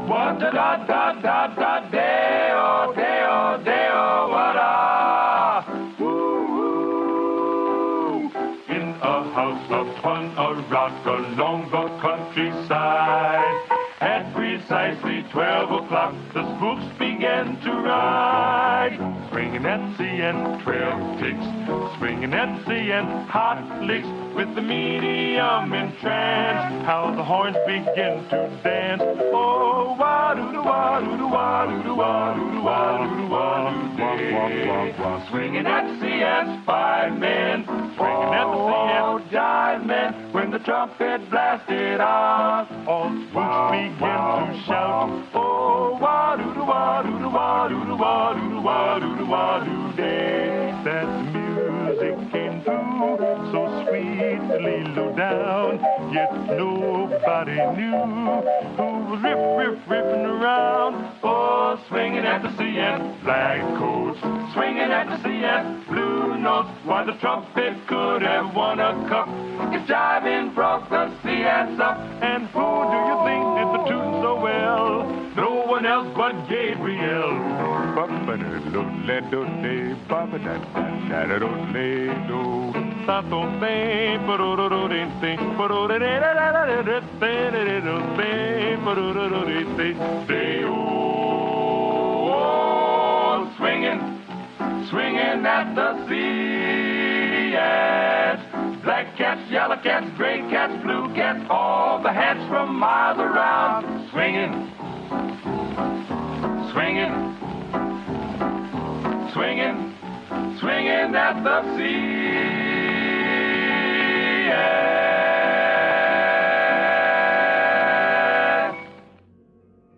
What da da da da da deo, deo, deo, what a woo woo. In a house of fun, a rock along the countryside. At precisely 12 o'clock, the spooks began to ride. Swinging Etsy and trail ticks, swinging Etsy and hot licks. With the medium in trance, how the horns begin to dance. Oh, wa-doo-doo-wah-doo-doo-wah-doo-doo-wah-doo-doo-wah-doo-doo-wah-doo-doo-wah. Swinging Etsy and five men, swinging Etsy and jive men. When the trumpet blasted out, all spooks began to shout. Oh, wa-doo-doo-wah-doo-doo-wah-doo-doo-wah-doo-doo-wah-doo-day. That music came through so sweetly low down, yet nobody knew who was riffing around. Oh, swinging at the sea and black coats, swinging at the sea and blue notes. Why the trumpet could have won a cup if jiving broke the sea and up. And who do you think did the tune so well? No one else but Gabriel. Swinging, swinging at the sea, yes. Black cats, yellow cats, gray cats, blue cats, all the hats from miles around. Swinging, swinging, swinging, swinging at the sea, yes.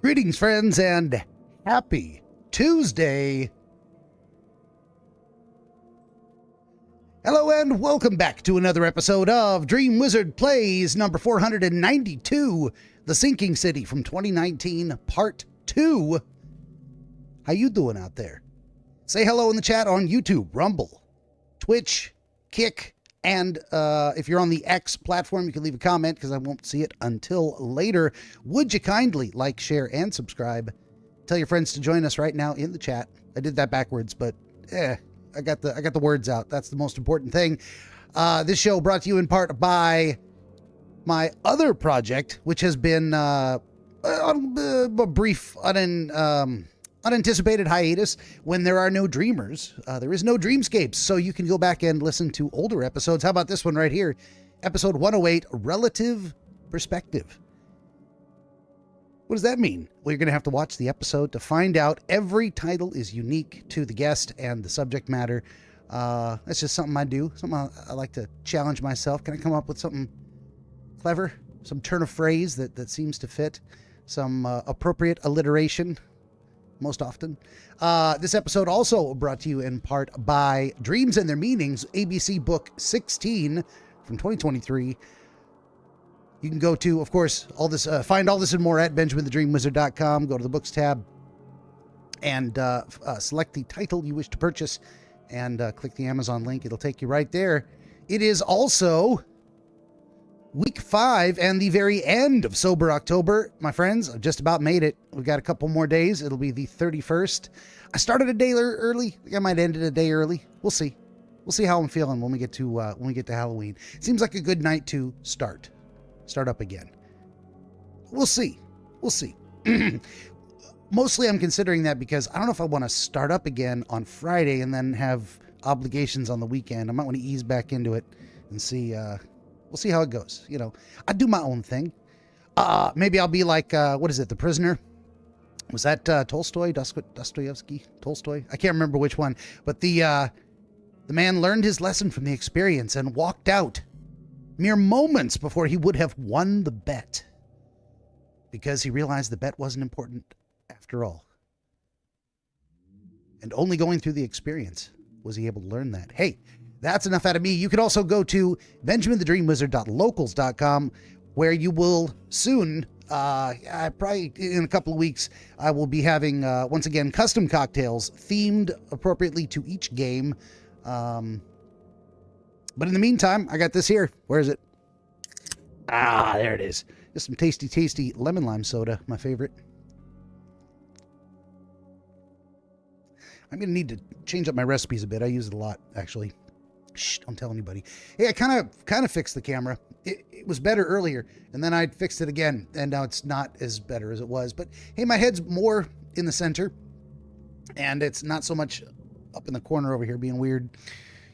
Greetings, friends, and happy Tuesday. Hello and welcome back to another episode of DreamWizard Plays number 492, The Sinking City from 2019, Part 2. How you doing out there? Say hello in the chat on YouTube, Rumble, Twitch, Kick, and if you're on the X platform, you can leave a comment because I won't see it until later. Would you kindly like, share, and subscribe? Tell your friends to join us right now in the chat. I did that backwards, but I got the words out. That's the most important thing. This show brought to you in part by my other project, which has been a brief, unanticipated hiatus. When there are no dreamers, there is no Dreamscapes, so you can go back and listen to older episodes. How about this one right here? Episode 108, Relative Perspective. What does that mean? Well, you're going to have to watch the episode to find out. Every title is unique to the guest and the subject matter. That's just something I do. Something I like to challenge myself. Can I come up with something clever? Some turn of phrase that seems to fit? Some appropriate alliteration, most often. This episode also brought to you in part by Dreams and Their Meanings, ABC Book 16 from 2023. You can go to, of course, all this, find all this and more at BenjaminTheDreamWizard.com. Go to the books tab and select the title you wish to purchase and click the Amazon link. It'll take you right there. It is also week 5 and the very end of Sober October. My friends, I've just about made it. We've got a couple more days. It'll be the 31st. I started a day early. I think I might end it a day early. We'll see. We'll see how I'm feeling when we get to Halloween. Seems like a good night to start up again. We'll see. Mostly I'm considering that because I don't know if I want to start up again on Friday and then have obligations on the weekend. I might want to ease back into it and see. We'll see how it goes. You know, I do my own thing. Maybe I'll be like, what is it? The Prisoner? Was that Tolstoy? Dostoevsky? Tolstoy? I can't remember which one. But the man learned his lesson from the experience and walked out mere moments before he would have won the bet, because he realized the bet wasn't important after all. And only going through the experience was he able to learn that. Hey, that's enough out of me. You can also go to BenjaminTheDreamWizard.locals.com, where you will soon, probably in a couple of weeks, I will be having, once again, custom cocktails themed appropriately to each game. But in the meantime, I got this here. Where is it? There it is. Just some tasty, tasty lemon lime soda, my favorite. I'm going to need to change up my recipes a bit. I use it a lot, actually. Shh, don't tell anybody. Hey, I kind of fixed the camera. It was better earlier, and then I fixed it again, and now it's not as better as it was. But hey, my head's more in the center, and it's not so much up in the corner over here being weird.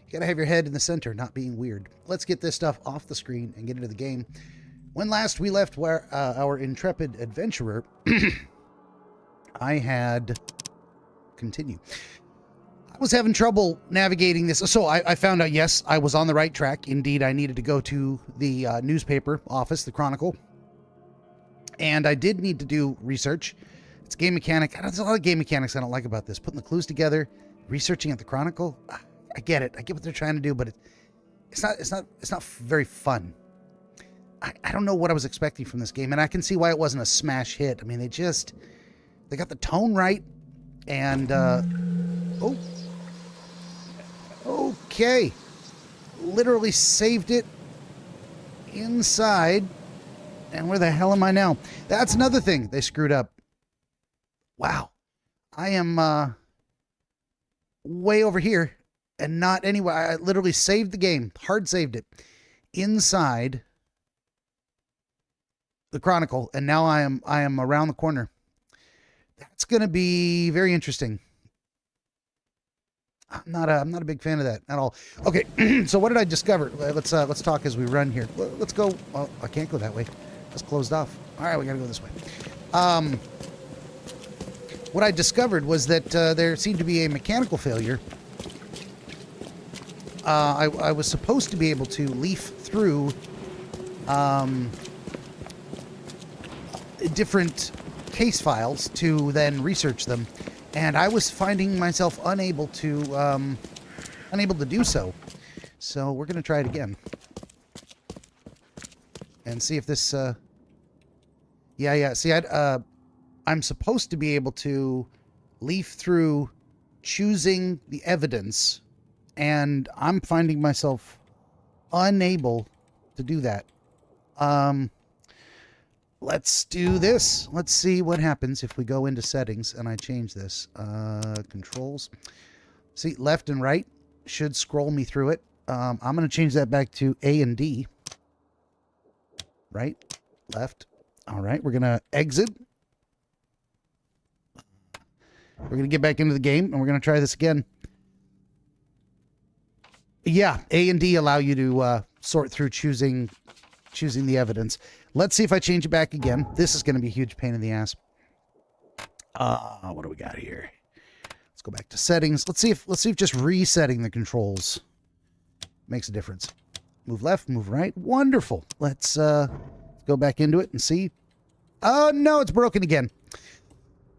You gotta have your head in the center, not being weird. Let's get this stuff off the screen and get into the game. When last we left our intrepid adventurer, I had... Continue. I was having trouble navigating this. So I found out, yes, I was on the right track. Indeed, I needed to go to the newspaper office, the Chronicle. And I did need to do research. It's game mechanic. There's a lot of game mechanics I don't like about this. Putting the clues together, researching at the Chronicle. I get it. I get what they're trying to do, but it's not very fun. I don't know what I was expecting from this game, and I can see why it wasn't a smash hit. I mean, they got the tone right, and oh, okay, literally saved it inside. And where the hell am I now? That's another thing they screwed up. Wow, I am way over here and not anywhere. I literally saved the game, hard saved it inside the Chronicle, and now I am around the corner. That's going to be very interesting. I'm not a big fan of that at all. Okay, so what did I discover? Let's talk as we run here. Let's go. Well, I can't go that way. It's closed off. All right, we got to go this way. What I discovered was that there seemed to be a mechanical failure. I was supposed to be able to leaf through different case files to then research them, and I was finding myself unable to do so. So we're gonna try it again and see if this. Yeah. See, I'm supposed to be able to leaf through choosing the evidence, and I'm finding myself unable to do that. Let's do this. Let's see what happens if we go into settings and I change this. Controls. See, left and right should scroll me through it. I'm going to change that back to A and D. Right, left. All right, we're going to exit. We're going to get back into the game, and we're going to try this again. Yeah, A and D allow you to sort through choosing the evidence. Let's see if I change it back again. This is going to be a huge pain in the ass. What do we got here? Let's go back to settings. Let's see if just resetting the controls makes a difference. Move left, move right. Wonderful. Let's go back into it and see. Oh, no, it's broken again.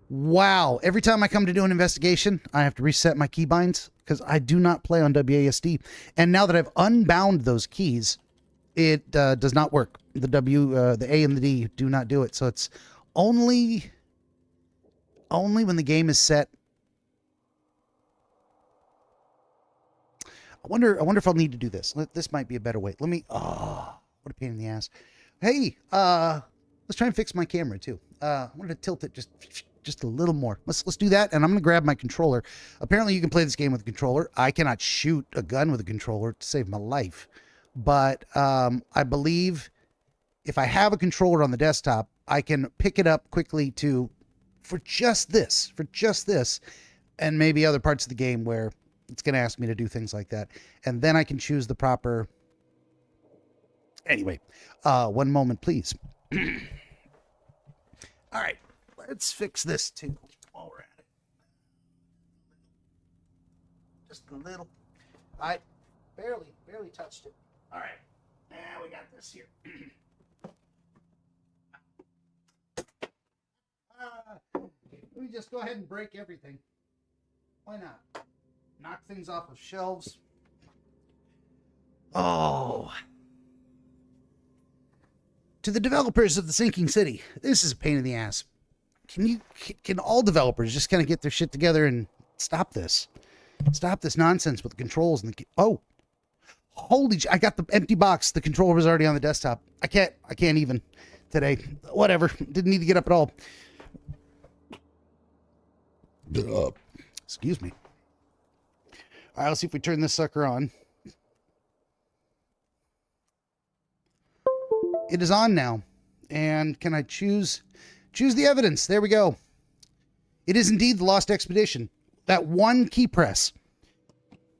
Wow. Every time I come to do an investigation, I have to reset my keybinds because I do not play on WASD. And now that I've unbound those keys, it does not work. The A and the D do not do it. So it's only when the game is set. I wonder if I'll need to do this. This might be a better way. Let me. Oh, what a pain in the ass. Hey, let's try and fix my camera too. I wanted to tilt it just a little more. Let's do that, and I'm going to grab my controller. Apparently, you can play this game with a controller. I cannot shoot a gun with a controller to save my life. But I believe if I have a controller on the desktop, I can pick it up quickly for just this, and maybe other parts of the game where it's going to ask me to do things like that. And then I can choose the proper... Anyway, one moment, please. All right, let's fix this too while we're at it. Just a little. I barely touched it. All right, now we got this here. Let me just go ahead and break everything. Why not? Knock things off of shelves. Oh. To the developers of the Sinking City, this is a pain in the ass. Can all developers just kind of get their shit together and stop this? Stop this nonsense with the controls and the... Oh. Holy... I got the empty box. The controller was already on the desktop. I can't even... today. Whatever. Didn't need to get up at all. Excuse me. All right, let's see if we turn this sucker on. It is on now. And can I choose the evidence? There we go. It is indeed the Lost Expedition. That one key press.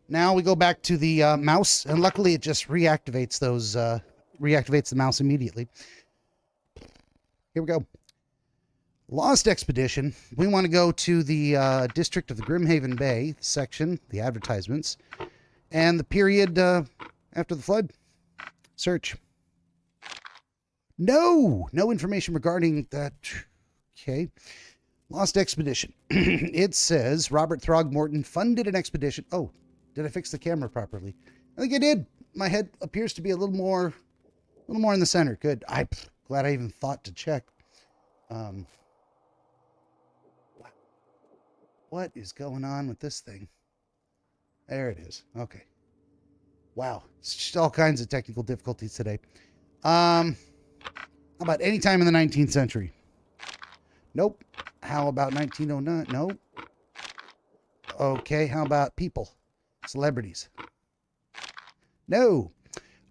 Now we go back to the mouse, and luckily it just reactivates those, reactivates the mouse immediately. Here we go. Lost Expedition. We want to go to the district of the Grimhaven Bay section, the advertisements, and the period after the flood. Search. No information regarding that. Okay. Lost Expedition. It says Robert Throgmorton funded an expedition. Oh, did I fix the camera properly? I think I did. My head appears to be a little more in the center. Good. I'm glad I even thought to check. What is going on with this thing? There it is. Okay. Wow. It's just all kinds of technical difficulties today. How about any time in the 19th century? Nope. How about 1909? Nope. Okay. How about people? Celebrities? No.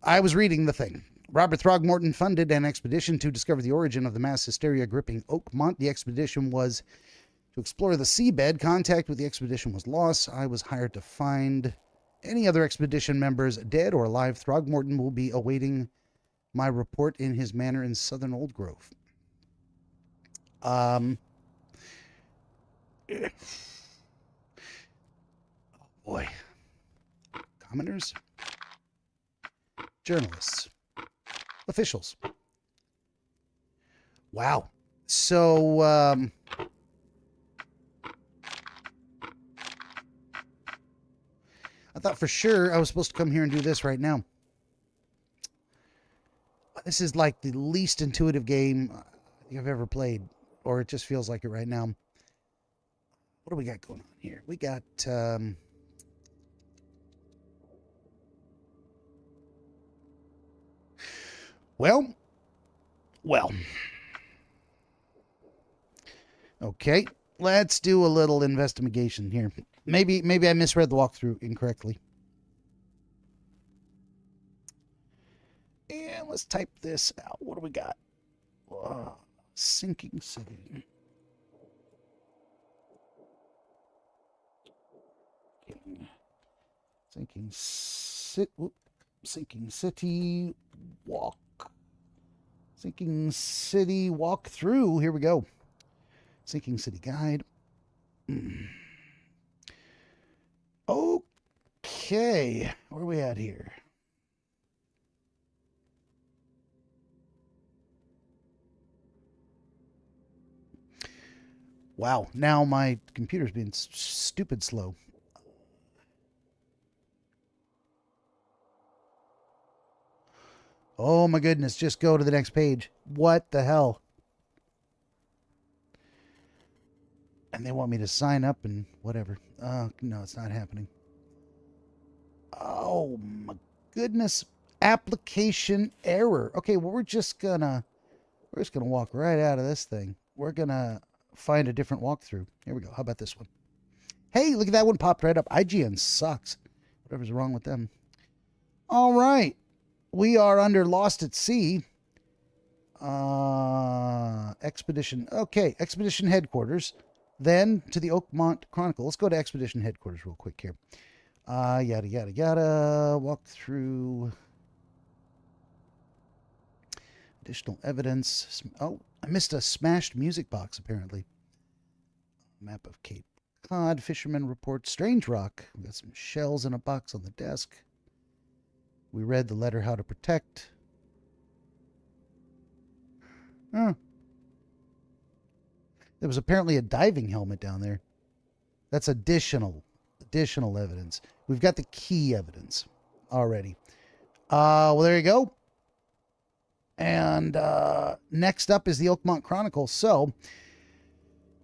I was reading the thing. Robert Throgmorton funded an expedition to discover the origin of the mass hysteria gripping Oakmont. The expedition was to explore the seabed. Contact with the expedition was lost. I was hired to find any other expedition members, dead or alive. Throgmorton will be awaiting my report in his manor in southern Old Grove. Oh boy. Commoners? Journalists. Officials. Wow. So, I thought for sure I was supposed to come here and do this right now. This is like the least intuitive game I think I've ever played, or it just feels like it right now. What do we got going on here? We got, well. Okay, let's do a little investigation here. Maybe I misread the walkthrough incorrectly. And let's type this out. What do we got? Sinking city. Sinking city walk. Sinking city walk through. Here we go. Sinking city guide. Okay, where are we at here? Wow, now my computer's being stupid slow. Oh my goodness, just go to the next page. What the hell? And they want me to sign up and whatever. No, it's not happening. Oh my goodness. Application error. Okay, well we're just gonna walk right out of this thing. We're gonna find a different walkthrough. Here we go. How about this one? Hey, look at that one popped right up. IGN sucks. Whatever's wrong with them. All right. We are under Lost at Sea. Expedition. Okay, Expedition Headquarters. Then to the Oakmont Chronicle. Let's go to Expedition Headquarters real quick here. Yada, yada, yada. Walk through. Additional evidence. Oh, I missed a smashed music box, apparently. Map of Cape Cod. Fisherman report. Strange rock. We got some shells in a box on the desk. We read the letter How to Protect. Oh. There was apparently a diving helmet down there. That's additional evidence. We've got the key evidence already. Well, there you go. And next up is the Oakmont Chronicle. So,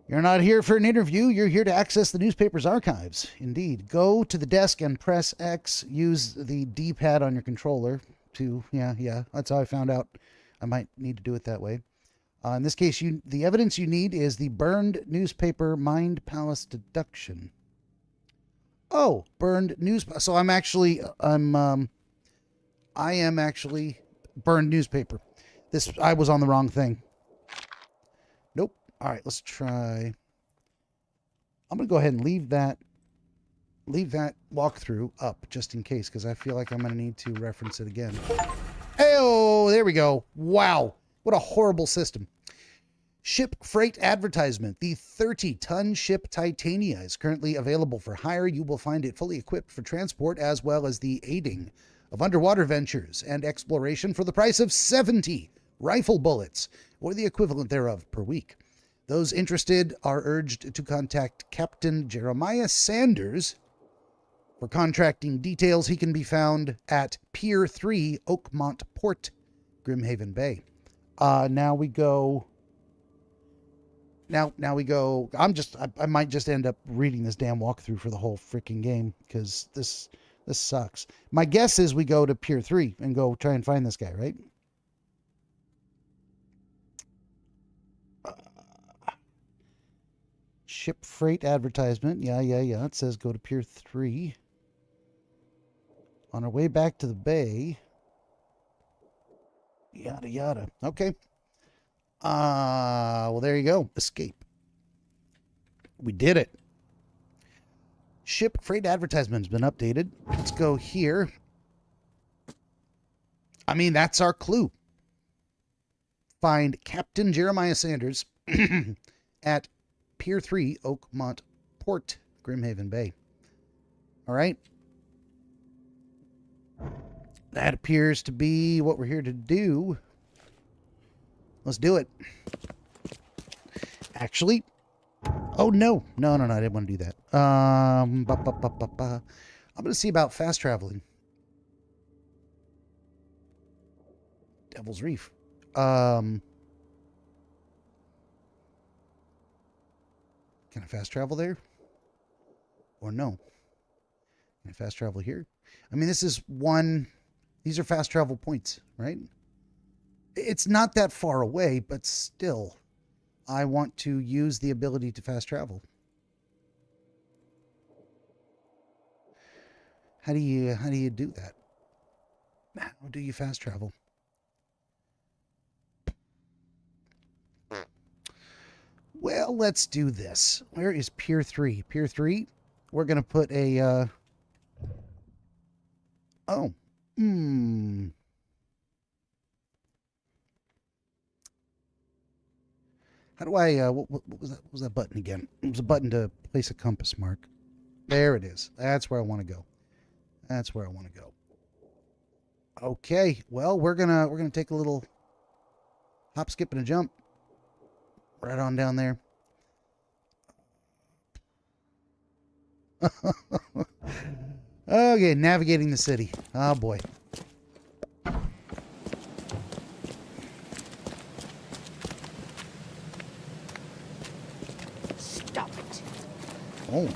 you're not here for an interview. You're here to access the newspaper's archives. Indeed. Go to the desk and press X. Use the D-pad on your controller to... Yeah, that's how I found out. I might need to do it that way. In this case, the evidence you need is the burned newspaper Mind Palace deduction. Oh, burned news. So I am actually burned newspaper. I was on the wrong thing. Nope. All right, let's try. I'm going to go ahead and leave that walkthrough up just in case, because I feel like I'm going to need to reference it again. Hey-oh, there we go. Wow. What a horrible system. Ship freight advertisement. The 30-ton ship Titania is currently available for hire. You will find it fully equipped for transport as well as the aiding of underwater ventures and exploration for the price of 70 rifle bullets, or the equivalent thereof, per week. Those interested are urged to contact Captain Jeremiah Sanders. For contracting details, he can be found at Pier 3, Oakmont Port, Grimhaven Bay. Now we go. I might just end up reading this damn walkthrough for the whole freaking game, because this sucks. My guess is we go to Pier 3 and go try and find this guy, right? Ship freight advertisement. Yeah. It says go to Pier 3. On our way back to the bay. Yada, yada. Okay. Well, there you go. Escape. We did it. Ship freight advertisement has been updated. Let's go here. I mean, that's our clue. Find Captain Jeremiah Sanders at Pier 3, Oakmont Port, Grimhaven Bay. All right. That appears to be what we're here to do. Let's do it. Actually, oh, no, I didn't want to do that. I'm going to see about fast traveling. Devil's Reef. Can I fast travel there? Or no? Can I fast travel here? I mean, these are fast travel points, right? It's not that far away, but still, I want to use the ability to fast travel. How do you do that? How do you fast travel? Well, let's do this. Where is Pier 3? Pier 3? We're going to put a... How do I... what was that? What was that button again? It was a button to place a compass mark. There it is. That's where I want to go. That's where I want to go. Okay. Well, we're gonna take a little hop, skip, and a jump. Right on down there. Okay, navigating the city. Oh boy. Stop it. Oh,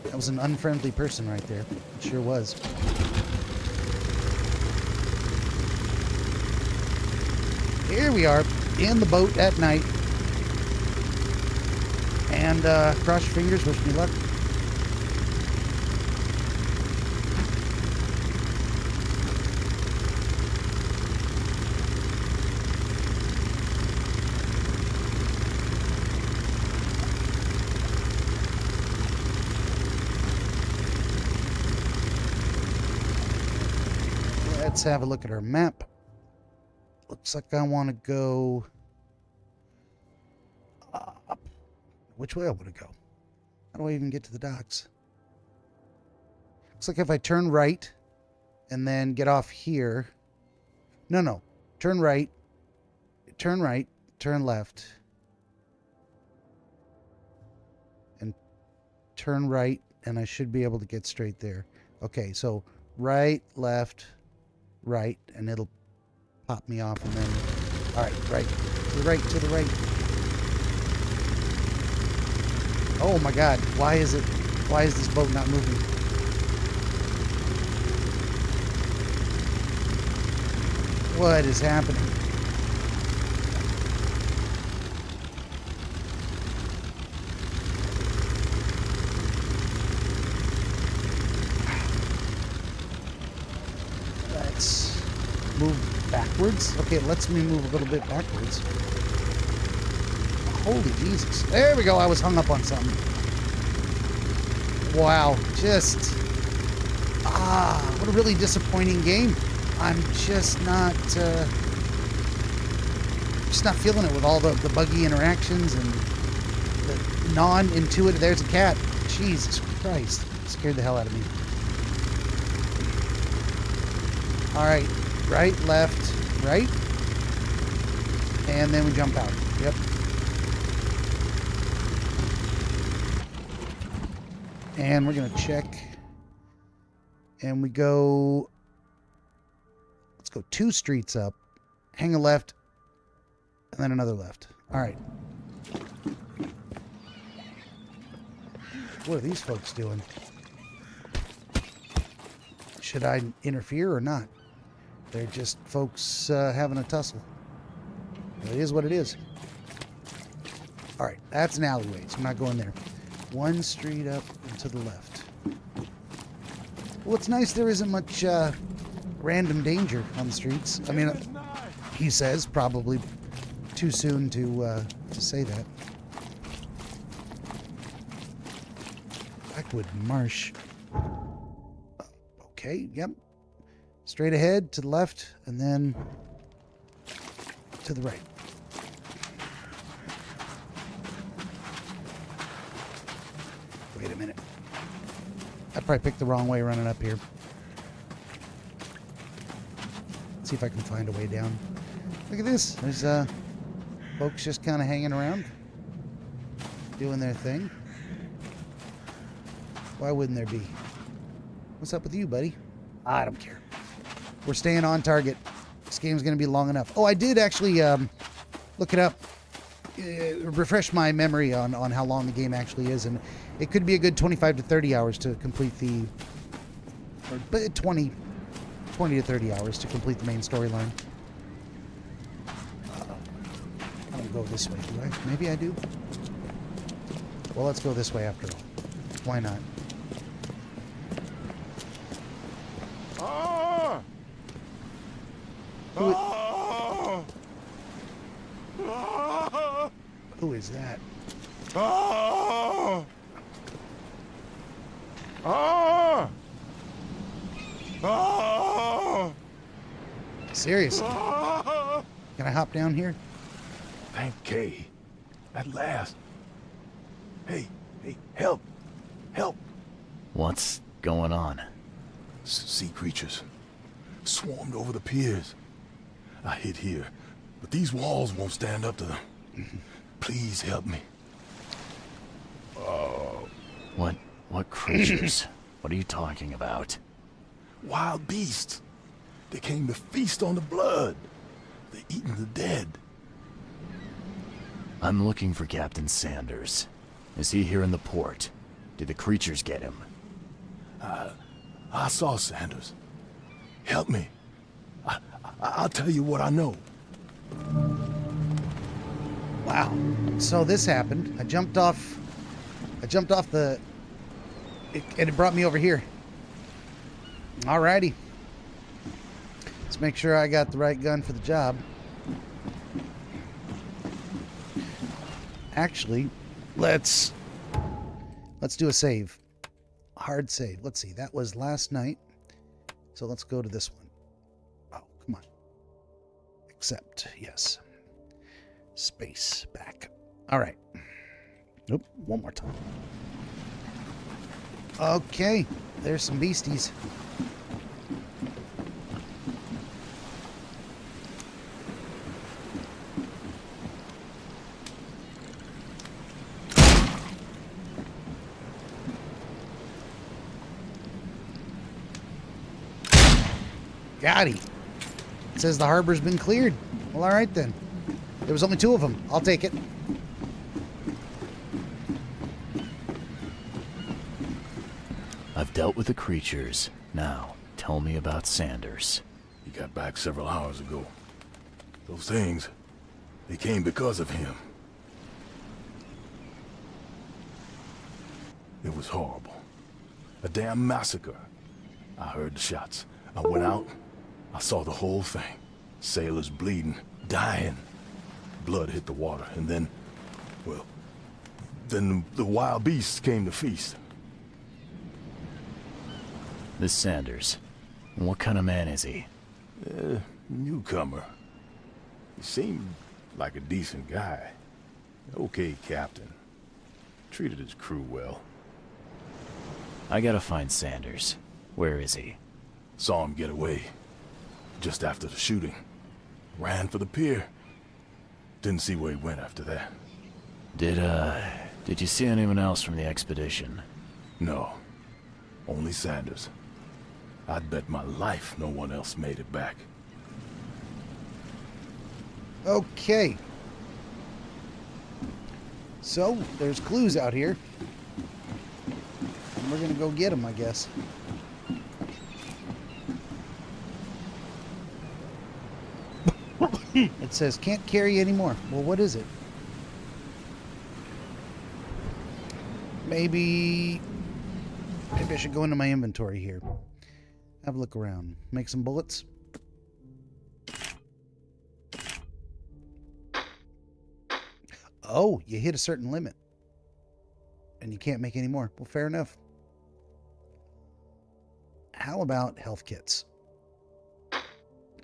that was an unfriendly person right there. It sure was. Here we are in the boat at night. And cross your fingers, wish me luck. Let's have a look at our map. Looks like I want to go up. Which way I want to go? How do I even get to the docks? Looks like if I turn right and then get off here. No. Turn right, turn left, and turn right, and I should be able to get straight there. Okay, so right, left, right, and it'll pop me off, and then, all right, right, to the right. Oh my God, why is this boat not moving? What is happening? move backwards. Okay, it lets me move a little bit backwards. Holy Jesus. There we go. I was hung up on something. Wow. What a really disappointing game. I'm just not feeling it with all the buggy interactions and the non-intuitive. There's a cat. Jesus Christ. Scared the hell out of me. All right. Right, left, right. And then we jump out. Yep. And we're going to check. And we go... Let's go 2 streets up. Hang a left. And then another left. All right. What are these folks doing? Should I interfere or not? They're just folks having a tussle. It is what it is. All right, that's an alleyway, so I'm not going there. 1 street up and to the left. Well, it's nice there isn't much random danger on the streets. I mean, he says probably too soon to say that. Blackwood Marsh. Okay, yep. Straight ahead to the left and then to the right. Wait a minute. I probably picked the wrong way running up here. Let's see if I can find a way down. Look at this. There's folks just kind of hanging around, doing their thing. Why wouldn't there be? What's up with you, buddy? I don't care. We're staying on target. This game's going to be long enough. Oh, I did actually look it up, refresh my memory on how long the game actually is, and it could be a good 25 to 30 hours to complete the, or 20 to 30 hours to complete the main storyline. I don't go this way, do I? Maybe I do. Well, let's go this way after all. Why not? Who is that? Seriously? Can I hop down here? Thank Kay. At last. Hey, help. Help. What's going on? Sea creatures. Swarmed over the piers. I hid here, but these walls won't stand up to them. Please help me. What creatures? What are you talking about? Wild beasts. They came to feast on the blood. They're eating the dead. I'm looking for Captain Sanders. Is he here in the port? Did the creatures get him? I saw Sanders. Help me. I'll tell you what I know. Wow. So this happened. I jumped off the... and it brought me over here. Alrighty. Let's make sure I got the right gun for the job. Actually, let's do a save. Hard save. Let's see. That was last night. So let's go to this one. Oh, come on. Accept. Yes. Space. Back. All right. Nope. One more time. Okay. There's some beasties. Got him. It says the harbor's been cleared. Well, all right then. There was only 2 of them. I'll take it. I've dealt with the creatures. Now, tell me about Sanders. He got back several hours ago. Those things, they came because of him. It was horrible. A damn massacre. I heard the shots. I went out, I saw the whole thing. Sailors bleeding, dying. Blood hit the water, and then, well, then the wild beasts came to feast. This Sanders, what kind of man is he? Newcomer. He seemed like a decent guy. Okay, Captain. Treated his crew well. I gotta find Sanders. Where is he? Saw him get away. Just after the shooting. Ran for the pier. Didn't see where he went after that. Did you see anyone else from the expedition? No. Only Sanders. I'd bet my life no one else made it back. Okay. So, there's clues out here. And we're gonna go get them, I guess. It says, can't carry anymore. Well, what is it? Maybe I should go into my inventory here. Have a look around. Make some bullets. Oh, you hit a certain limit. And you can't make any more. Well, fair enough. How about health kits?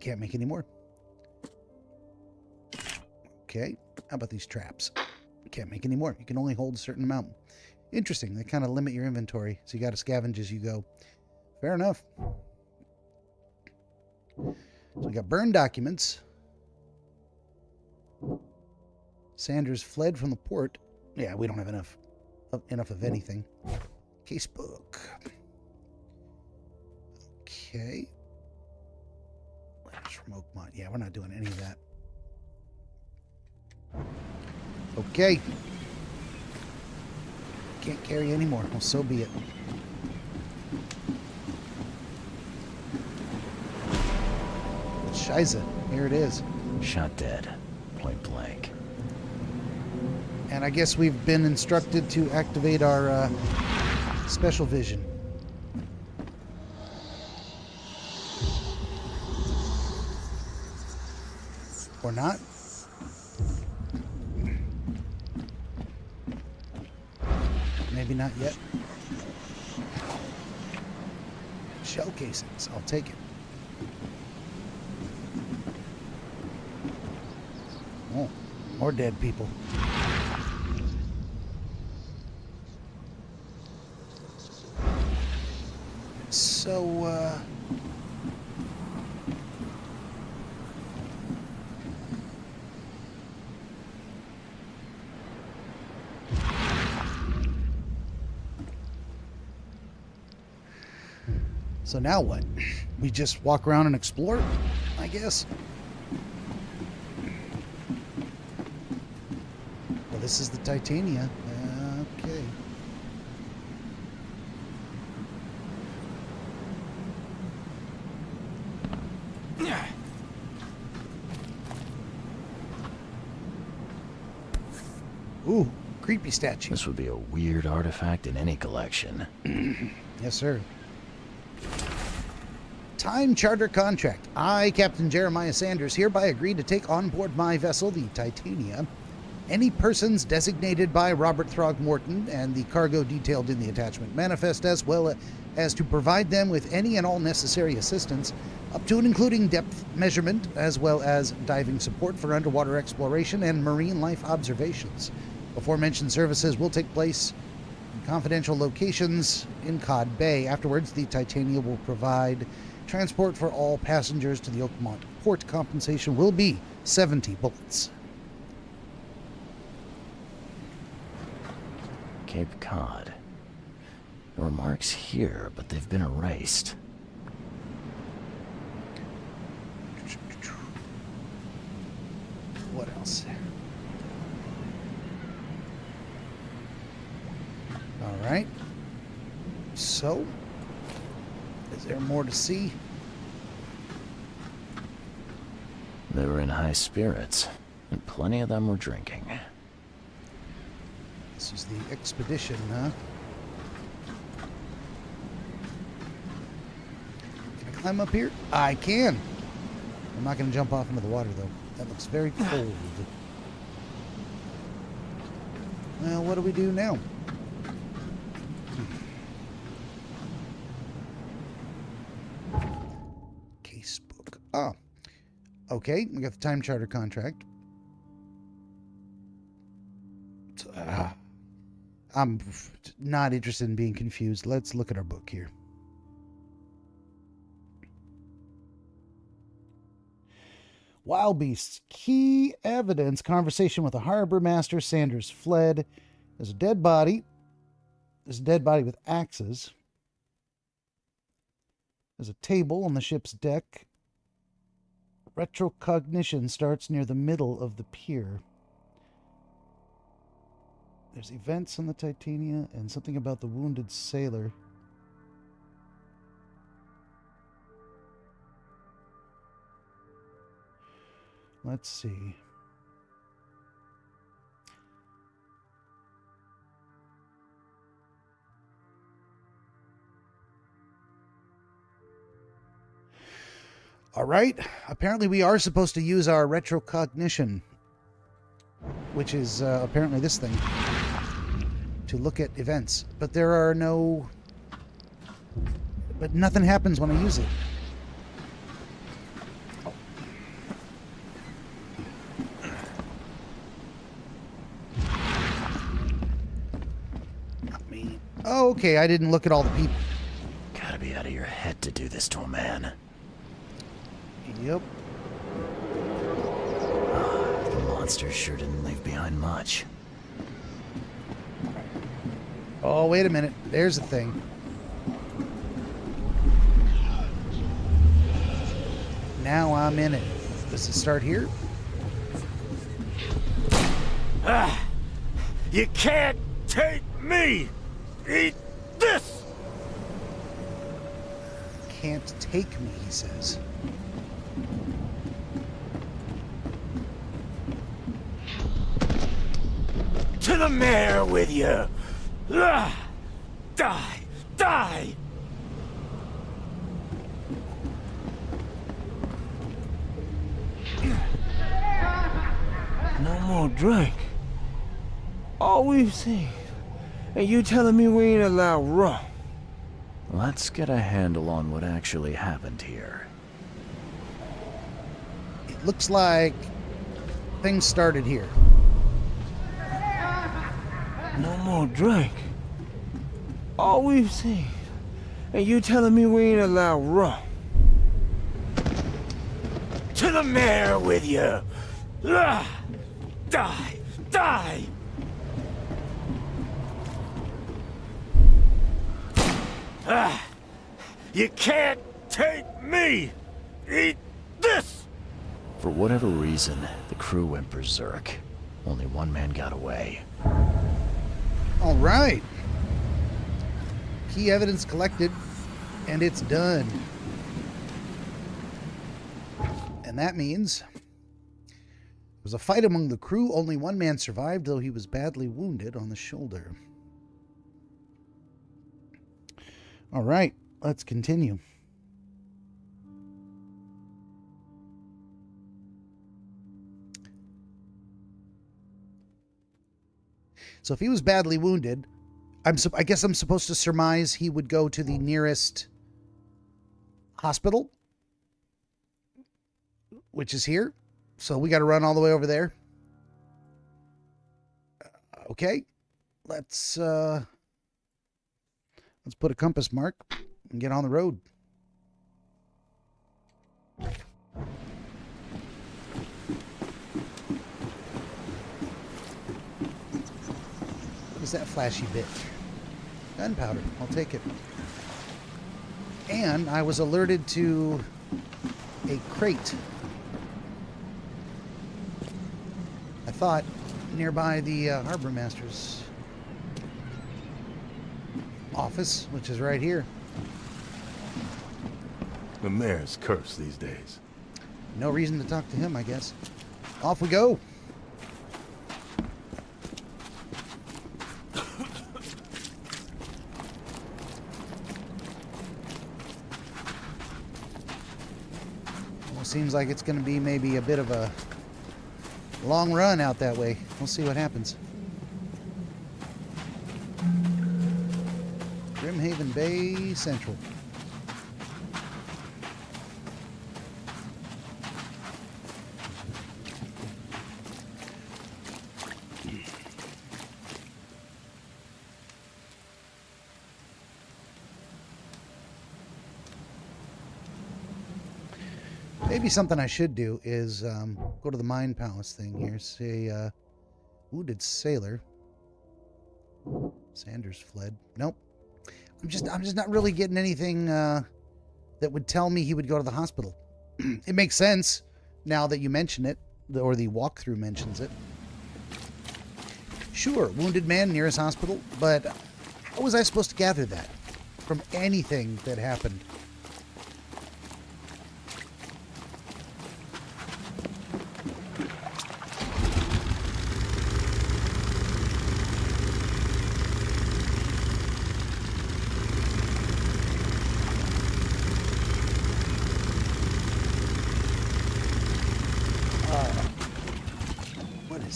Can't make any more. Okay. How about these traps? Can't make any more. You can only hold a certain amount. Interesting. They kind of limit your inventory, so you got to scavenge as you go. Fair enough. So we got burned documents. Sanders fled from the port. Yeah, we don't have enough of anything. Casebook. Okay. Letters from Oakmont. Yeah, we're not doing any of that. Okay. Can't carry anymore. Well, so be it. Shiza. Here it is. Shot dead. Point blank. And I guess we've been instructed to activate our special vision. Or not. Maybe not yet. Shell casings. I'll take it. Oh, more dead people. So, so now what? We just walk around and explore, I guess. Well, this is the Titania. Okay. Ooh, creepy statue. This would be a weird artifact in any collection. Yes, sir. Time charter contract. I, Captain Jeremiah Sanders, hereby agree to take on board my vessel, the Titania, any persons designated by Robert Throgmorton and the cargo detailed in the attachment manifest, as well as to provide them with any and all necessary assistance, up to and including depth measurement, as well as diving support for underwater exploration and marine life observations. Aforementioned services will take place in confidential locations in Cod Bay. Afterwards, the Titania will provide transport for all passengers to the Oakmont port. Compensation will be 70 bullets. Cape Cod. There were marks here, but they've been erased. What else? All right. So, is there more to see? They were in high spirits, and plenty of them were drinking. This is the expedition, huh? Can I climb up here? I can. I'm not going to jump off into the water, though. That looks very cold. Well, what do we do now? Casebook. Oh. Okay, we got the time charter contract. I'm not interested in being confused. Let's look at our book here. Wild beasts. Key evidence. Conversation with the harbor master. Sanders fled. There's a dead body. There's a dead body with axes. There's a table on the ship's deck. Retrocognition starts near the middle of the pier. There's events on the Titania and something about the wounded sailor. Let's see. All right. Apparently we are supposed to use our retrocognition, which is apparently this thing, to look at events. But there are no... But nothing happens when I use it. Not me. Oh, okay, I didn't look at all the people. Gotta be out of your head to do this to a man. Yep. The monster sure didn't leave behind much. Oh, wait a minute. There's the thing. Now I'm in it. Does it start here? You can't take me! Eat this! Can't take me, he says. To the mare with you! Die! Die! No more drink. All we've seen. And you telling me we ain't allowed rum? Let's get a handle on what actually happened here. It looks like things started here. No more drink. All we've seen. And you telling me we ain't allowed rum? To the mare with you! Die! Die! You can't take me! Eat this! For whatever reason, the crew went berserk. Only one man got away. All right. Key evidence collected, and it's done. And that means there was a fight among the crew. Only one man survived, though he was badly wounded on the shoulder. All right, let's continue. So if he was badly wounded, I guess I'm supposed to surmise he would go to the nearest hospital, which is here. So we got to run all the way over there. Okay, let's put a compass mark and get on the road. What is that flashy bit? Gunpowder. I'll take it. And I was alerted to a crate. I thought nearby the harbor master's office, which is right here. The mayor's cursed these days. No reason to talk to him, I guess. Off we go. seems like it's going to be maybe a bit of a long run out that way. We'll see what happens. Grimhaven Bay Central. Maybe something I should do is go to the Mine Palace thing here. Say, wounded sailor. Sanders fled. Nope. I'm just not really getting anything that would tell me he would go to the hospital. It makes sense now that you mention it, or the walkthrough mentions it. Sure, wounded man nearest hospital, but how was I supposed to gather that from anything that happened?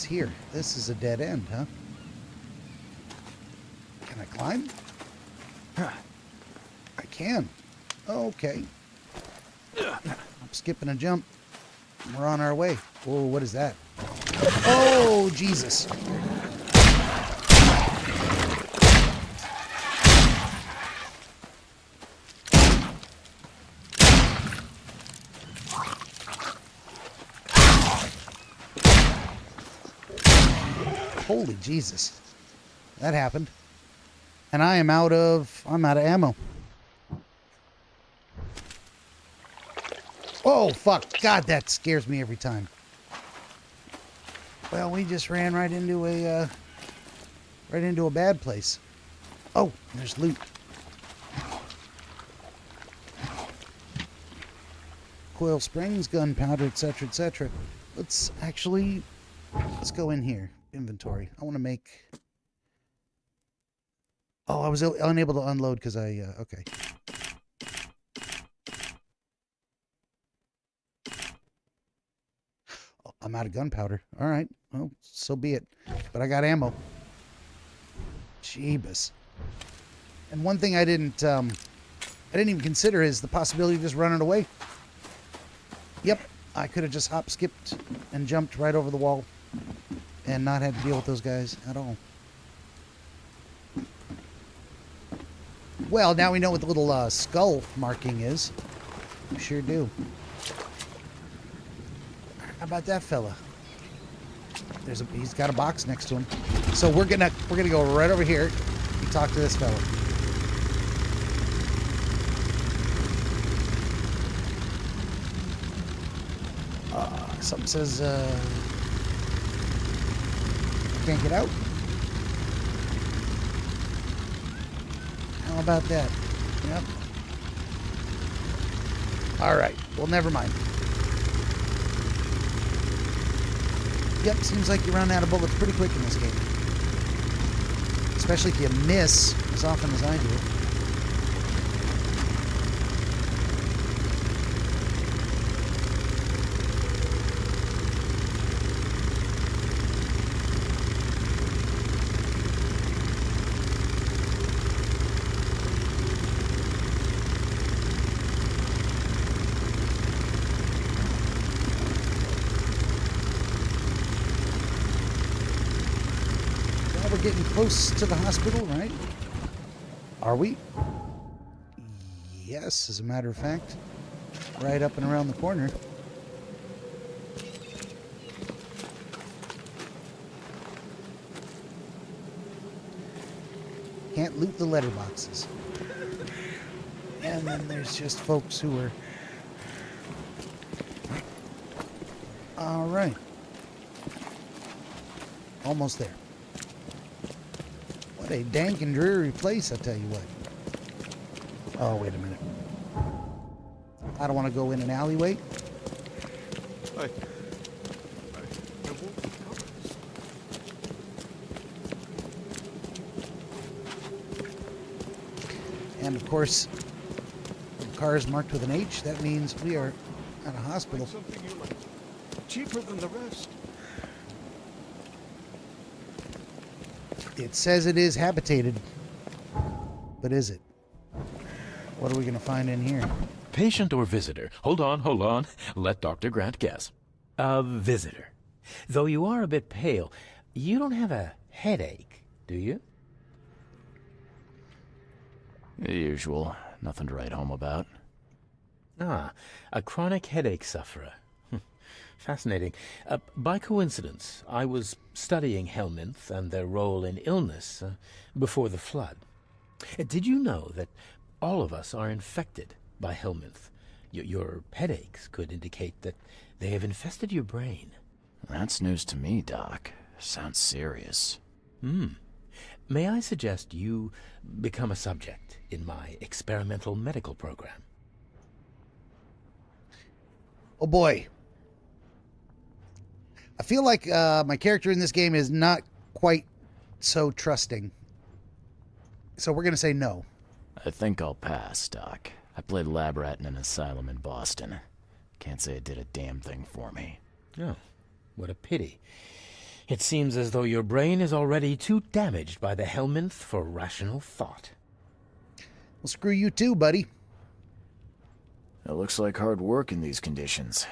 Here. This is a dead end, huh? Can I climb? I can. Okay. I'm skipping a jump. We're on our way. Whoa, what is that? Oh, Jesus. Holy Jesus. That happened. And I'm out of ammo. Oh, fuck. God, that scares me every time. Well, we just ran right into a bad place. Oh, there's loot. Coil springs, gunpowder, etc., etc. Let's go in here. Inventory. I want to make... Oh, I was unable to unload because okay. Oh, I'm out of gunpowder. All right. Well, so be it. But I got ammo. Jeebus. And one thing I didn't even consider is the possibility of just running away. Yep. I could have just hop, skipped, and jumped right over the wall. And not have to deal with those guys at all. Well, now we know what the little skull marking is. We sure do. How about that fella? He's got a box next to him. So we're gonna go right over here and talk to this fella. Something says can't get out. How about that? Yep. All right. Well, never mind. Yep. Seems like you run out of bullets pretty quick in this game. Especially if you miss as often as I do. Getting close to the hospital, right? Are we? Yes, as a matter of fact. Right up and around the corner. Can't loot the letterboxes. And then there's just folks who are... All right. Almost there. What a dank and dreary place, I tell you what. Oh, wait a minute. I don't want to go in an alleyway. And of course, the car is marked with an H. That means we are At a hospital. Something you like. Cheaper than the rest. It says it is habitated. But is it? What are we going to find in here? Patient or visitor? Hold on. Let Dr. Grant guess. A visitor. Though you are a bit pale, you don't have a headache, do you? The usual. Nothing to write home about. Ah, a chronic headache sufferer. Fascinating. By coincidence, I was studying helminths and their role in illness before the flood. Did you know that all of us are infected by helminth? Your headaches could indicate that they have infested your brain. That's news to me, Doc. Sounds serious. May I suggest you become a subject in my experimental medical program? Oh boy. I feel like my character in this game is not quite so trusting. So we're going to say no. I think I'll pass, Doc. I played lab rat in an asylum in Boston. Can't say it did a damn thing for me. Oh, what a pity. It seems as though your brain is already too damaged by the helminth for rational thought. Well, screw you too, buddy. It looks like hard work in these conditions.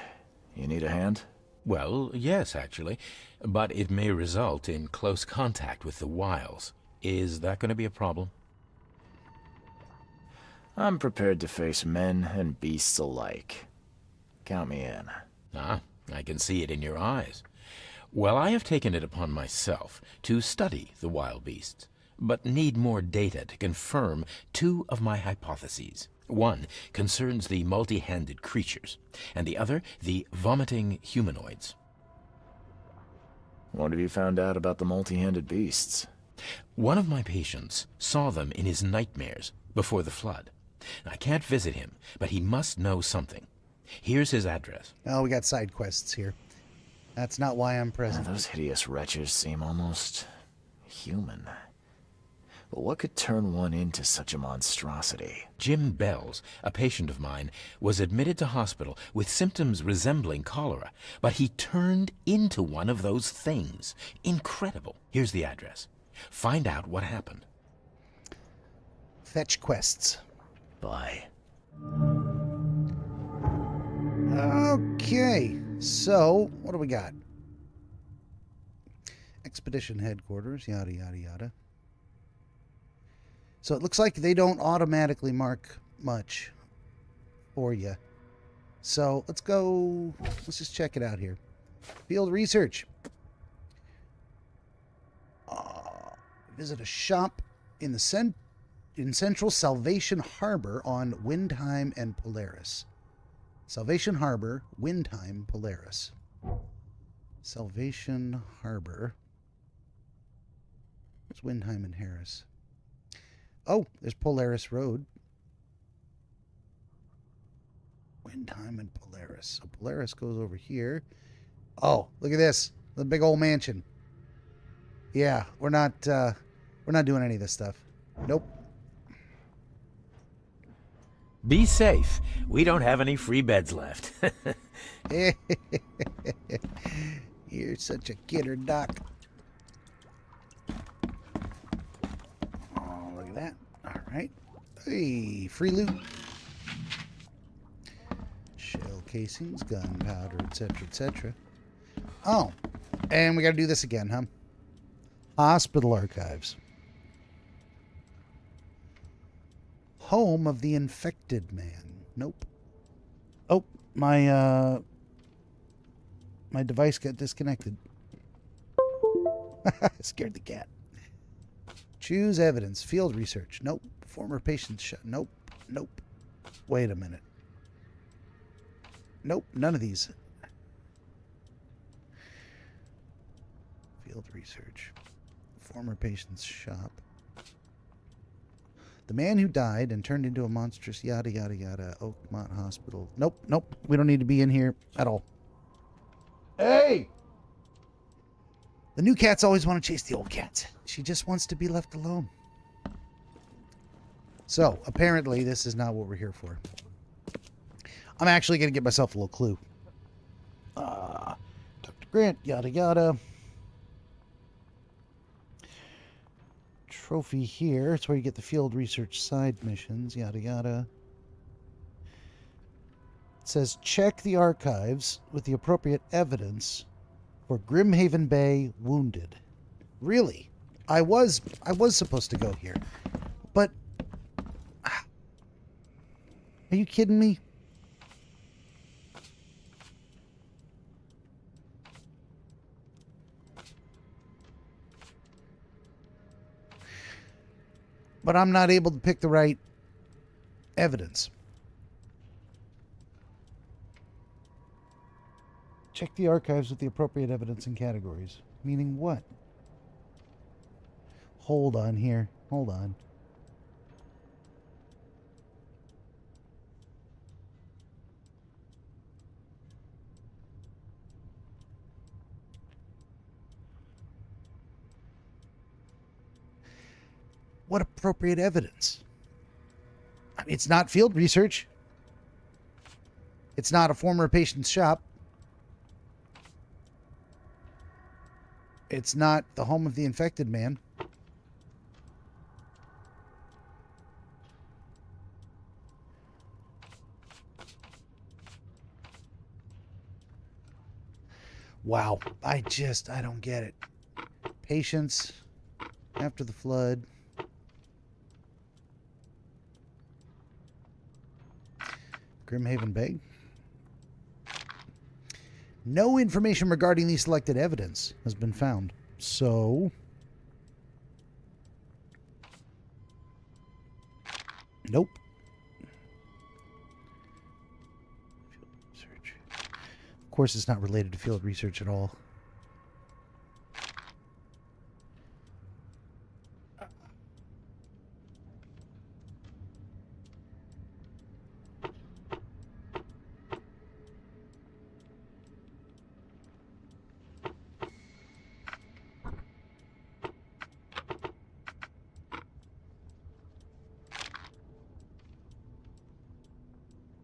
You need a hand? Well, yes, actually, but it may result in close contact with the wiles. Is that going to be a problem? I'm prepared to face men and beasts alike. Count me in. Ah, I can see it in your eyes. Well, I have taken it upon myself to study the wild beasts, but need more data to confirm two of my hypotheses. One concerns the multi-handed creatures, and the other the vomiting humanoids. What have you found out about the multi-handed beasts? One of my patients saw them in his nightmares before the flood. I can't visit him, but he must know something. Here's his address. Oh, we got side quests here. That's not why I'm present. Those hideous wretches seem almost human. But what could turn one into such a monstrosity? Jim Bells, a patient of mine, was admitted to hospital with symptoms resembling cholera, but he turned into one of those things. Incredible. Here's the address. Find out what happened. Fetch quests. Bye. Okay, so what do we got? Expedition headquarters, yada, yada, yada. So it looks like they don't automatically mark much for you. So let's go, let's just check it out here. Field research. Visit a shop in the in Central Salvation Harbor on Windheim and Polaris. Salvation Harbor, Windheim, Polaris. Salvation Harbor. There's Windheim and Harris. Oh, there's Polaris Road. Windheim and Polaris. So Polaris goes over here. Oh, look at this. The big old mansion. Yeah, we're not doing any of this stuff. Nope. Be safe. We don't have any free beds left. You're such a kidder, Doc. Oh, look at that. All right. Hey, free loot. Shell casings, gunpowder, etc., etc. Oh, and we got to do this again, huh? Hospital archives. Home of the infected man. Nope. Oh, my device got disconnected. Scared the cat. Choose evidence. Field research. Nope. Former patients shot. Nope. Nope. Wait a minute. Nope. None of these. Field research. Former patient's shop. The man who died and turned into a monstrous yada yada yada. Oakmont Hospital. Nope, nope. We don't need to be in here at all. Hey! The new cats always want to chase the old cats. She just wants to be left alone. So, apparently this is not what we're here for. I'm actually going to give myself a little clue. Dr. Grant, yada yada. Trophy here. It's where you get the field research side missions, yada yada. It says check the archives with the appropriate evidence for Grimhaven Bay wounded. Really? I was supposed to go here. But are you kidding me? But I'm not able to pick the right evidence. Check the archives with the appropriate evidence and categories. Meaning what? Hold on here. Hold on. What appropriate evidence? I mean, it's not field research. It's not a former patient's shop. It's not the home of the infected man. Wow. I don't get it. Patients after the flood. Grimhaven Bay. No information regarding the selected evidence has been found. So, nope. Field research. Of course, it's not related to field research at all.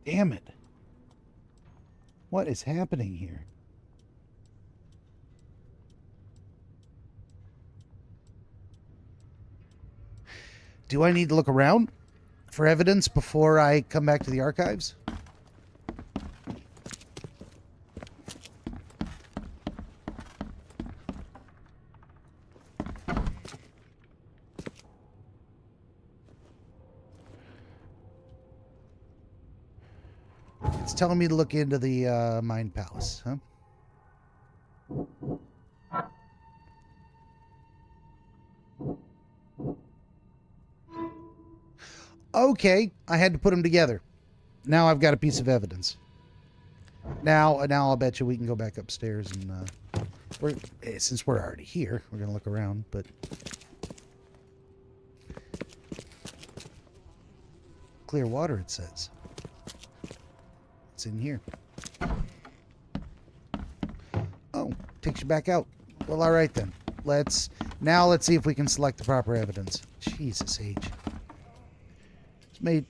Damn it. What is happening here? Do I need to look around for evidence before I come back to the archives? It's telling me to look into the Mind Palace, huh? Okay, I had to put them together. Now I've got a piece of evidence. Now I'll bet you we can go back upstairs and since we're already here, we're gonna look around. But clear water, it says. It's in here. Oh, takes you back out. Well, all right then. Let's see if we can select the proper evidence. Jesus H. This may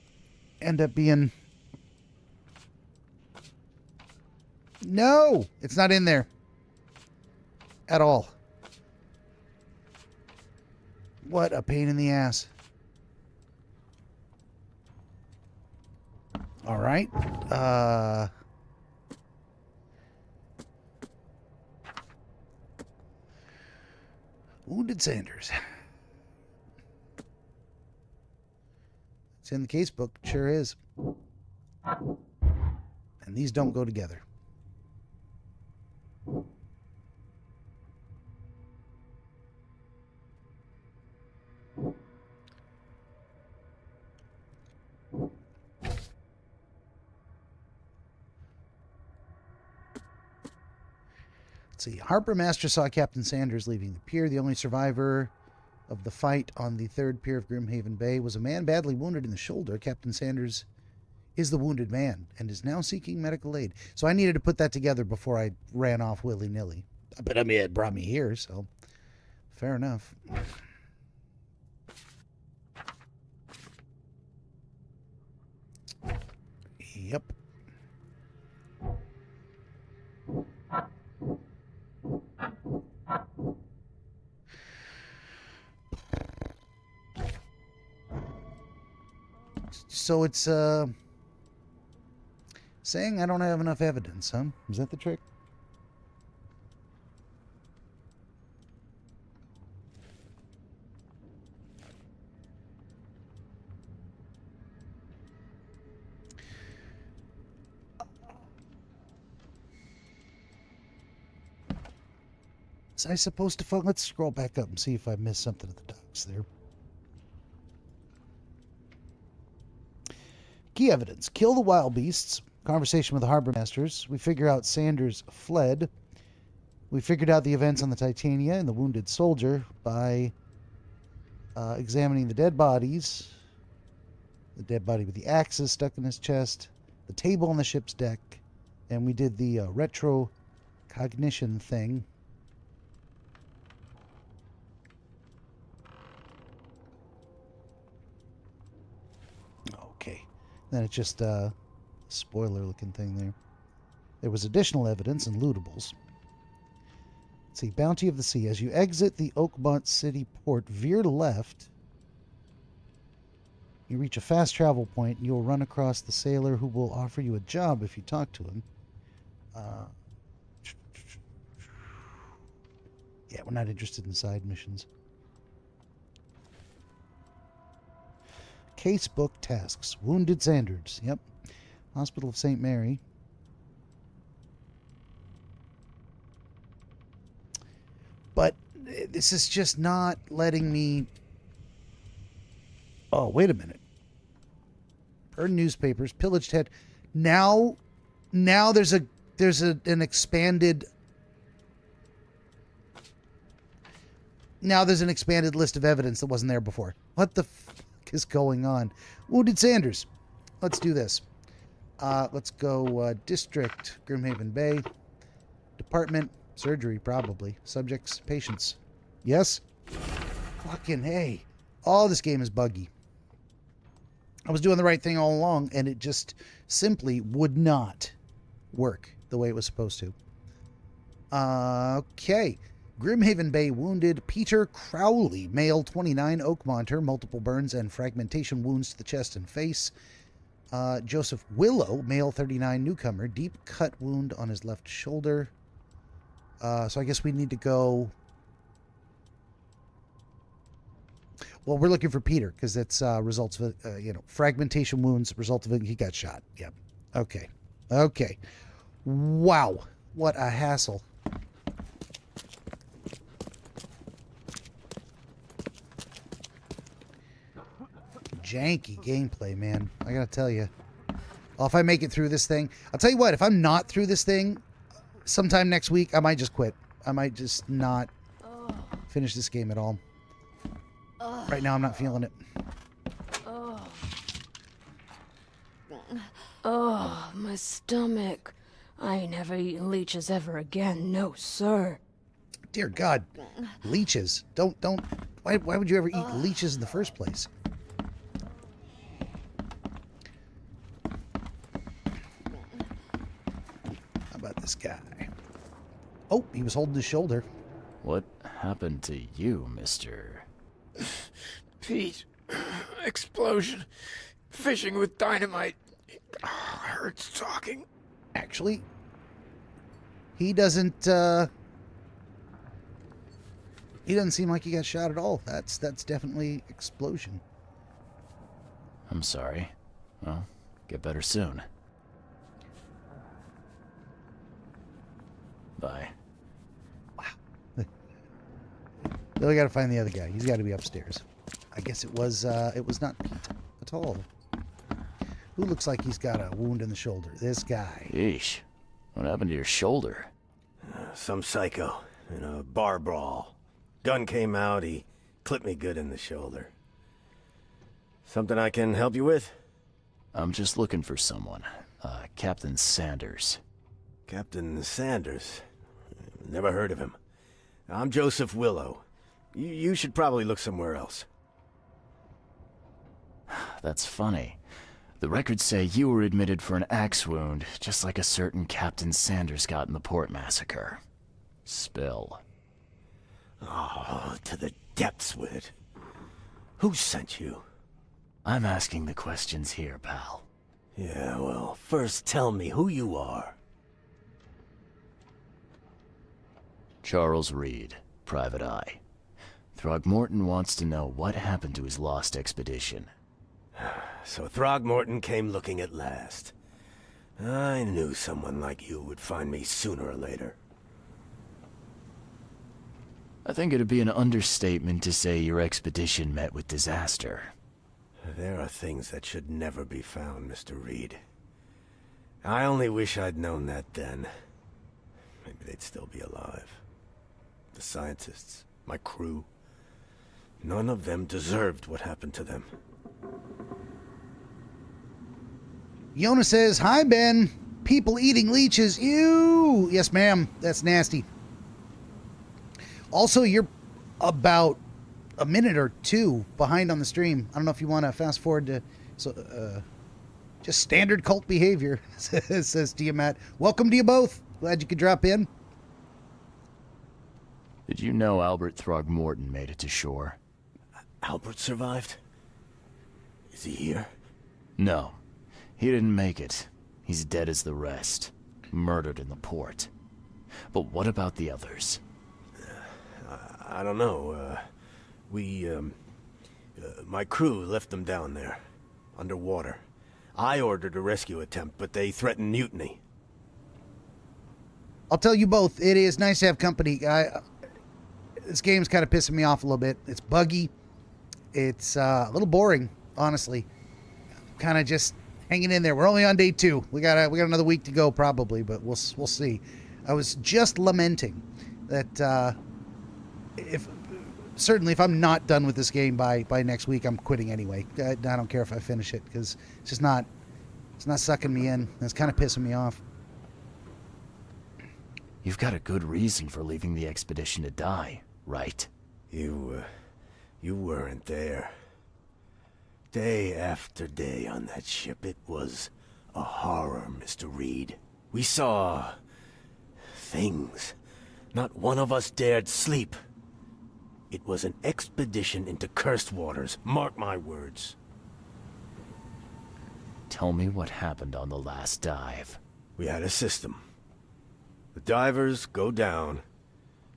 end up being... No! It's not in there. At all. What a pain in the ass. All right. Wounded Sanders. It's in the case book. Sure is. And these don't go together. Let's see. Harbor Master saw Captain Sanders leaving the pier. The only survivor of the fight on the third pier of Grimhaven Bay was a man badly wounded in the shoulder. Captain Sanders is the wounded man and is now seeking medical aid. So I needed to put that together before I ran off willy-nilly. But I mean, it brought me here, so fair enough. Yep. So it's saying I don't have enough evidence, huh? Is that the trick? Was I supposed to let's scroll back up and see if I missed something at the docks there. Key evidence. Kill the wild beasts. Conversation with the harbor masters. We figure out Sanders fled. We figured out the events on the Titania and the wounded soldier by examining the dead bodies. The dead body with the axes stuck in his chest. The table on the ship's deck. And we did the retrocognition thing. Okay. Then it's just a spoiler-looking thing there. There was additional evidence and lootables. Let's see. Bounty of the Sea. As you exit the Oakmont City port, veer left. You reach a fast travel point, and you'll run across the sailor who will offer you a job if you talk to him. Yeah, we're not interested in side missions. Casebook tasks. Wounded Sanders. Yep. Hospital of St. Mary. But this is just not letting me... Oh, wait a minute. Burned newspapers, pillaged head. Now there's an expanded... Now there's an expanded list of evidence that wasn't there before. What the fuck is going on? Wounded Sanders. Let's do this. Let's go District, Grimhaven Bay. Department, surgery probably. Subjects, patients. Yes? Fucking hey. All this game is buggy. I was doing the right thing all along, and it just simply would not work the way it was supposed to. Okay. Grimhaven Bay wounded Peter Crowley, male 29, Oakmonter, multiple burns and fragmentation wounds to the chest and face. Joseph Willow, male 39, newcomer, deep cut wound on his left shoulder. So I guess we need to go... Well, we're looking for Peter, because it's results of, fragmentation wounds, result of it, he got shot. Yep. Okay. Okay. Wow. What a hassle. Janky gameplay, man. I gotta tell you. Well, if I make it through this thing... I'll tell you what, if I'm not through this thing sometime next week, I might just quit. I might just not finish this game at all. Right now, I'm not feeling it. Oh, my stomach. I ain't never eaten leeches ever again. No, sir. Dear God. Leeches. Don't... Why would you ever eat leeches in the first place? How about this guy? Oh, he was holding his shoulder. What happened to you, mister? Pete. Explosion. Fishing with dynamite. Hurts talking. Actually, he doesn't seem like he got shot at all. That's definitely explosion. I'm sorry. Well, get better soon. Bye. Really got to find the other guy. He's got to be upstairs. I guess it was not Pete at all. Who looks like he's got a wound in the shoulder? This guy. Yeesh. What happened to your shoulder? Some psycho in a bar brawl. Gun came out, he clipped me good in the shoulder. Something I can help you with? I'm just looking for someone. Captain Sanders. Captain Sanders? Never heard of him. I'm Joseph Willow. You should probably look somewhere else. That's funny. The records say you were admitted for an axe wound, just like a certain Captain Sanders got in the port massacre. Spill. Oh, to the depths with it. Who sent you? I'm asking the questions here, pal. Yeah, well, first tell me who you are. Charles Reed, Private Eye. Throgmorton wants to know what happened to his lost expedition. So Throgmorton came looking at last. I knew someone like you would find me sooner or later. I think it'd be an understatement to say your expedition met with disaster. There are things that should never be found, Mr. Reed. I only wish I'd known that then. Maybe they'd still be alive. The scientists, my crew, none of them deserved what happened to them. Yona says, "Hi, Ben. People eating leeches. Ew. Yes, ma'am. That's nasty." Also, you're about a minute or two behind on the stream. I don't know if you want to fast forward to... just standard cult behavior, says Tiamat. Welcome to you both. Glad you could drop in. Did you know Albert Throgmorton made it to shore? Albert survived? Is he here? No. He didn't make it. He's dead as the rest. Murdered in the port. But what about the others? I don't know. My crew left them down there, underwater. I ordered a rescue attempt, but they threatened mutiny. I'll tell you both, it is nice to have company. This game's kind of pissing me off a little bit. It's buggy. It's a little boring, honestly. Kind of just hanging in there. We're only on day 2. We got another week to go probably, but we'll see. I was just lamenting that if I'm not done with this game by next week, I'm quitting anyway. I don't care if I finish it because it's not sucking me in. It's kind of pissing me off. You've got a good reason for leaving the expedition to die, right? You weren't there. Day after day on that ship, it was a horror, Mr. Reed. We saw... things. Not one of us dared sleep. It was an expedition into cursed waters, mark my words. Tell me what happened on the last dive. We had a system. The divers go down,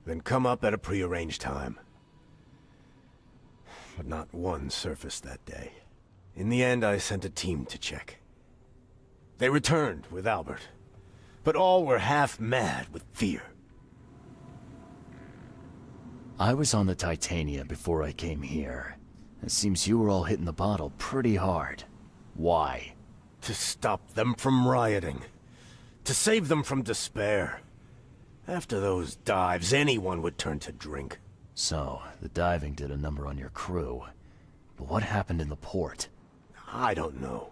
then come up at a prearranged time. But not one surfaced that day. In the end, I sent a team to check. They returned with Albert, but all were half mad with fear. I was on the Titania before I came here. It seems you were all hitting the bottle pretty hard. Why? To stop them from rioting. To save them from despair. After those dives, anyone would turn to drink. So, the diving did a number on your crew. But what happened in the port? I don't know.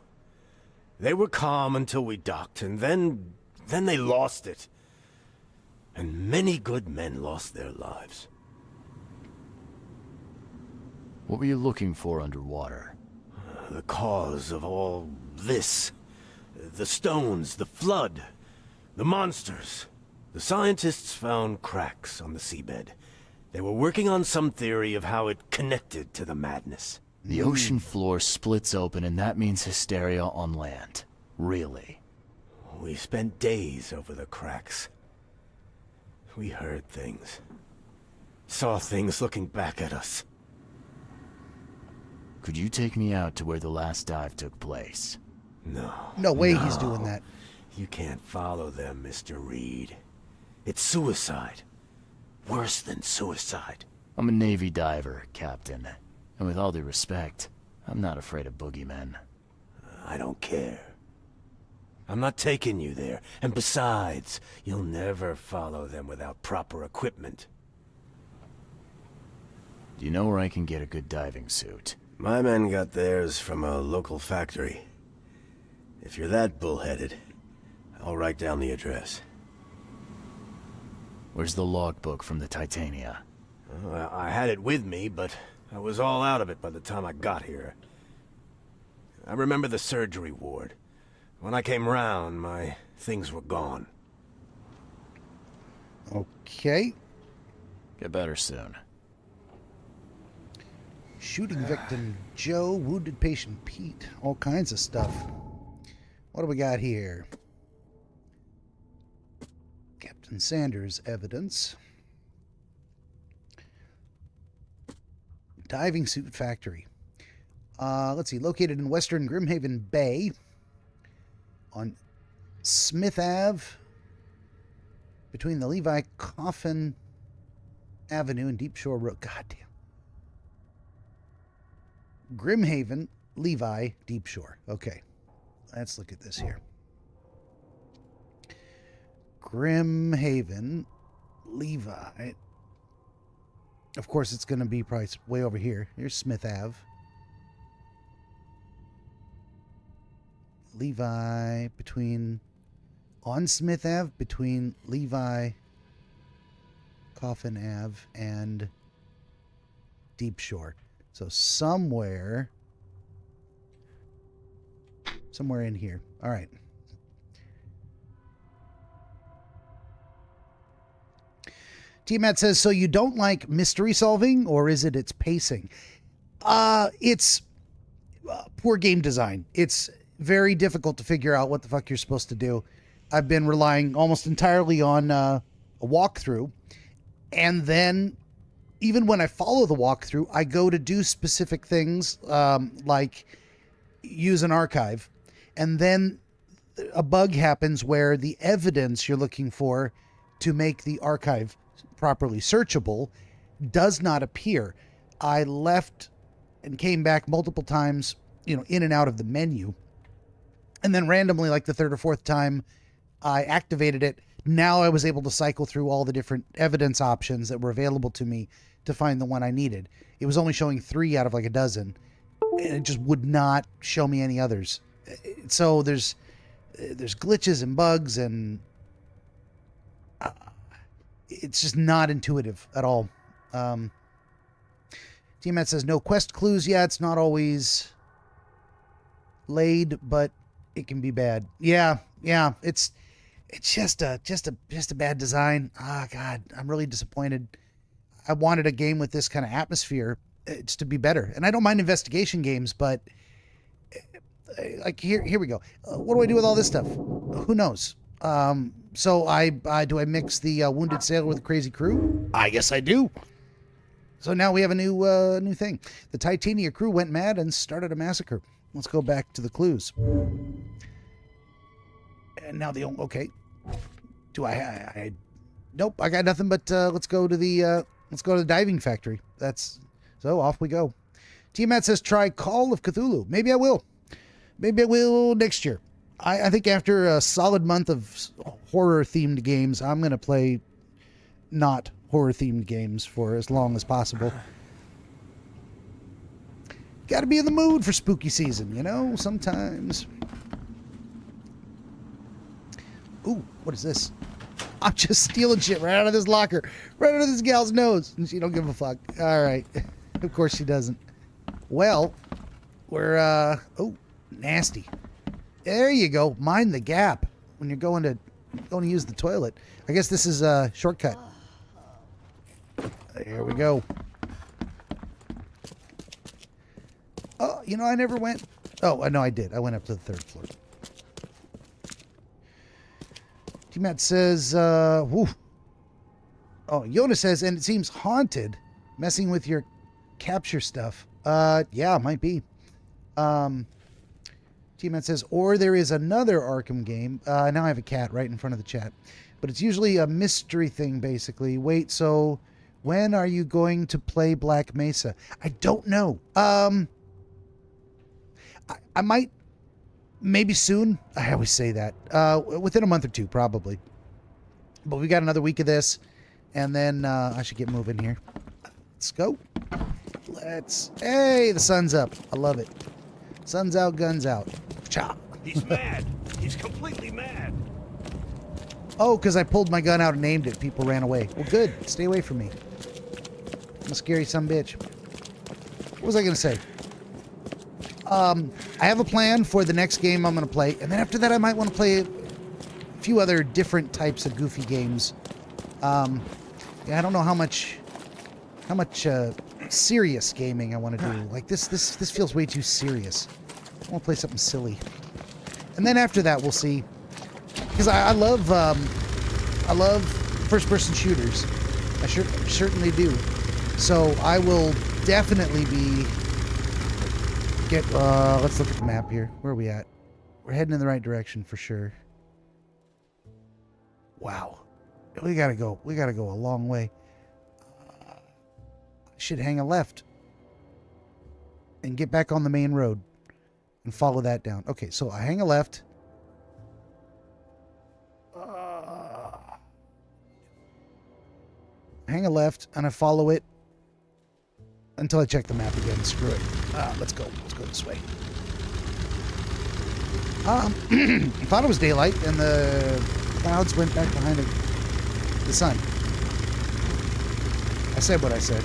They were calm until we docked, and then they lost it. And many good men lost their lives. What were you looking for underwater? The cause of all this. The stones, the flood, the monsters. The scientists found cracks on the seabed. They were working on some theory of how it connected to the madness. The ocean floor splits open and that means hysteria on land. Really? We spent days over the cracks. We heard things. Saw things looking back at us. Could you take me out to where the last dive took place? No. No way he's doing that. You can't follow them, Mr. Reed. It's suicide. Worse than suicide. I'm a Navy diver, Captain. And with all due respect, I'm not afraid of boogeymen. I don't care. I'm not taking you there. And besides, you'll never follow them without proper equipment. Do you know where I can get a good diving suit? My men got theirs from a local factory. If you're that bullheaded, I'll write down the address. Where's the logbook from the Titania? I had it with me, but I was all out of it by the time I got here. I remember the surgery ward. When I came round, my things were gone. Okay. Get better soon. Shooting victim Joe, wounded patient Pete, all kinds of stuff. What do we got here? Captain Sanders evidence. Diving suit factory. Let's see, located in western Grimhaven Bay on Smith Ave between the Levi Coffin Avenue and Deep Shore Road. Goddamn. Grimhaven, Levi, Deep Shore. Okay. Let's look at this here. Grimhaven, Levi. Of course, it's going to be probably way over here. Here's Smith Ave. Levi between... On Smith Ave, between Levi, Coffin Ave, and Deep Shore. So somewhere in here. All right. T-Matt says, so you don't like mystery solving, or is it its pacing? It's poor game design. It's very difficult to figure out what the fuck you're supposed to do. I've been relying almost entirely on a walkthrough, and then even when I follow the walkthrough, I go to do specific things, like use an archive, and then a bug happens where the evidence you're looking for to make the archive properly searchable does not appear. I left and came back multiple times, in and out of the menu, and then randomly, like the third or fourth time I activated it, now I was able to cycle through all the different evidence options that were available to me to find the one I needed. It was only showing 3 out of like a dozen, and it just would not show me any others. So there's glitches and bugs, and it's just not intuitive at all. T-Matt says, no quest clues yet. It's not always laid, but it can be bad. Yeah. It's just a bad design. God, I'm really disappointed. I wanted a game with this kind of atmosphere just to be better. And I don't mind investigation games, but like here we go. What do I do with all this stuff? Who knows? So do I mix the wounded sailor with the crazy crew? I guess I do. So now we have a new thing. The Titania crew went mad and started a massacre. Let's go back to the clues. And now okay. Do I nope, I got nothing but let's go to the diving factory. So off we go. T-Matt says try Call of Cthulhu. Maybe I will next year. I think after a solid month of horror themed games, I'm going to play not horror themed games for as long as possible. Got to be in the mood for spooky season, sometimes. Ooh, what is this? I'm just stealing shit right out of this locker, right out of this gal's nose, and she don't give a fuck. All right. Of course she doesn't. Well, we're, oh, nasty. There you go. Mind the gap when you're going to use the toilet. I guess this is a shortcut. There we go. Oh, I never went. Oh, no, I did. I went up to the 3rd floor. T-Matt says, whew. Oh, Yona says, and it seems haunted, messing with your capture stuff. Yeah, might be. T-Matt says, or there is another Arkham game. Now I have a cat right in front of the chat. But it's usually a mystery thing, basically. Wait, so when are you going to play Black Mesa? I don't know. I might, maybe soon. I always say that. Within a month or 2, probably. But we got another week of this, and then I should get moving here. Let's go. Hey, the sun's up. I love it. Sun's out, guns out. Cha. He's mad. He's completely mad. Oh, because I pulled my gun out and aimed it. People ran away. Well, good. Stay away from me. I'm a scary sumbitch. What was I going to say? I have a plan for the next game I'm going to play, and then after that I might want to play a few other different types of goofy games. Yeah, I don't know how much serious gaming I want to do. Like this feels way too serious. I want to play something silly. And then after that, we'll see. Because I love first-person shooters. I certainly do. So I will definitely be let's look at the map here. Where are we at? We're heading in the right direction for sure. Wow. We gotta go a long way. I should hang a left and get back on the main road and follow that down. Okay, so I hang a left. Hang a left and I follow it until I check the map again. Screw it. Let's go this way. I thought it was daylight and the clouds went back behind the sun. I said what I said.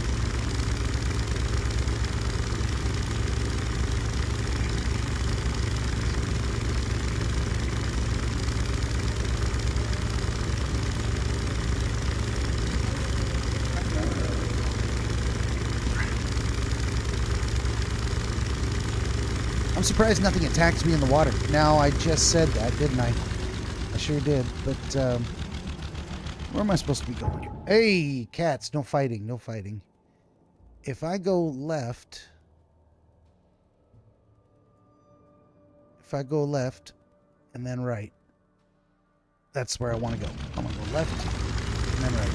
I'm surprised nothing attacks me in the water. Now, I just said that, didn't I? I sure did, but where am I supposed to be going here? Hey, cats, no fighting, no fighting. If I go left... and then right, that's where I want to go. I'm going to go left and then right.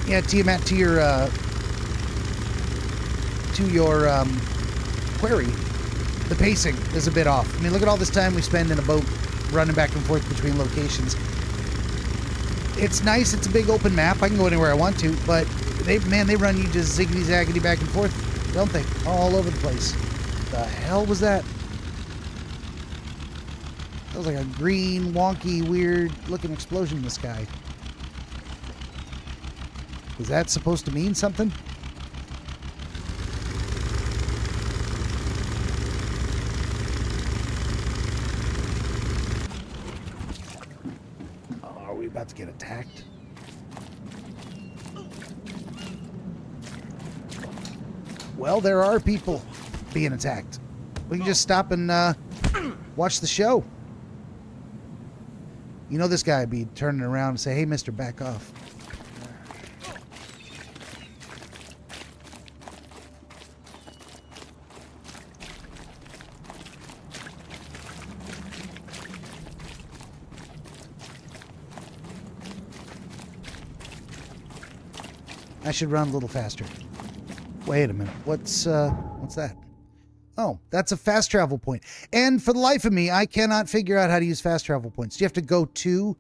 Yeah, Tiamat, to your query, the pacing is a bit off. I mean, look at all this time we spend in a boat running back and forth between locations. It's nice. It's a big open map. I can go anywhere I want to, but they run you just ziggity-zaggity back and forth, don't they? All over the place. The hell was that? That was like a green, wonky, weird-looking explosion in the sky. Is that supposed to mean something? Oh, are we about to get attacked? Well, there are people being attacked. We can just stop and watch the show. You know this guy would be turning around and say, "Hey, mister, back off." I should run a little faster. Wait a minute. What's that? Oh, that's a fast travel point. And for the life of me, I cannot figure out how to use fast travel points. Do you have to go to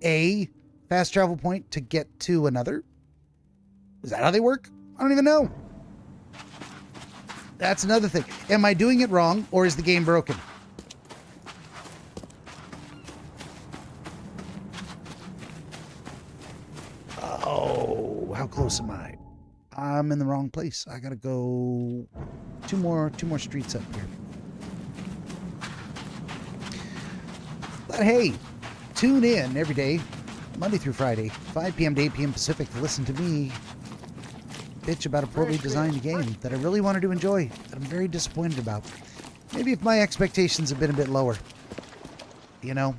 a fast travel point to get to another? Is that how they work? I don't even know. That's another thing. Am I doing it wrong, or is the game broken? Oh, how close am I? I'm in the wrong place. I gotta go two more streets up here. But hey, tune in every day, Monday through Friday, 5 p.m. to 8 p.m. Pacific, to listen to me bitch about a poorly designed game that I really wanted to enjoy, that I'm very disappointed about. Maybe if my expectations have been a bit lower, you know,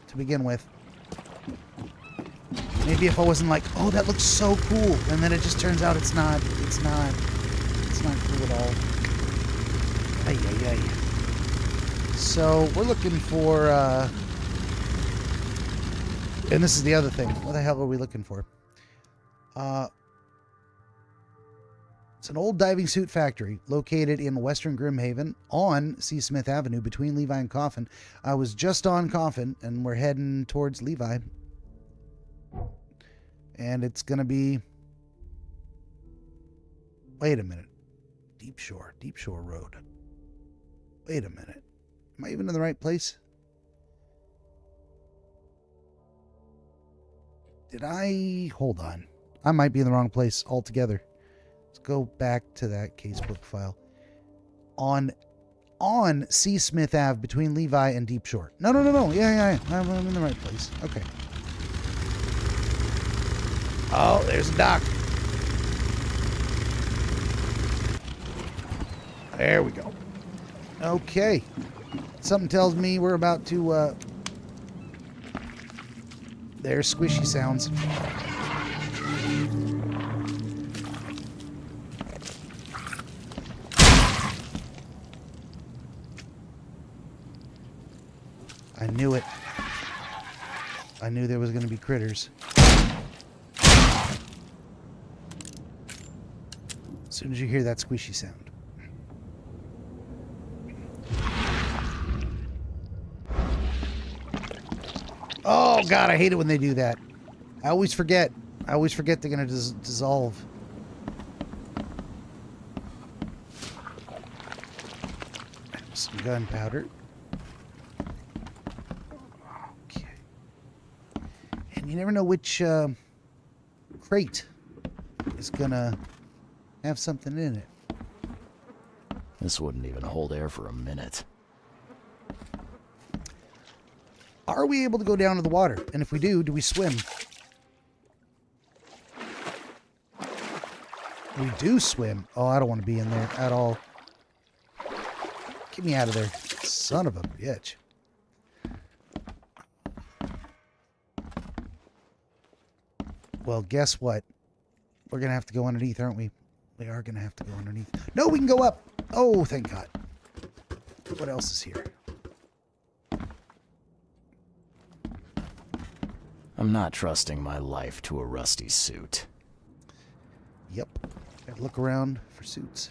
to begin with. Maybe if I wasn't like, oh, that looks so cool, and then it just turns out it's not cool at all. Ay, ay, ay. So we're looking for, and this is the other thing. What the hell are we looking for? It's an old diving suit factory located in western Grimhaven on C. Smith Avenue between Levi and Coffin. I was just on Coffin, and we're heading towards Levi. And it's going to be... Wait a minute. Deep Shore Road. Wait a minute. Am I even in the right place? Did I... Hold on. I might be in the wrong place altogether. Let's go back to that casebook file. on C. Smith Ave between Levi and Deep Shore. No. Yeah. I'm in the right place. Okay. Oh, there's a dock. There we go. Okay. Something tells me we're about to, there's squishy sounds. I knew it. I knew there was going to be critters. As soon as you hear that squishy sound. Oh, God, I hate it when they do that. I always forget. I always forget they're going to dissolve. Some gunpowder. Okay. And you never know which crate is going to have something in it. This wouldn't even hold air for a minute. Are we able to go down to the water? And if we do we swim? We do swim. Oh, I don't want to be in there at all. Get me out of there. Son of a bitch. Well, guess what? We're going to have to go underneath, aren't we? We are going to have to go underneath. No, we can go up. Oh, thank God. What else is here? I'm not trusting my life to a rusty suit. Yep. Gotta look around for suits.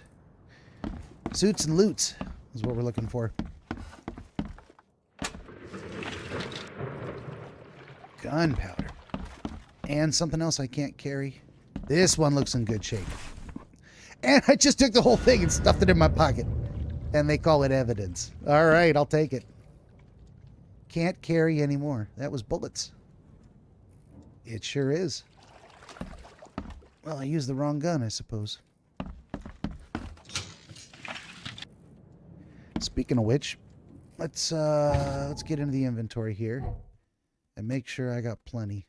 Suits and loots is what we're looking for. Gunpowder. And something else I can't carry. This one looks in good shape. And I just took the whole thing and stuffed it in my pocket. And they call it evidence. All right, I'll take it. Can't carry anymore. That was bullets. It sure is. Well, I used the wrong gun, I suppose. Speaking of which, let's get into the inventory here and make sure I got plenty.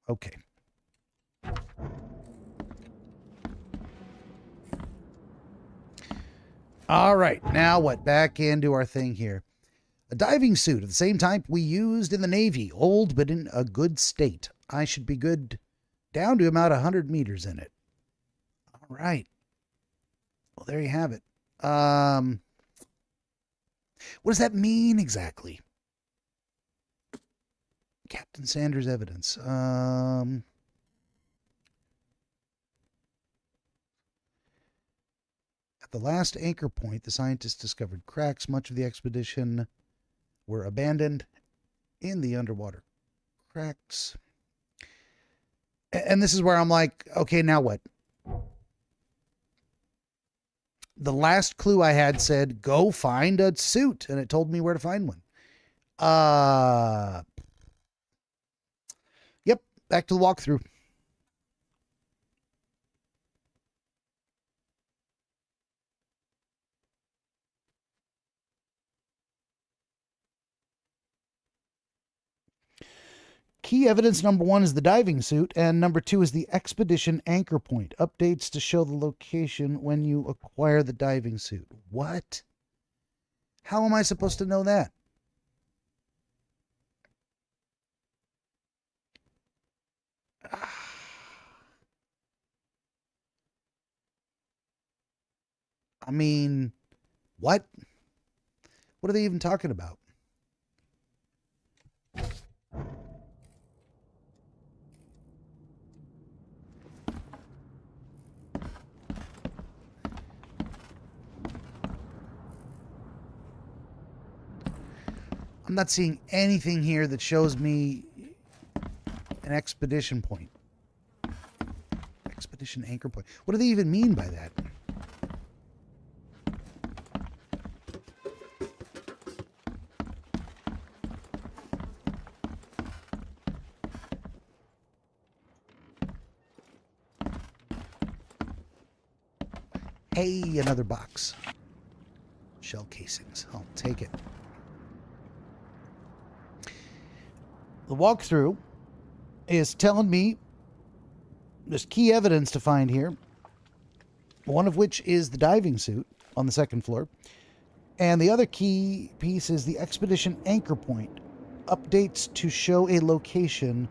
Okay. All right, now what? Back into our thing here. A diving suit of the same type we used in the Navy, old but in a good state. I should be good down to about 100 meters in it. All right. Well, there you have it. What does that mean exactly? Captain Sanders' evidence. At the last anchor point, the scientists discovered cracks. Much of the expedition were abandoned in the underwater cracks. And this is where I'm like, okay, now what? The last clue I had said, go find a suit. And it told me where to find one. Yep, back to the walkthrough. Key evidence number 1 is the diving suit, and number 2 is the expedition anchor point. Updates to show the location when you acquire the diving suit. What? How am I supposed to know that? I mean, what? What are they even talking about? I'm not seeing anything here that shows me an expedition point. Expedition anchor point. What do they even mean by that? Hey, another box. Shell casings. I'll take it. The walkthrough is telling me there's key evidence to find here. One of which is the diving suit on the second floor. And the other key piece is the expedition anchor point. Updates to show a location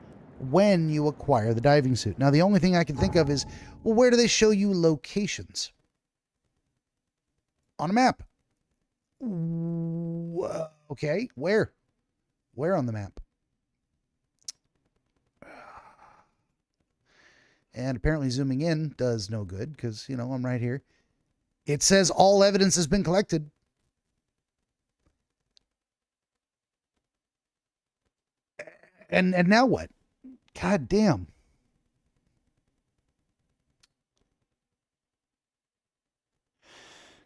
when you acquire the diving suit. Now, the only thing I can think of is, well, where do they show you locations? On a map. Okay, where? Where on the map? And apparently zooming in does no good because, you know, I'm right here. It says all evidence has been collected. And now what? God damn.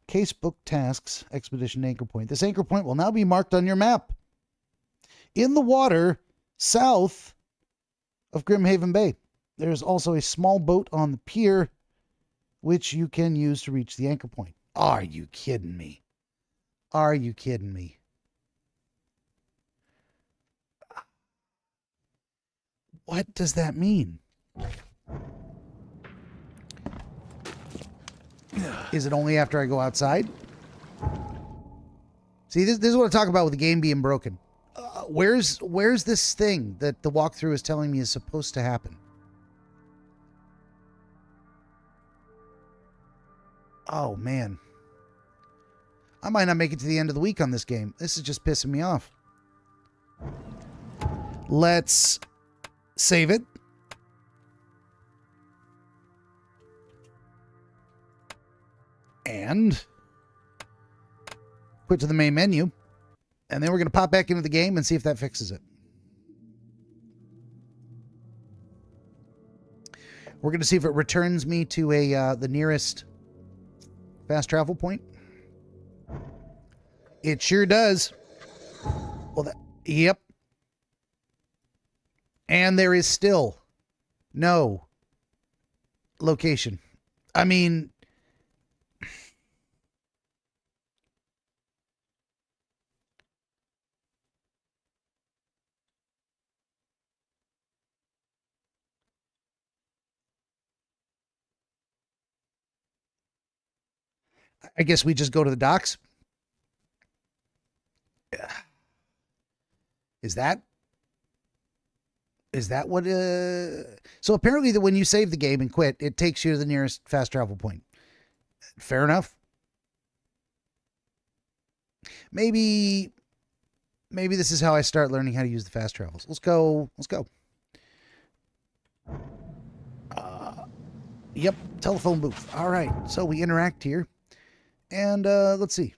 Casebook tasks, expedition anchor point. This anchor point will now be marked on your map. In the water south of Grimhaven Bay. There's also a small boat on the pier, which you can use to reach the anchor point. Are you kidding me? Are you kidding me? What does that mean? Is it only after I go outside? See, this is what I talk about with the game being broken. Where's this thing that the walkthrough is telling me is supposed to happen? Oh, man. I might not make it to the end of the week on this game. This is just pissing me off. Let's save it. And quit to the main menu. And then we're going to pop back into the game and see if that fixes it. We're going to see if it returns me to the nearest fast travel point. It sure does. Well, yep. And there is still no location. I mean, I guess we just go to the docks. Is that what? So apparently that when you save the game and quit, it takes you to the nearest fast travel point. Fair enough. Maybe this is how I start learning how to use the fast travels. Let's go. Yep, telephone booth. All right, so we interact here. And let's see.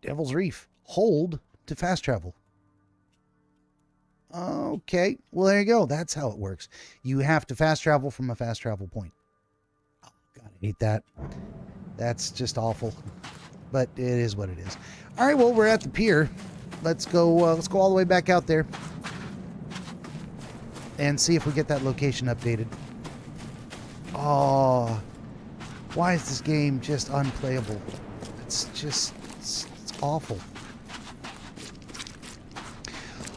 Devil's Reef. Hold to fast travel. Okay. Well, there you go. That's how it works. You have to fast travel from a fast travel point. Oh, God, I hate that. That's just awful. But it is what it is. All right. Well, we're at the pier. Let's go all the way back out there and see if we get that location updated. Oh, why is this game just unplayable? It's awful.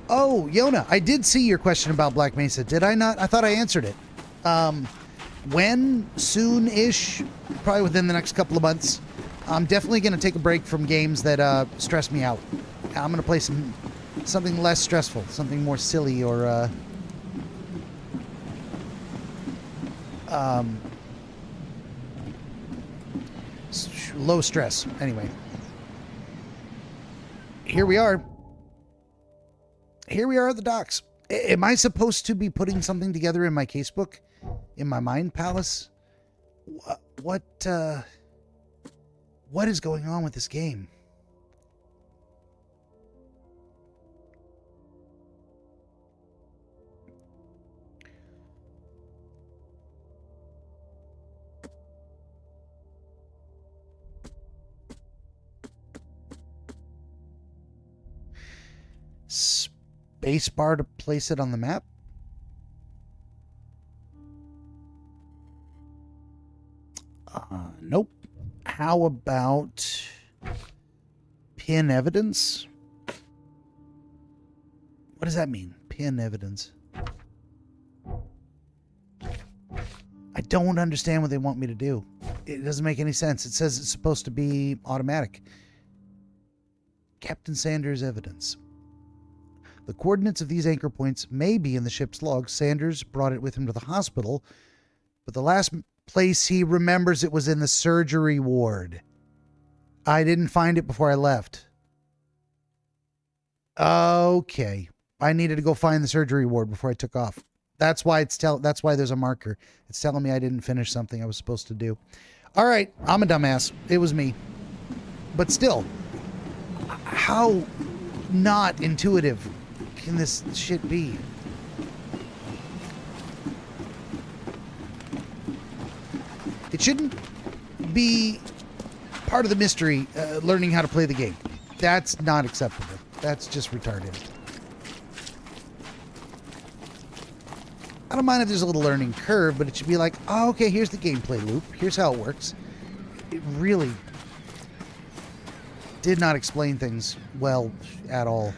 Oh, Yona, I did see your question about Black Mesa. Did I not? I thought I answered it. When? Soon-ish. Probably within the next couple of months. I'm definitely going to take a break from games that stress me out. I'm going to play something less stressful. Something more silly or... low stress. Anyway. Here we are. Here we are at the docks. Am I supposed to be putting something together in my casebook? In my mind palace? What is going on with this game? Space bar to place it on the map? Nope. How about pin evidence? What does that mean? Pin evidence. I don't understand what they want me to do. It doesn't make any sense. It says it's supposed to be automatic. Captain Sanders' evidence. The coordinates of these anchor points may be in the ship's log. Sanders brought it with him to the hospital, but the last place he remembers it was in the surgery ward. I didn't find it before I left. Okay. I needed to go find the surgery ward before I took off. That's why that's why there's a marker. It's telling me I didn't finish something I was supposed to do. All right, I'm a dumbass. It was me. But still, how not intuitive can this shit be? It shouldn't be part of the mystery, learning how to play the game. That's not acceptable. That's just retarded. I don't mind if there's a little learning curve, but it should be like, oh, okay, here's the gameplay loop. Here's how it works. It really did not explain things well at all.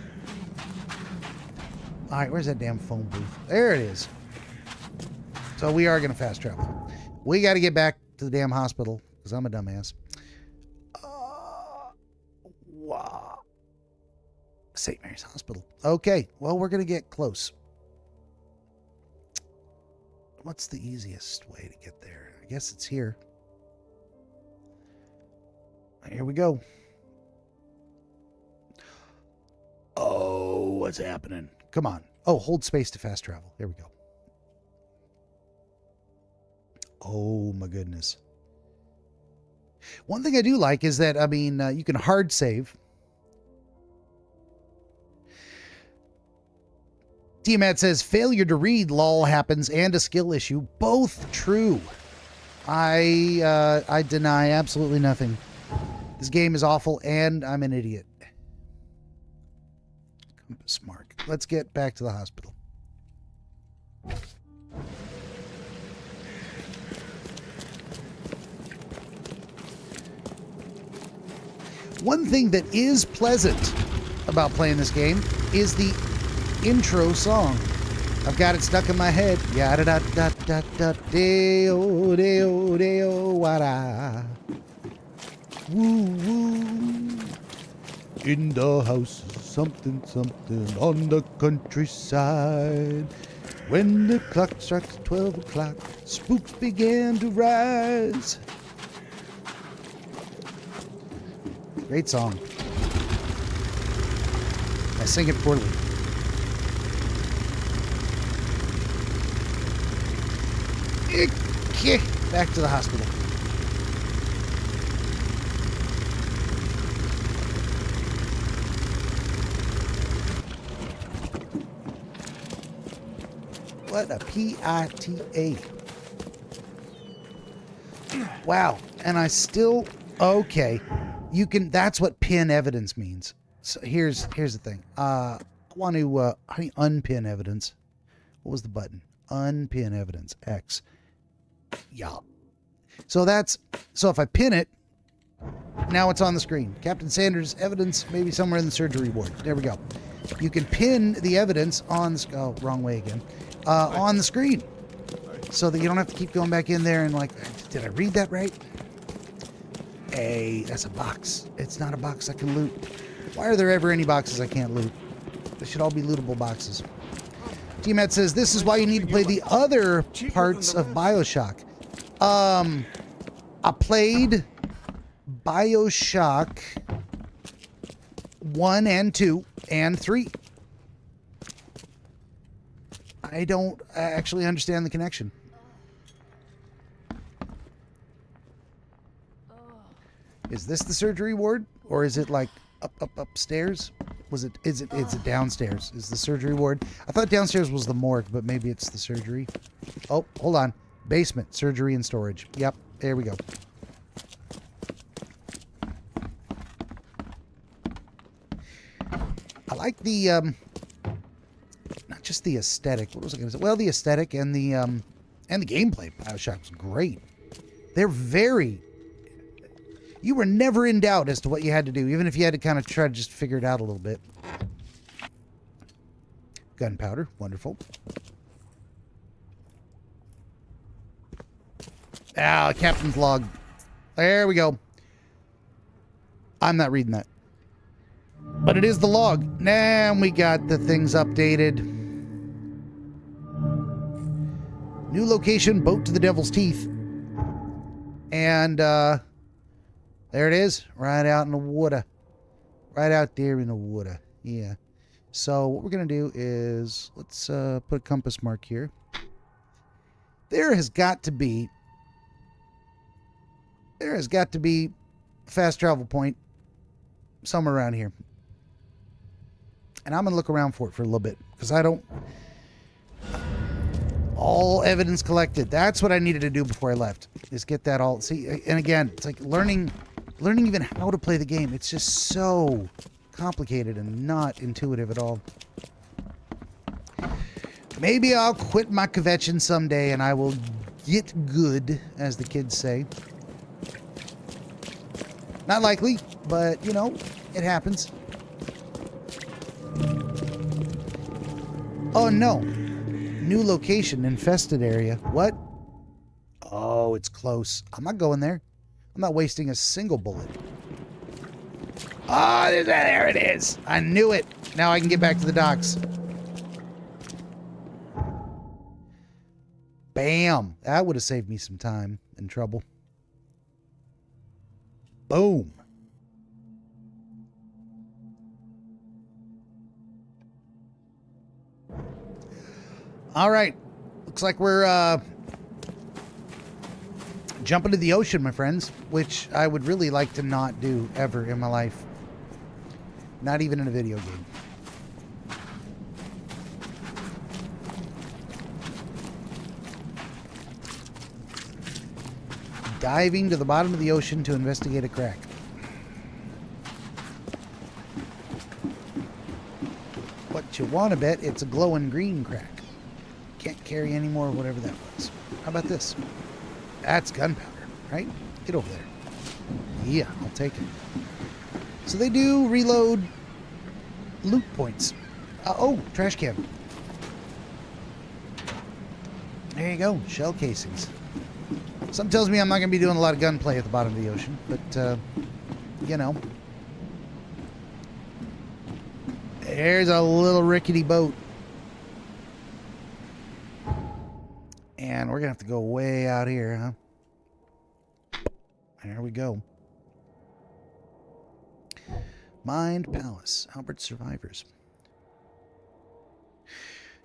All right, where's that damn phone booth? There it is. So we are going to fast travel. We got to get back to the damn hospital because I'm a dumbass. Wow. St. Mary's Hospital. Okay, well, we're going to get close. What's the easiest way to get there? I guess it's here. Here we go. Oh, what's happening? Come on. Oh, hold space to fast travel. There we go. Oh, my goodness. One thing I do like is that, I mean, you can hard save. Tiamat says, failure to read, lol, happens, and a skill issue. Both true. I deny absolutely nothing. This game is awful, and I'm an idiot. Compass mark. Let's get back to the hospital. One thing that is pleasant about playing this game is the intro song. I've got it stuck in my head. Yada da da da da deo deo deo wada. Woo woo. In the house, something something on the countryside. When the clock strikes 12 o'clock, spooks began to rise. Great song. I sing it poorly. Back to the hospital. What a PITA. Wow. And I still, okay. You can, that's what pin evidence means. So here's the thing. I want to unpin evidence. What was the button? Unpin evidence. X. Yeah. So if I pin it, now it's on the screen. Captain Sanders' evidence maybe somewhere in the surgery ward. There we go. You can pin the evidence on, oh, wrong way again, on the screen. So that you don't have to keep going back in there and like, did I read that right? Hey, that's a box. It's not a box I can loot. Why are there ever any boxes I can't loot? They should all be lootable boxes. T-Matt says, this is why you need to play the other parts of BioShock. I played BioShock 1 and 2 and 3. I don't actually understand the connection. Is this the surgery ward? Or is it like upstairs? Is it downstairs? Is the surgery ward? I thought downstairs was the morgue, but maybe it's the surgery. Oh, hold on. Basement, surgery and storage. Yep, there we go. I like the not just the aesthetic. What was I going to say? Well, the aesthetic and the gameplay. BioShock was great. They're very... You were never in doubt as to what you had to do, even if you had to kind of try to just figure it out a little bit. Gunpowder, wonderful. Ah, captain's log. There we go. I'm not reading that. But it is the log. And we got the things updated. New location, boat to the Devil's Teeth. And there it is, right out in the water. Right out there in the water. Yeah. So what we're going to do is, let's put a compass mark here. There has got to be a fast travel point somewhere around here. And I'm going to look around for it for a little bit, because I don't... All evidence collected. That's what I needed to do before I left, is get that all... See, and again, it's like learning even how to play the game. It's just so complicated and not intuitive at all. Maybe I'll quit my kvetching someday and I will get good, as the kids say. Not likely, but, you know, it happens. Oh, no. New location, infested area. What? Oh, it's close. I'm not going there. I'm not wasting a single bullet. Oh, there it is. I knew it. Now I can get back to the docks. Bam. That would have saved me some time and trouble. Boom. All right. Looks like we're jumping to the ocean, my friends, which I would really like to not do ever in my life. Not even in a video game. Diving to the bottom of the ocean to investigate a crack. What you want to bet, it's a glowing green crack. Can't carry any more of whatever that was. How about this? That's gunpowder, right? Get over there. Yeah, I'll take it. So they do reload loot points. Oh, trash can. There you go, shell casings. Something tells me I'm not going to be doing a lot of gunplay at the bottom of the ocean, but, you know. There's a little rickety boat. And we're going to have to go way out here, huh? There we go. Mind Palace. Albert Survivors.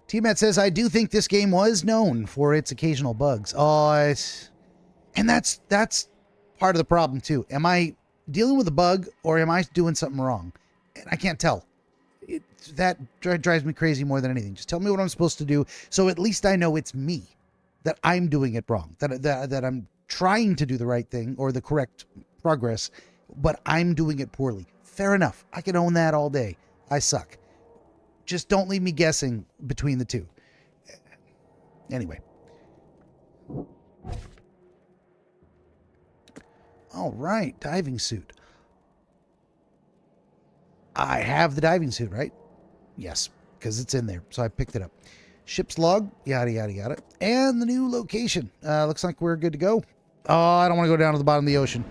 T-Matt says, I do think this game was known for its occasional bugs. Oh, it's... And that's part of the problem, too. Am I dealing with a bug, or am I doing something wrong? And I can't tell. That drives me crazy more than anything. Just tell me what I'm supposed to do, so at least I know it's me. That I'm doing it wrong. That I'm trying to do the right thing, or the correct progress, but I'm doing it poorly. Fair enough. I can own that all day. I suck. Just don't leave me guessing between the two. Anyway. All right, diving suit. I have the diving suit, right? Yes, because it's in there, so I picked it up. Ship's log, yada, yada, yada. And the new location. Looks like we're good to go. Oh, I don't want to go down to the bottom of the ocean.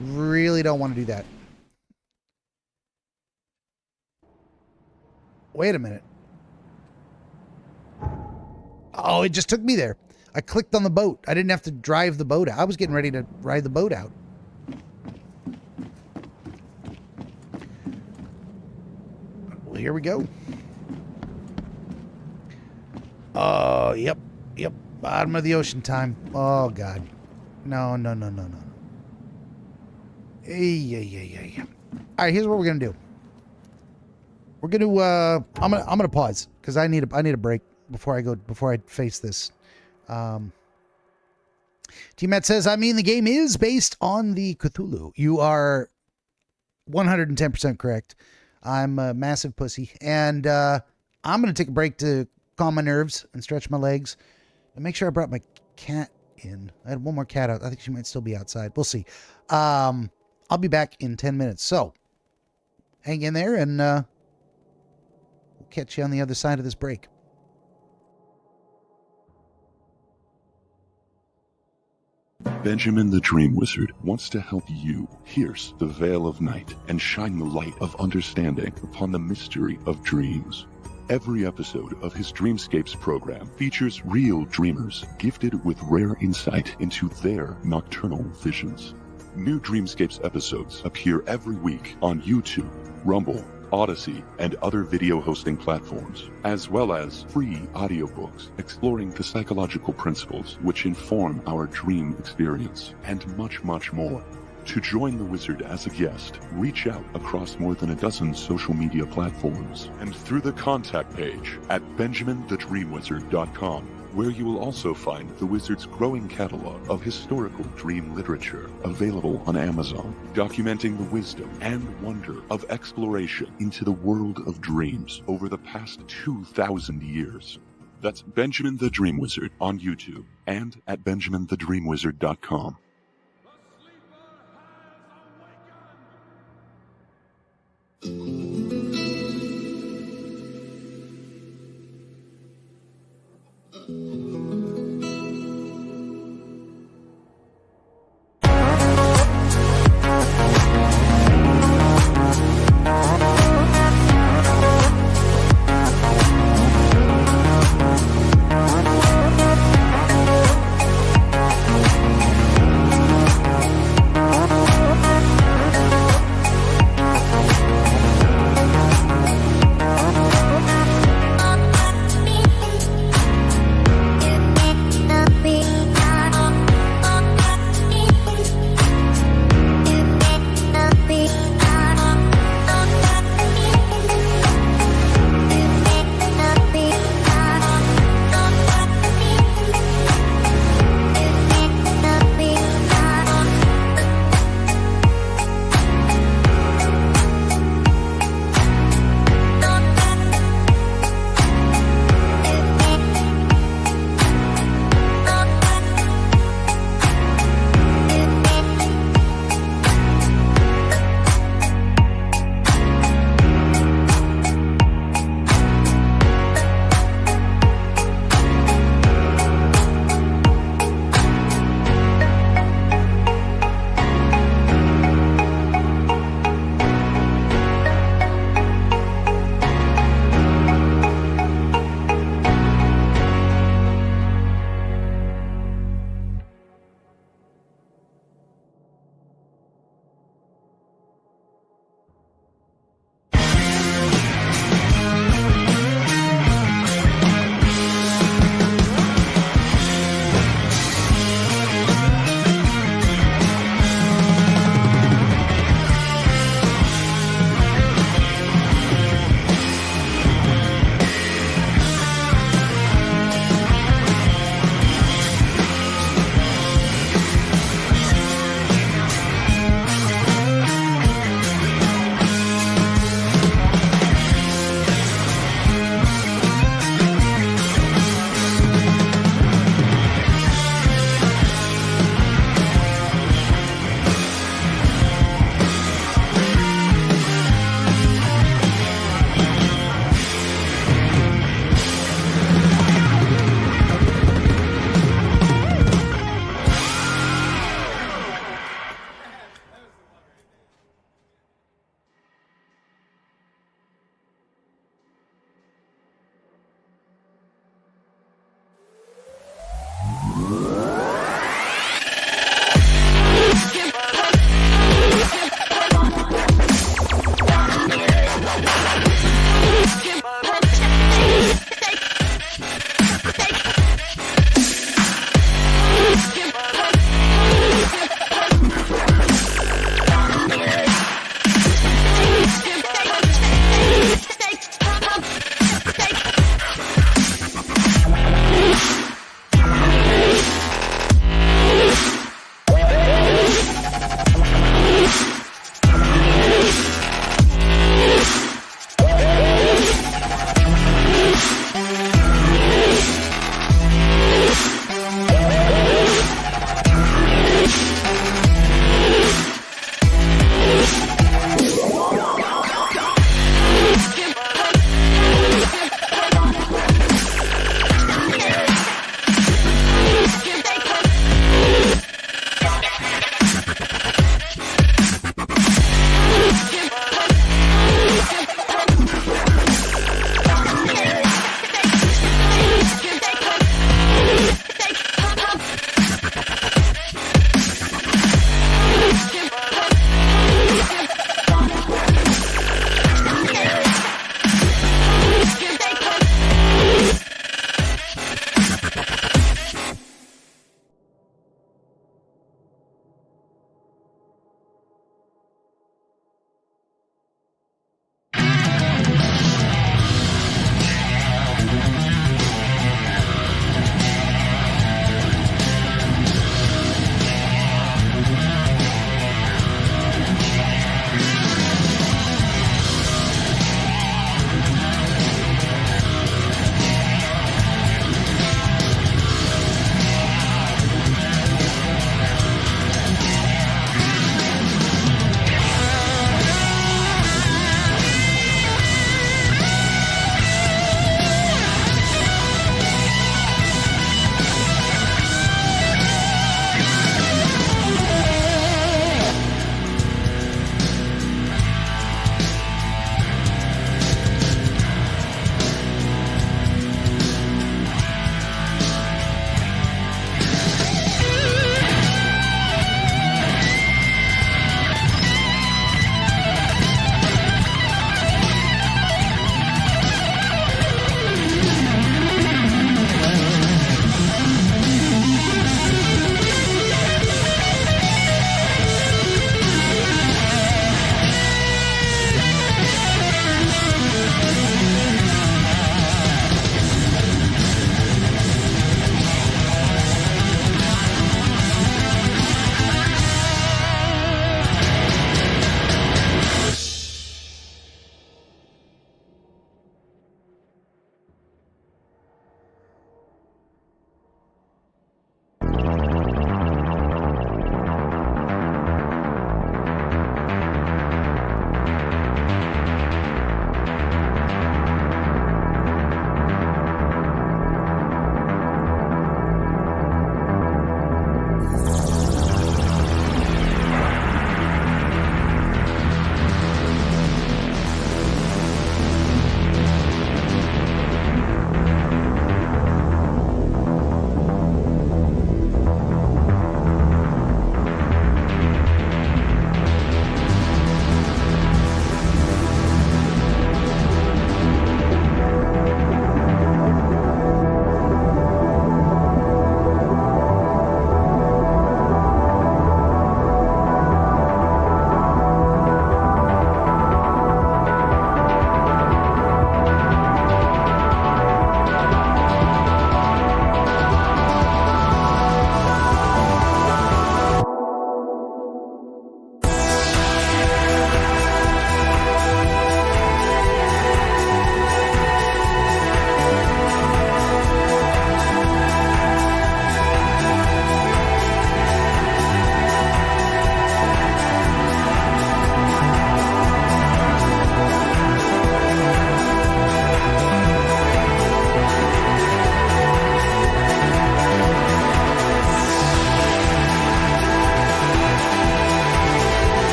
Really don't want to do that. Wait a minute. Oh, it just took me there. I clicked on the boat. I didn't have to drive the boat out. I was getting ready to ride the boat out. Well, here we go. Oh, yep. Bottom of the ocean time. Oh, God. No. Yeah. All right, here's what we're going to do. We're going to, I'm going to pause because I need a break before I face this. T-Matt says, I mean, the game is based on the Cthulhu. You are 110% correct. I'm a massive pussy. And I'm going to take a break to calm my nerves and stretch my legs and make sure I brought my cat in. I had one more cat out. I think she might still be outside. We'll see. I'll be back in 10 minutes. So hang in there, and we'll catch you on the other side of this break. Benjamin the Dream Wizard wants to help you pierce the veil of night and shine the light of understanding upon the mystery of dreams. Every episode of his Dreamscapes program features real dreamers gifted with rare insight into their nocturnal visions. New Dreamscapes episodes appear every week on YouTube, Rumble, Odyssey, and other video hosting platforms, as well as free audiobooks exploring the psychological principles which inform our dream experience, and much, much more. To join the Wizard as a guest, reach out across more than a dozen social media platforms and through the contact page at benjaminthedreamwizard.com, where you will also find the Wizard's growing catalog of historical dream literature available on Amazon, documenting the wisdom and wonder of exploration into the world of dreams over the past 2,000 years. That's Benjamin the Dream Wizard on YouTube and at benjaminthedreamwizard.com.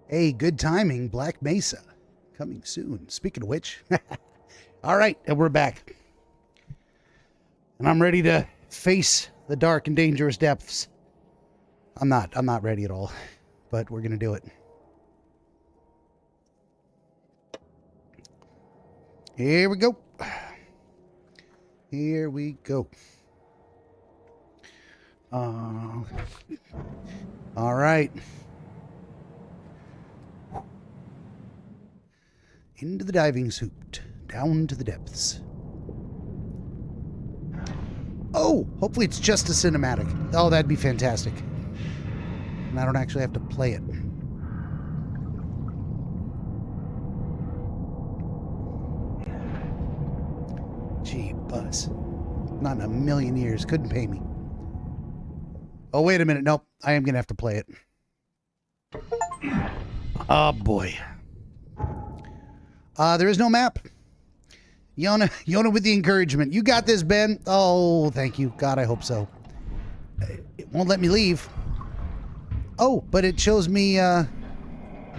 Hey, good timing. Black Mesa. Coming soon. Speaking of which. All right, and we're back. And I'm ready to face the dark and dangerous depths. I'm not ready at all. But we're going to do it. Here we go. Here we go. All right. Into the diving suit. Down to the depths. Oh, hopefully it's just a cinematic. Oh, that'd be fantastic. And I don't actually have to play it. Gee, Buzz. Not in a million years. Couldn't pay me. Oh, wait a minute. Nope. I am going to have to play it. Oh, boy. There is no map. Yona with the encouragement. You got this, Ben. Oh, thank you. God, I hope so. It won't let me leave. Oh, but it shows me, The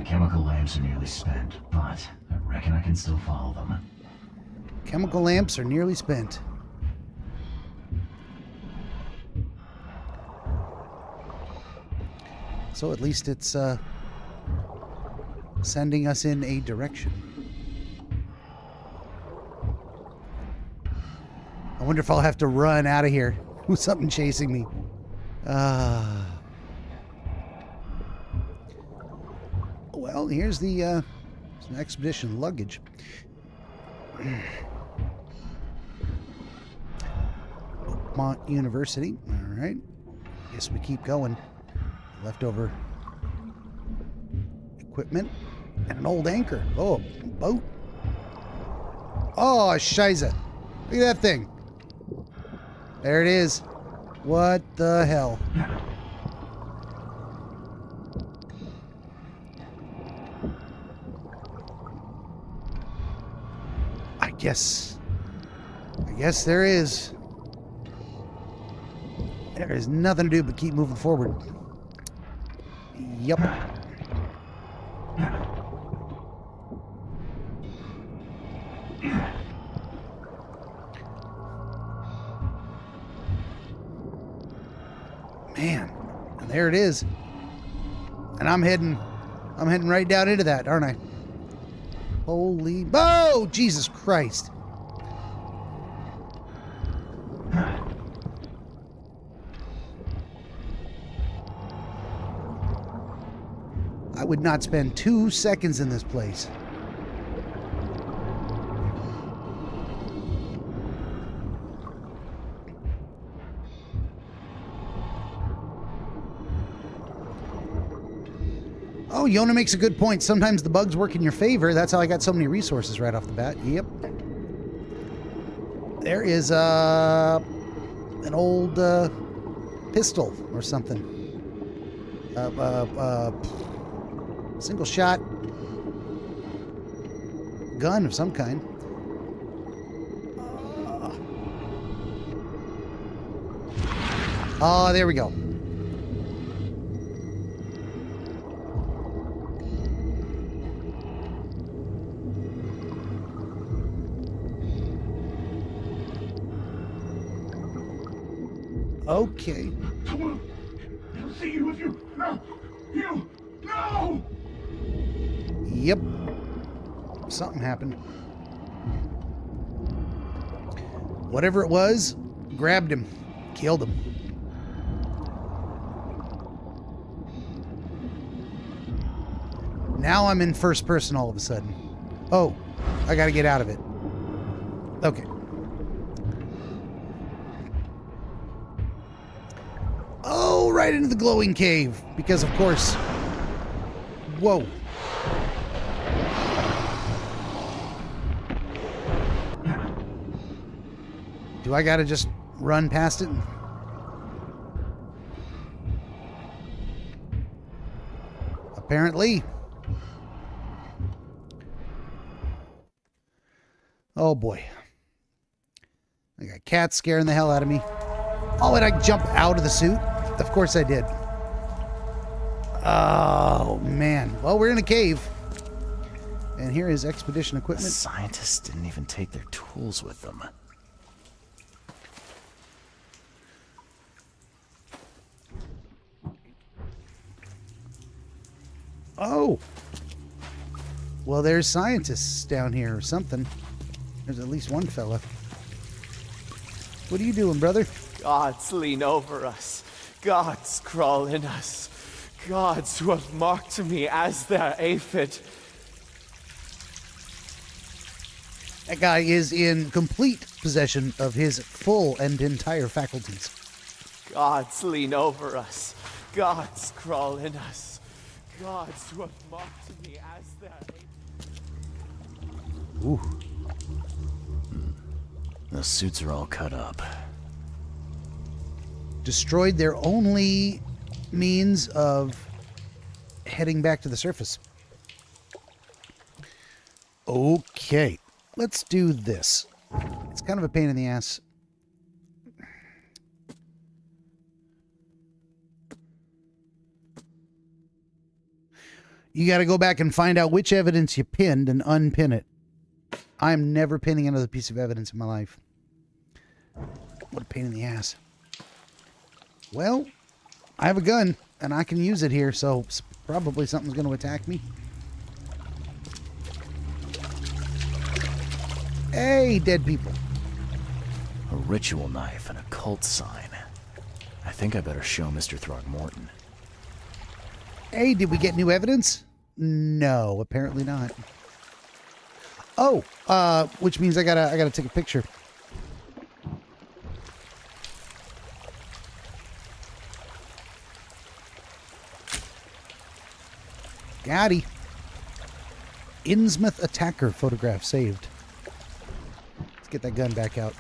chemical lamps are nearly spent, but I reckon I can still follow them. Chemical lamps are nearly spent. So at least it's, sending us in a direction. I wonder if I'll have to run out of here with something chasing me. Well, here's the some expedition luggage. Oakmont University. All right. Guess we keep going. Leftover equipment and an old anchor. Oh, boat. Oh, shiza. Look at that thing. There it is. What the hell? I guess there is. There is nothing to do but keep moving forward. Yep. Man, and there it is. And I'm heading right down into that, aren't I? Holy, oh, Jesus Christ. I would not spend 2 seconds in this place. Oh, Yona makes a good point. Sometimes the bugs work in your favor. That's how I got so many resources right off the bat. Yep. There is an old pistol or something. Single shot gun of some kind. Oh, there we go. Okay. I'll see you if you... No! You... No! Yep. Something happened. Whatever it was, grabbed him. Killed him. Now I'm in first person all of a sudden. Oh, I gotta get out of it. Okay. Oh, right into the glowing cave. Because, of course... Whoa. Do I gotta just run past it? Apparently. Oh boy. I got cats scaring the hell out of me. Oh, and I jump out of the suit? Of course I did. Oh, man. Well, we're in a cave. And here is expedition The equipment. scientists didn't even take their tools with them. Oh. Well, there's scientists down here or something. There's at least one fella. What are you doing, brother? Gods lean over us. Gods crawl in us. Gods who have marked me as their aphid. That guy is in complete possession of his full and entire faculties. Gods lean over us. Gods crawl in us. Gods who have marked me as their aphid. Ooh. The suits are all cut up. Destroyed their only means of heading back to the surface. Okay, let's do this. It's kind of a pain in the ass. You got to go back and find out which evidence you pinned and unpin it. I'm never pinning another piece of evidence in my life. What a pain in the ass. Well, I have a gun, and I can use it here, so probably something's going to attack me. Hey, dead people. A ritual knife and a cult sign. I think I better show Mr. Throgmorton. Hey, did we get new evidence? No, apparently not. Oh, which means I gotta take a picture. Gotti. Innsmouth attacker photograph saved. Let's get that gun back out.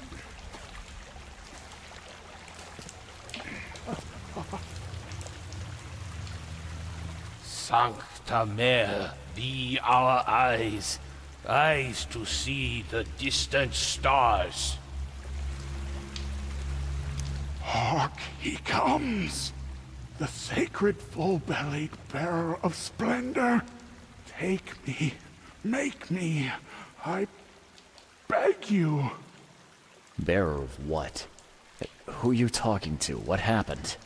Sancta Mare, be our eyes, eyes to see the distant stars. Hark, he comes! The sacred full-bellied bearer of splendor. Take me, make me, I beg you. Bearer of what? Who are you talking to? What happened?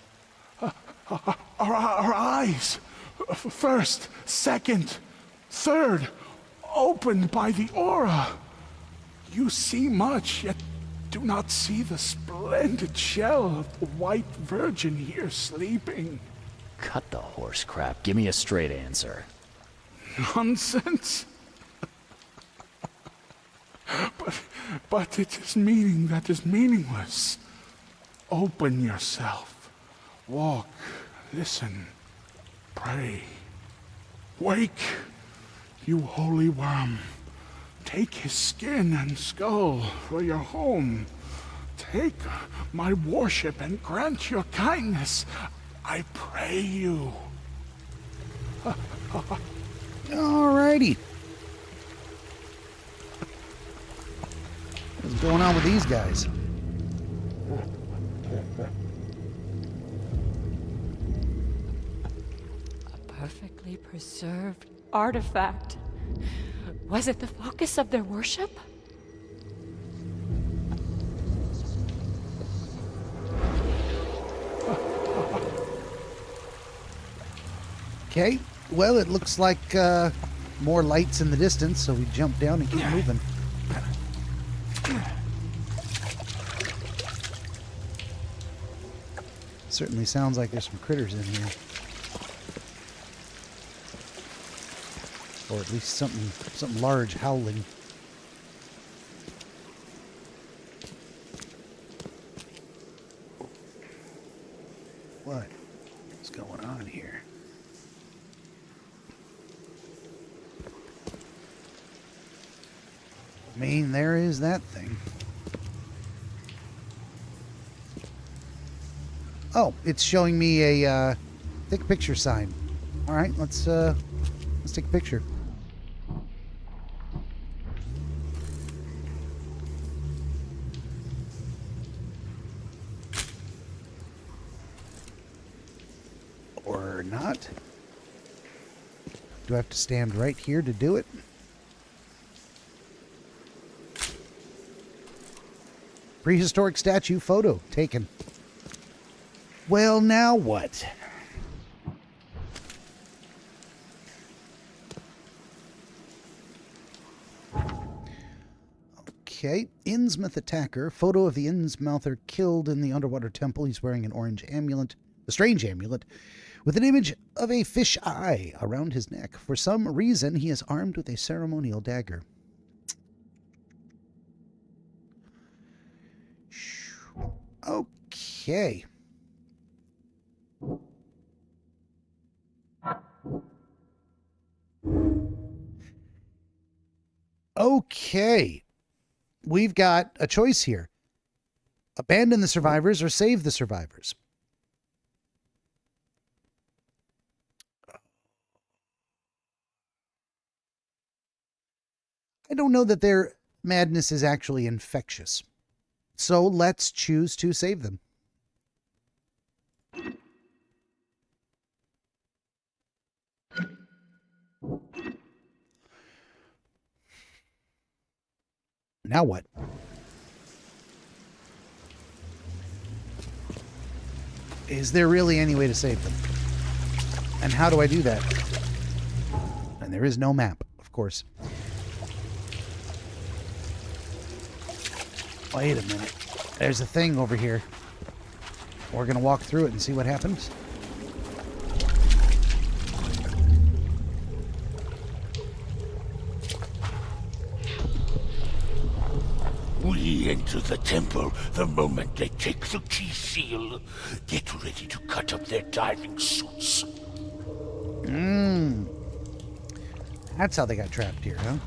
Our eyes, first, second, third, opened by the aura. You see much, yet do not see the splendid shell of the white virgin here sleeping. Cut the horse crap. Give me a straight answer. Nonsense. But it is meaning that is meaningless. Open yourself. Walk, listen, pray. Wake, you holy worm. Take his skin and skull for your home. Take my worship and grant your kindness. I pray you. Alrighty. What's going on with these guys? A perfectly preserved artifact. Was it the focus of their worship? Okay, well, it looks like more lights in the distance, so we jump down and keep moving. Certainly sounds like there's some critters in here. Or at least something large howling. What's going on here? I mean, there is that thing. Oh, it's showing me a take a picture sign. All right, let's take a picture. Or not. Do I have to stand right here to do it? Prehistoric statue photo taken. Well, now what? Okay, Innsmouth attacker. Photo of the Innsmouther killed in the underwater temple. He's wearing an orange amulet, a strange amulet, with an image of a fish eye around his neck. For some reason, he is armed with a ceremonial dagger. Okay. Okay. We've got a choice here. Abandon the survivors or save the survivors. I don't know that their madness is actually infectious. So let's choose to save them. Now what? Is there really any way to save them? And how do I do that? And there is no map, of course. Wait a minute. There's a thing over here. We're going to walk through it and see what happens. We enter the temple the moment they take the key seal. Get ready to cut up their diving suits. That's how they got trapped here, huh?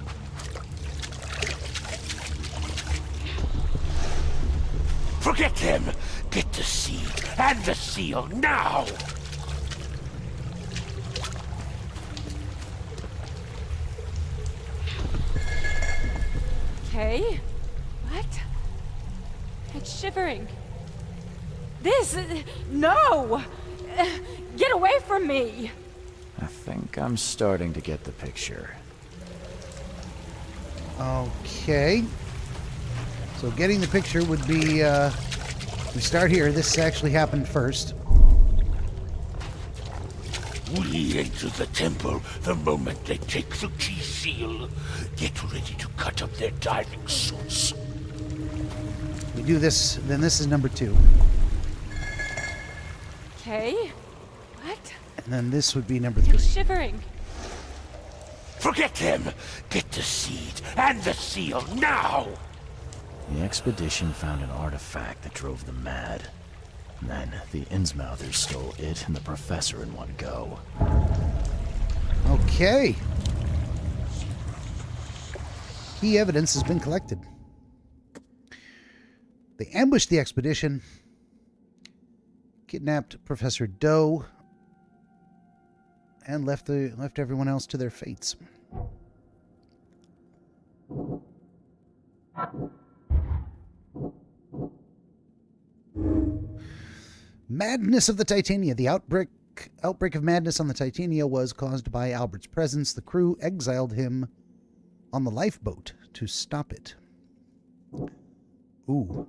Forget them! Get the seed and the seal now! Okay. What? It's shivering. This... No! Get away from me! I think I'm starting to get the picture. Okay. So getting the picture would be, we start here. This actually happened first. We enter the temple the moment they take the key seal. Get ready to cut up their diving suits. We do this, then this is number 2. Okay. What? And then this would be number 3. It's shivering. Forget them! Get the seed and the seal now! The expedition found an artifact that drove them mad. And then the Innsmouthers stole it and the professor in one go. Okay. Key evidence has been collected. They ambushed the expedition, kidnapped Professor Doe, and left everyone else to their fates. Madness of the Titania. The outbreak of madness on the Titania was caused by Albert's presence. The crew exiled him on the lifeboat to stop it. Ooh.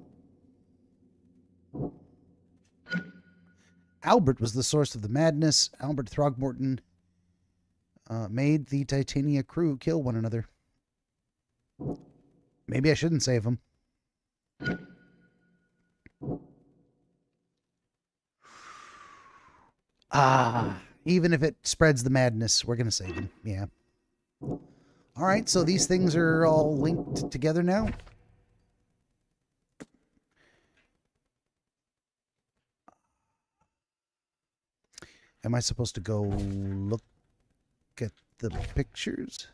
Albert was the source of the madness. Albert Throgmorton made the Titania crew kill one another. Maybe I shouldn't save them. Even if it spreads the madness, we're going to save them. Yeah. All right, so these things are all linked together now. Am I supposed to go look at the pictures?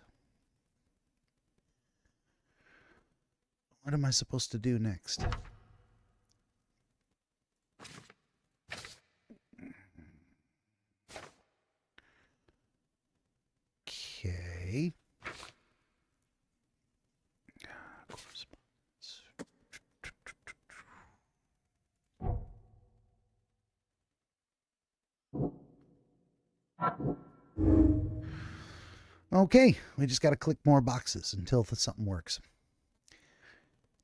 What am I supposed to do next? Okay. Okay, we just got to click more boxes until something works.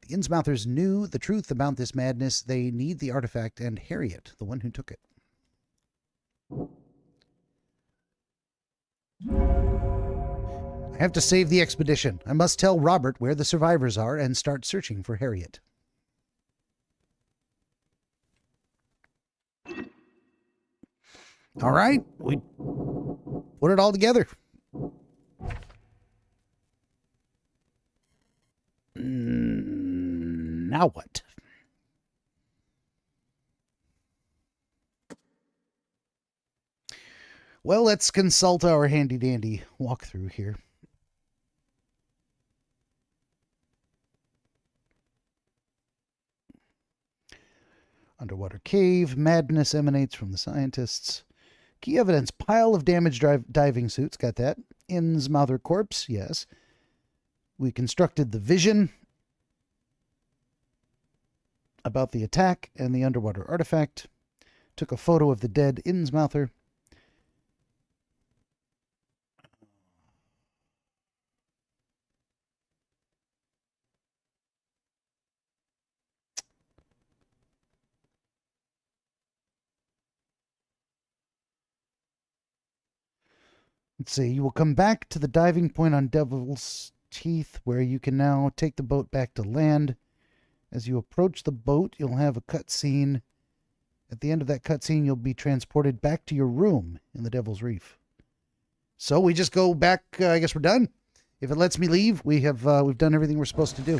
The Innsmouthers knew the truth about this madness. They need the artifact and Harriet, the one who took it. I have to save the expedition. I must tell Robert where the survivors are and start searching for Harriet. All right, we put it all together. Now what? Well, let's consult our handy-dandy walkthrough here. Underwater cave. Madness emanates from the scientists. Key evidence. Pile of damaged diving suits. Got that. Innsmouther corpse. Yes. We constructed the vision about the attack and the underwater artifact. Took a photo of the dead Innsmouther. Let's see. You will come back to the diving point on Devil's Teeth, where you can now take the boat back to land. As you approach the boat, you'll have a cutscene. At the end of that cutscene, you'll be transported back to your room in the Devil's Reef. So we just go back. I guess we're done. If it lets me leave, we've done everything we're supposed to do.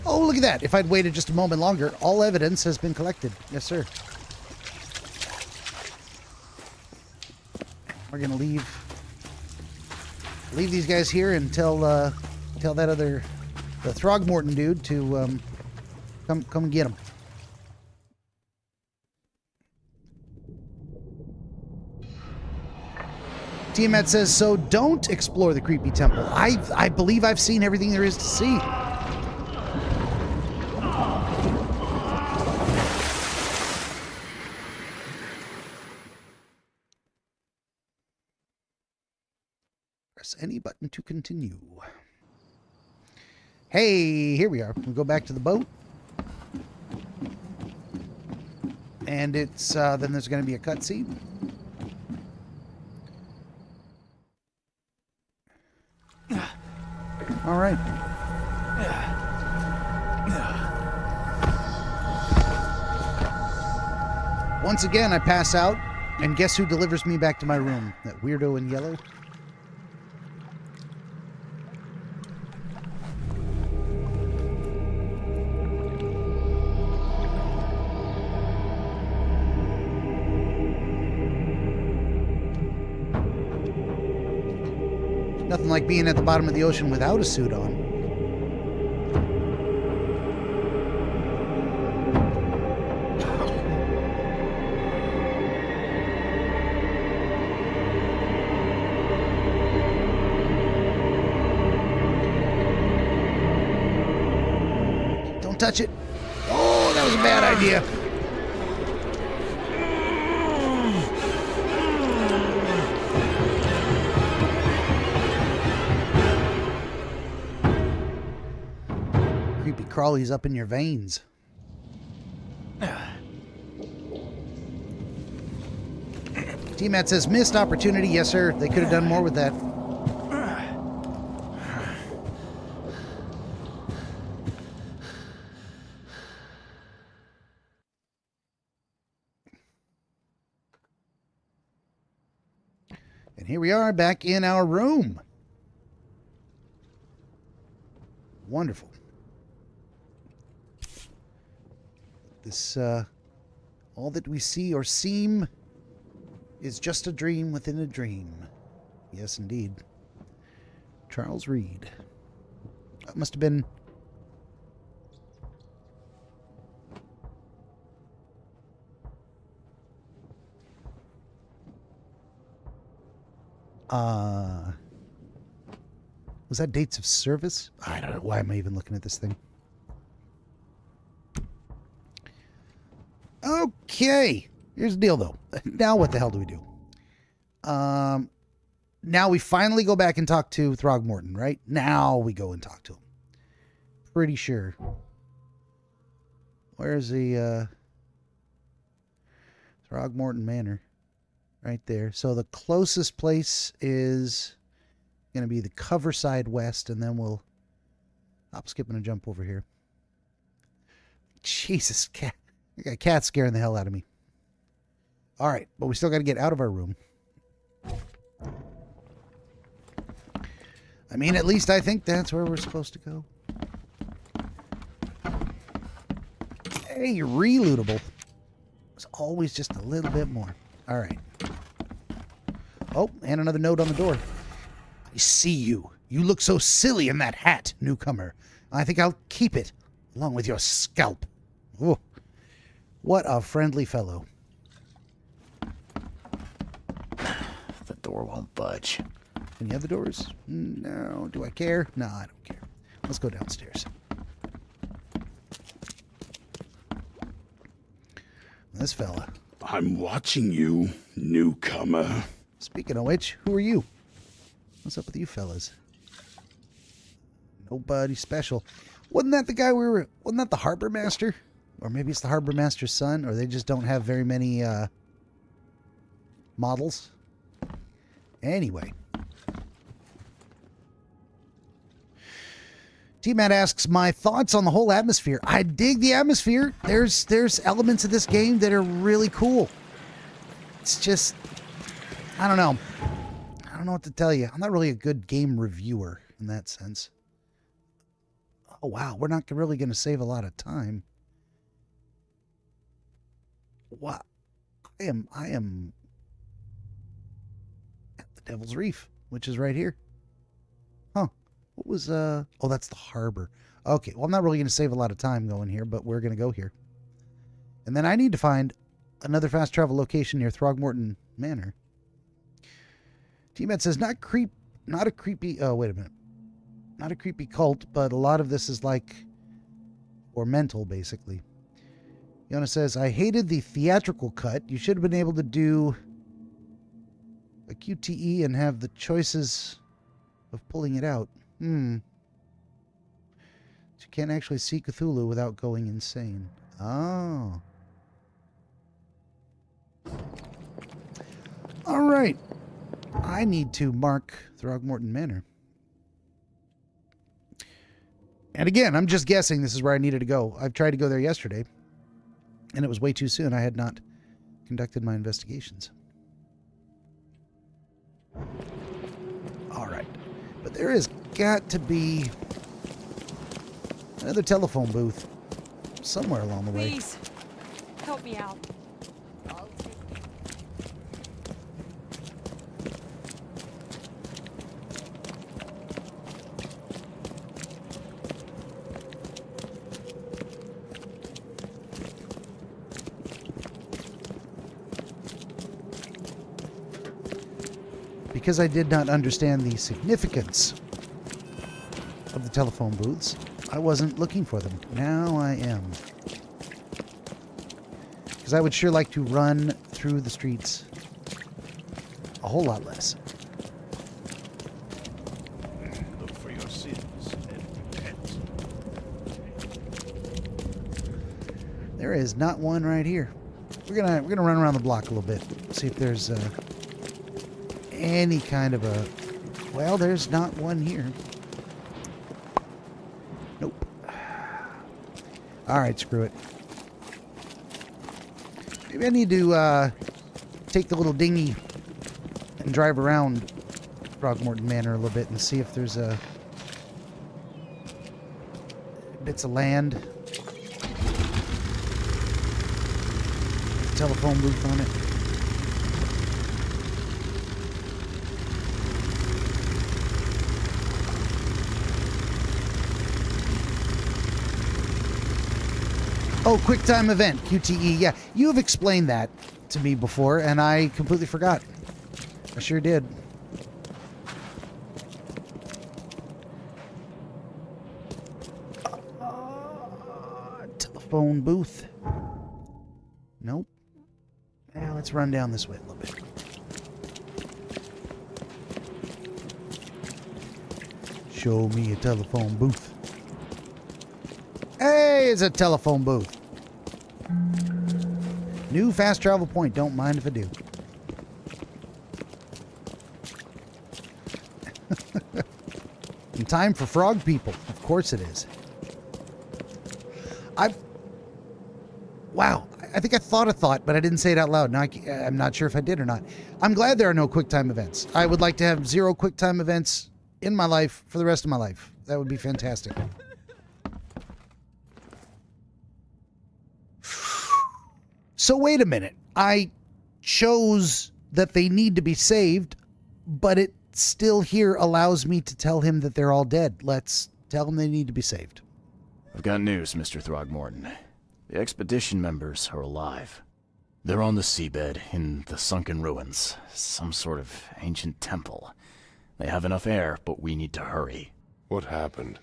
Oh, look at that! If I'd waited just a moment longer, all evidence has been collected. Yes, sir. We're gonna leave these guys here and tell that other, the Throgmorton dude to come and get them. Tiamat says, so don't explore the creepy temple. I believe I've seen everything there is to see. Press any button to continue. Hey, here we are. We go back to the boat. And it's, then there's going to be a cutscene. All right. Once again, I pass out, and guess who delivers me back to my room? That weirdo in yellow. Nothing like being at the bottom of the ocean without a suit on. Don't touch it. Oh, that was a bad idea. Crawlies up in your veins. T-Mat says, missed opportunity. Yes, sir. They could have done more with that. And here we are back in our room. Wonderful. This, all that we see or seem is just a dream within a dream. Yes, indeed. Charles Reed. That must have been... was that dates of service? I don't know. Why am I even looking at this thing? Okay, here's the deal, though. Now what the hell do we do? Now we finally go back and talk to Throgmorton, right? Now we go and talk to him. Pretty sure. Where's the Throgmorton Manor? Right there. So the closest place is going to be the Coverside West, and then we'll... I'm skipping a jump over here. Jesus, cat. I got a cat scaring the hell out of me. All right, but we still got to get out of our room. I mean, at least I think that's where we're supposed to go. Hey, relootable. It's always just a little bit more. All right. Oh, and another note on the door. I see you. You look so silly in that hat, newcomer. I think I'll keep it, along with your scalp. Oh, what a friendly fellow. The door won't budge. Any other doors? No. Do I care? No, I don't care. Let's go downstairs. This fella. I'm watching you, newcomer. Speaking of which, who are you? What's up with you fellas? Nobody special. Wasn't that the guy wasn't that the harbor master? Or maybe it's the harbor master's son, or they just don't have very many models. Anyway. T-Matt asks, my thoughts on the whole atmosphere. I dig the atmosphere. There's elements of this game that are really cool. It's just, I don't know. I don't know what to tell you. I'm not really a good game reviewer in that sense. Oh, wow. We're not really going to save a lot of time. Wow. I am at the Devil's Reef, which is right here. Huh. What was, oh, that's the harbor. Okay, well, I'm not really going to save a lot of time going here, but we're going to go here. And then I need to find another fast travel location near Throgmorton Manor. T-Met says, not a creepy, oh, wait a minute. Not a creepy cult, but a lot of this is like, or mental, basically. Yona says, I hated the theatrical cut. You should have been able to do a QTE and have the choices of pulling it out. But you can't actually see Cthulhu without going insane. Oh. All right. I need to mark Throgmorton Manor. And again, I'm just guessing this is where I needed to go. I've tried to go there yesterday, and it was way too soon. I had not conducted my investigations. All right. But there has got to be another telephone booth somewhere along the way. Please, help me out. Because I did not understand the significance of the telephone booths, I wasn't looking for them. Now I am. Because I would sure like to run through the streets a whole lot less. Look for your sins and repent. There is not one right here. We're gonna run around the block a little bit, see if there's any kind of a... Well, there's not one here. Nope. All right, screw it. Maybe I need to take the little dinghy and drive around Throgmorton Manor a little bit and see if there's bits of land. Telephone booth on it. Oh, QuickTime event, QTE. Yeah, you have explained that to me before, and I completely forgot. I sure did. Telephone booth. Nope. Now let's run down this way a little bit. Show me a telephone booth. Hey, it's a telephone booth. New fast travel point. Don't mind if I do. In time for frog people. Of course it is. Wow. I think I thought a thought, but I didn't say it out loud. Now I'm not sure if I did or not. I'm glad there are no QuickTime events. I would like to have 0 QuickTime events in my life for the rest of my life. That would be fantastic. So wait a minute. I chose that they need to be saved, but it still here allows me to tell him that they're all dead. Let's tell them they need to be saved. I've got news, Mr. Throgmorton. The expedition members are alive. They're on the seabed in the sunken ruins, some sort of ancient temple. They have enough air, but we need to hurry. What happened?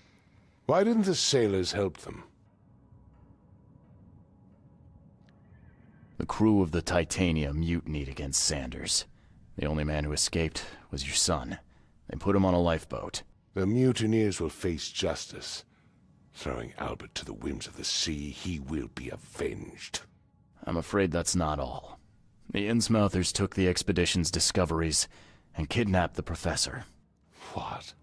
Why didn't the sailors help them? The crew of the Titania mutinied against Sanders. The only man who escaped was your son. They put him on a lifeboat. The mutineers will face justice. Throwing Albert to the whims of the sea, he will be avenged. I'm afraid that's not all. The Innsmouthers took the expedition's discoveries and kidnapped the professor. What?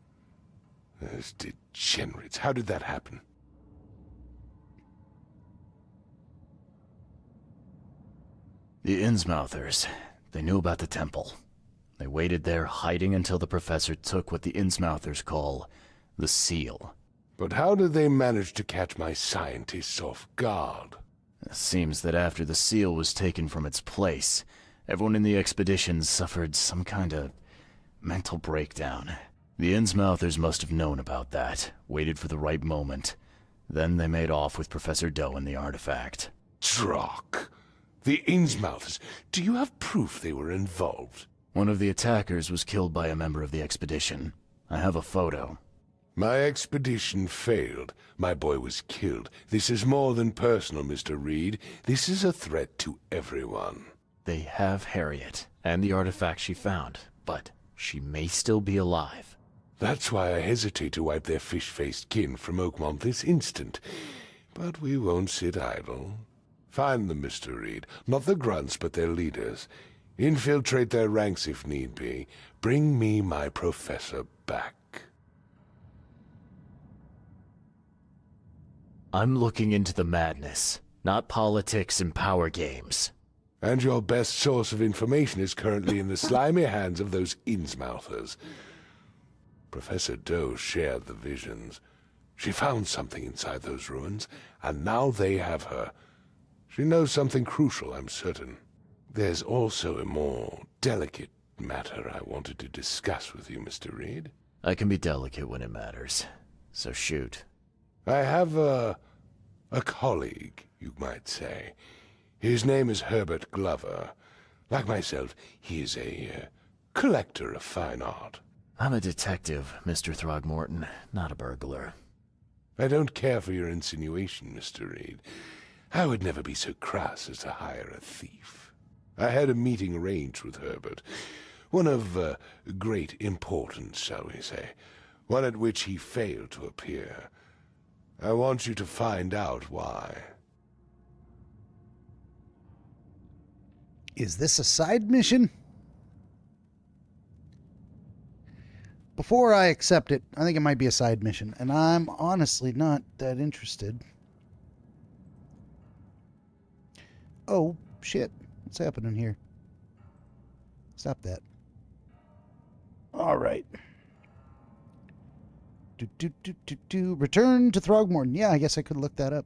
Those degenerates. How did that happen? The Innsmouthers. They knew about the temple. They waited there, hiding until the professor took what the Innsmouthers call the seal. But how did they manage to catch my scientists off guard? It seems that after the seal was taken from its place, everyone in the expedition suffered some kind of mental breakdown. The Innsmouthers must have known about that, waited for the right moment. Then they made off with Professor Doe and the artifact. Drock! The Innsmouthers! Do you have proof they were involved? One of the attackers was killed by a member of the expedition. I have a photo. My expedition failed. My boy was killed. This is more than personal, Mr. Reed. This is a threat to everyone. They have Harriet, and the artifact she found, but she may still be alive. That's why I hesitate to wipe their fish-faced kin from Oakmont this instant. But we won't sit idle. Find them, Mr. Reed. Not the grunts, but their leaders. Infiltrate their ranks if need be. Bring me my professor back. I'm looking into the madness, not politics and power games. And your best source of information is currently in the slimy hands of those Innsmouthers. Professor Doe shared the visions. She found something inside those ruins, and now they have her. She knows something crucial, I'm certain. There's also a more delicate matter I wanted to discuss with you, Mr. Reed. I can be delicate when it matters, so shoot. I have a colleague, you might say. His name is Herbert Glover. Like myself, he is a collector of fine art. I'm a detective, Mr. Throgmorton, not a burglar. I don't care for your insinuation, Mr. Reed. I would never be so crass as to hire a thief. I had a meeting arranged with Herbert, one of great importance, shall we say, one at which he failed to appear. I want you to find out why. Is this a side mission? Before I accept it, I think it might be a side mission, and I'm honestly not that interested. Oh, shit. What's happening here? Stop that. All right. Return to Throgmorton. Yeah, I guess I could look that up.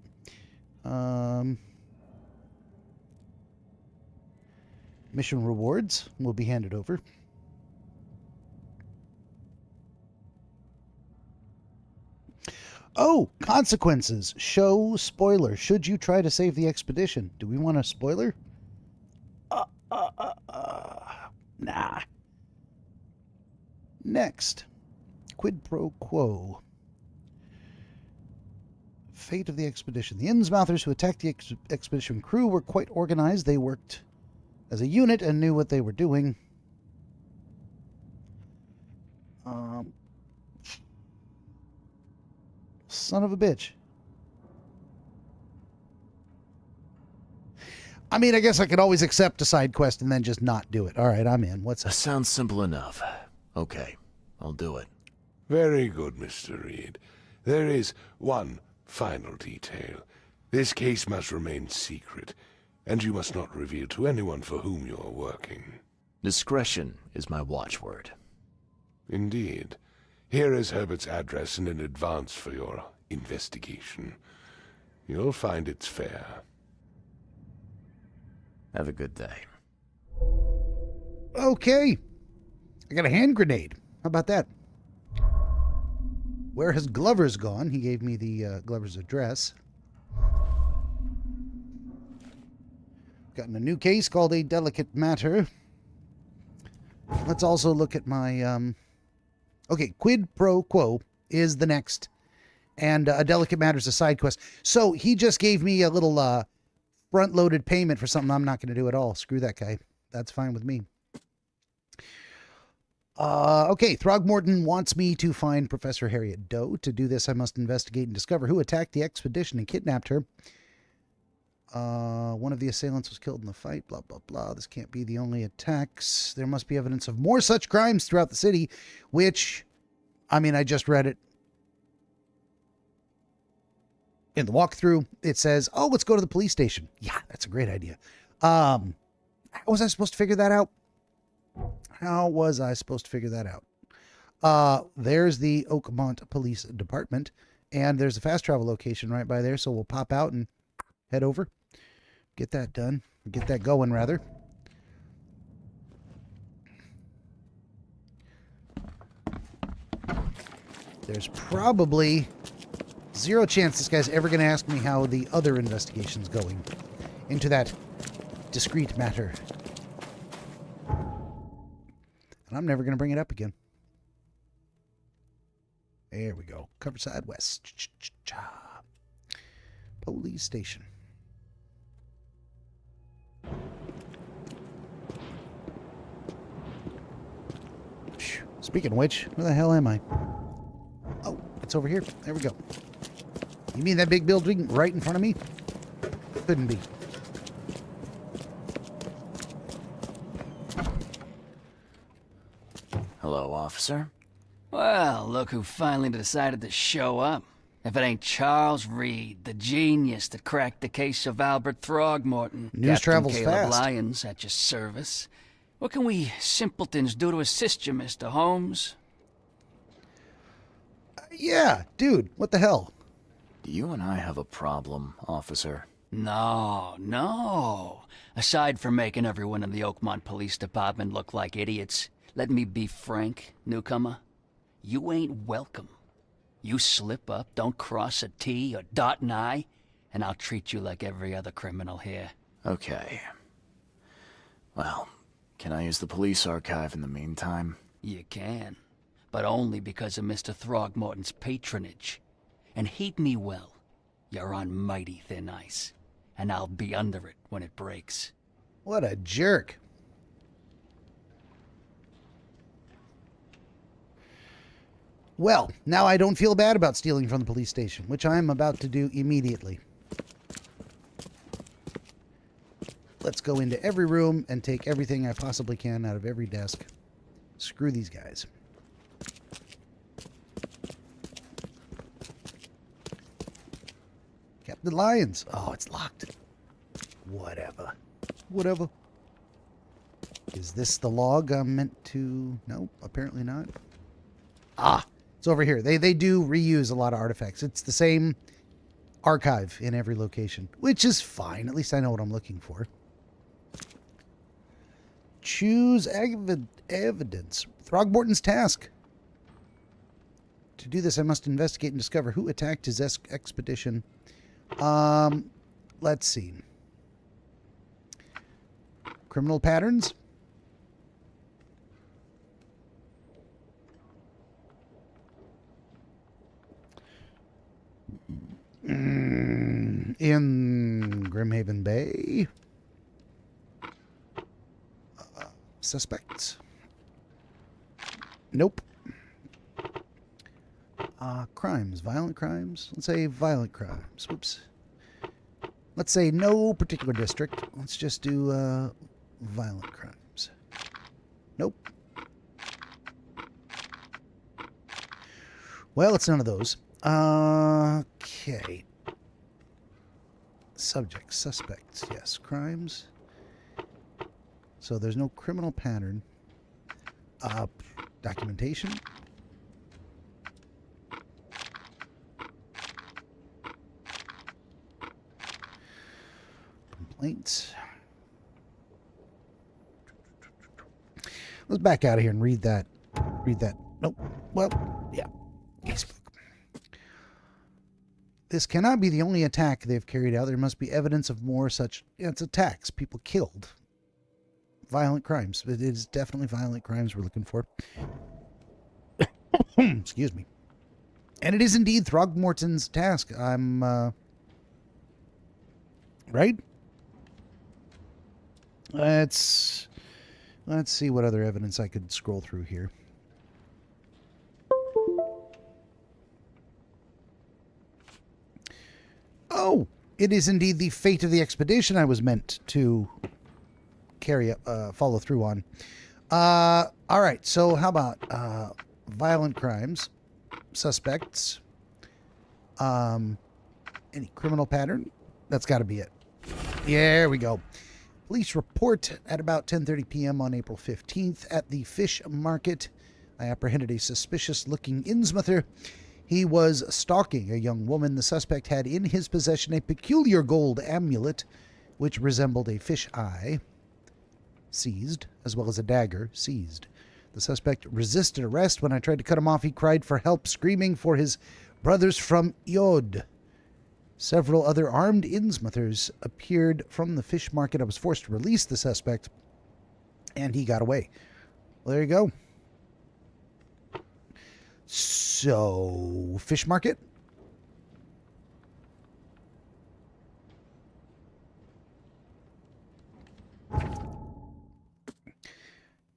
Mission rewards will be handed over. Oh, consequences. Show spoiler. Should you try to save the expedition? Do we want a spoiler? Nah. Next. Quid pro quo. Fate of the expedition. The Innsmouthers who attacked the expedition crew were quite organized. They worked as a unit and knew what they were doing. Son of a bitch. I mean, I guess I could always accept a side quest and then just not do it. All right, I'm in. What's That up? sounds simple enough. Okay, I'll do it. Very good, Mr. Reed. There is one final detail. This case must remain secret, and you must not reveal to anyone for whom you are working. Discretion is my watchword. Indeed. Here is Herbert's address and an advance for your investigation. You'll find it's fair. Have a good day. Okay. I got a hand grenade. How about that? Where has Glover's gone? He gave me the Glover's address. Gotten a new case called A Delicate Matter. Let's also look at my... Okay, Quid Pro Quo is the next. And A Delicate Matter is a side quest. So he just gave me a little front-loaded payment for something I'm not going to do at all. Screw that guy. That's fine with me. Okay, Throgmorton wants me to find Professor Harriet Doe. To do this, I must investigate and discover who attacked the expedition and kidnapped her. One of the assailants was killed in the fight, blah, blah, blah. This can't be the only attacks. There must be evidence of more such crimes throughout the city, which, I mean, I just read it in the walkthrough. It says, oh, let's go to the police station. Yeah, that's a great idea. How was I supposed to figure that out? How was I supposed to figure that out? There's the Oakmont Police Department, and there's a fast travel location right by there, so we'll pop out and head over. Get that done. Get that going, rather. There's probably zero chance this guy's ever going to ask me how the other investigation's going into that discrete matter. And I'm never going to bring it up again. There we go. Coverside West. Police station. Speaking of which, where the hell am I? Oh, it's over here. There we go. You mean that big building right in front of me? Couldn't be. Hello, officer. Well, look who finally decided to show up. If it ain't Charles Reed, the genius that cracked the case of Albert Throgmorton. News travels Caleb fast. Lyons at your service. What can we simpletons do to assist you, Mr. Holmes? Yeah, dude, what the hell? Do you and I have a problem, officer? No. Aside from making everyone in the Oakmont Police Department look like idiots, let me be frank, newcomer. You ain't welcome. You slip up, don't cross a T or dot an I, and I'll treat you like every other criminal here. Okay. Well, can I use the police archive in the meantime? You can, but only because of Mr. Throgmorton's patronage. And heed me well, you're on mighty thin ice, and I'll be under it when it breaks. What a jerk. Well, now I don't feel bad about stealing from the police station, which I'm about to do immediately. Let's go into every room and take everything I possibly can out of every desk. Screw these guys. Captain Lyons. Oh, it's locked. Whatever. Is this the log I'm meant to... No, apparently not. Ah, it's over here. They do reuse a lot of artifacts. It's the same archive in every location, which is fine. At least I know what I'm looking for. Choose evidence. Throgmorton's task. To do this, I must investigate and discover who attacked his expedition. Let's see. Criminal patterns. In Grimhaven Bay. Suspects. Nope. Crimes. Violent crimes. Let's say violent crimes. Whoops. Let's say no particular district. Let's just do violent crimes. Nope. Well, it's none of those. Okay. Subjects, suspects, yes. Crimes. So there's no criminal pattern. Documentation. Complaints. Let's back out of here and read that. Read that. Nope. Well, yeah. Casebook. This cannot be the only attack they've carried out. There must be evidence of more such it's attacks. People killed. Violent crimes. It is definitely violent crimes we're looking for. Excuse me. And it is indeed Throgmorton's task. I'm, right? Let's see what other evidence I could scroll through here. Oh, it is indeed the fate of the expedition I was meant to follow through on. All right, so how about violent crimes, suspects, any criminal pattern? That's got to be it. There we go. Police report at about 10:30 p.m. on April 15th at the fish market. I apprehended a suspicious-looking Innsmouther. He was stalking a young woman. The suspect had in his possession a peculiar gold amulet, which resembled a fish eye. Seized, as well as a dagger. Seized. The suspect resisted arrest. When I tried to cut him off, he cried for help, screaming for his brothers from Yod. Several other armed Innsmouthers appeared from the fish market. I was forced to release the suspect, and he got away. Well, there you go. So, fish market?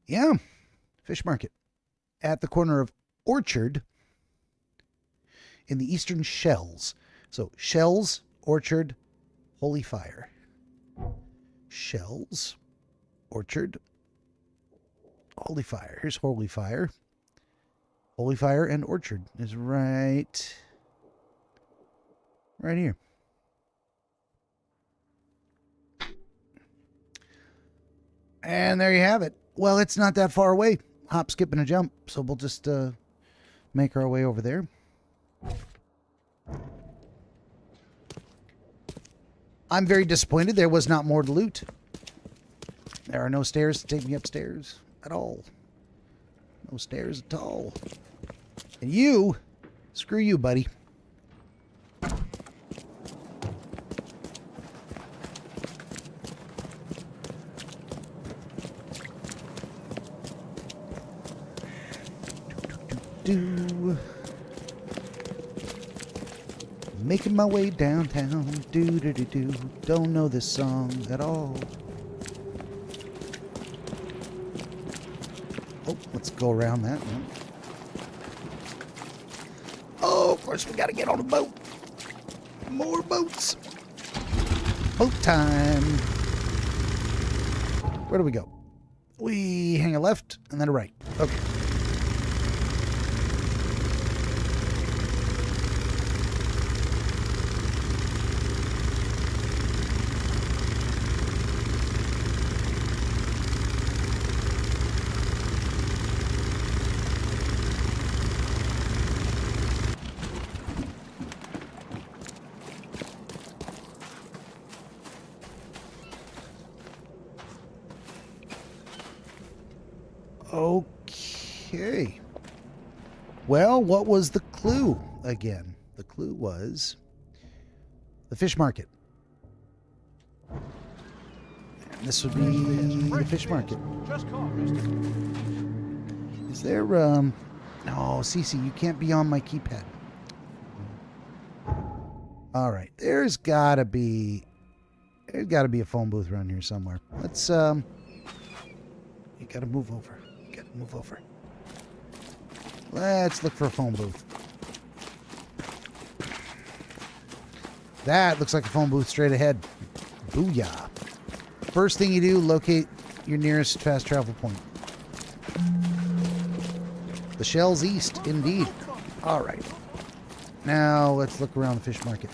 Yeah, fish market. At the corner of Orchard in the Eastern Shells. So, Shells, Orchard, Holy Fire. Shells, Orchard, Holy Fire. Here's Holy Fire. Holy Fire and Orchard is right here. And there you have it. Well, it's not that far away. Hop, skip, and a jump. So we'll just make our way over there. I'm very disappointed there was not more to loot. There are no stairs to take me upstairs at all. No stairs at all. And you, screw you, buddy. Making my way downtown. Do. Don't know this song at all. Oh, let's go around that one. Oh, of course, we got to get on a boat. More boats. Boat time. Where do we go? We hang a left and then a right. Okay. Okay. Well, what was the clue again? The clue was the fish market. And this would be the fish market. Is there, no, Cece, you can't be on my keypad. All right. There's gotta be a phone booth around here somewhere. Let's, you gotta move over. Move over. Let's look for a phone booth. That looks like a phone booth straight ahead. Booyah. First thing you do, locate your nearest fast travel point. The shell's east, indeed. All right. Now let's look around the fish market.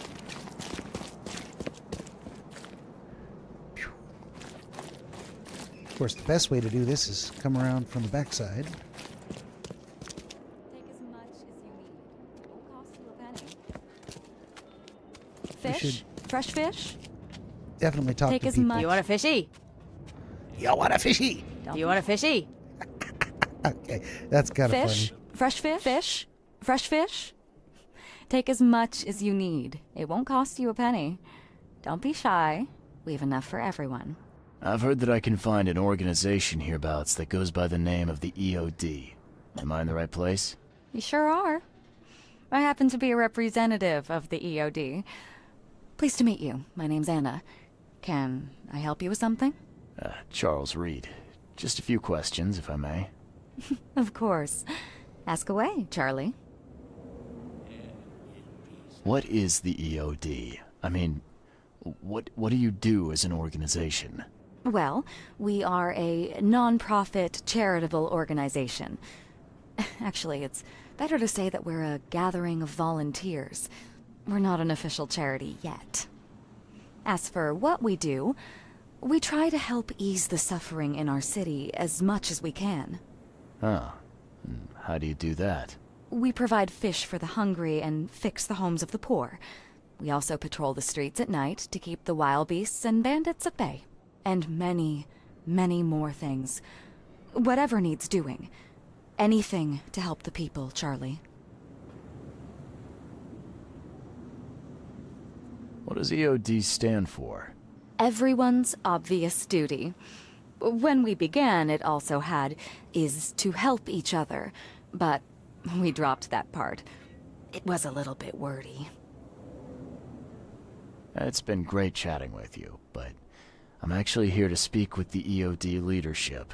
Of course, the best way to do this is come around from the backside. Take as much as you need. It won't cost you a penny. We Fish? should Fresh fish? definitely talk Take to as people. much. You want a fishy? You want a fishy? Do you want a fishy? Okay, that's kind of Fish? funny. Fresh fish? Fish? Fresh fish? Take as much as you need. It won't cost you a penny. Don't be shy. We have enough for everyone. I've heard that I can find an organization hereabouts that goes by the name of the EOD. Am I in the right place? You sure are. I happen to be a representative of the EOD. Pleased to meet you. My name's Anna. Can I help you with something? Charles Reed. Just a few questions, if I may. Of course. Ask away, Charlie. What is the EOD? I mean, what do you do as an organization? Well, we are a non-profit charitable organization. Actually, it's better to say that we're a gathering of volunteers. We're not an official charity yet. As for what we do, we try to help ease the suffering in our city as much as we can. Huh. How do you do that? We provide fish for the hungry and fix the homes of the poor. We also patrol the streets at night to keep the wild beasts and bandits at bay. And many, many more things. Whatever needs doing. Anything to help the people, Charlie. What does EOD stand for? Everyone's obvious duty. When we began, it also had, is to help each other. But we dropped that part. It was a little bit wordy. It's been great chatting with you, but I'm actually here to speak with the EOD leadership.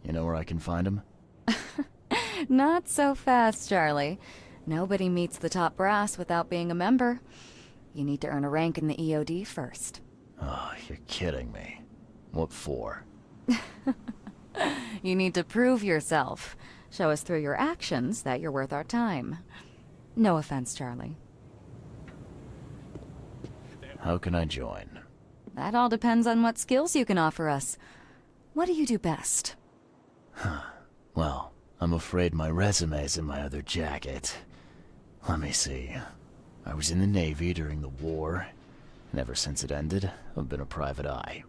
You know where I can find them? Not so fast, Charlie. Nobody meets the top brass without being a member. You need to earn a rank in the EOD first. Oh, you're kidding me. What for? You need to prove yourself. Show us through your actions that you're worth our time. No offense, Charlie. How can I join? That all depends on what skills you can offer us. What do you do best? Well, I'm afraid my resume's in my other jacket. Let me see. I was in the Navy during the war, and ever since it ended, I've been a private eye.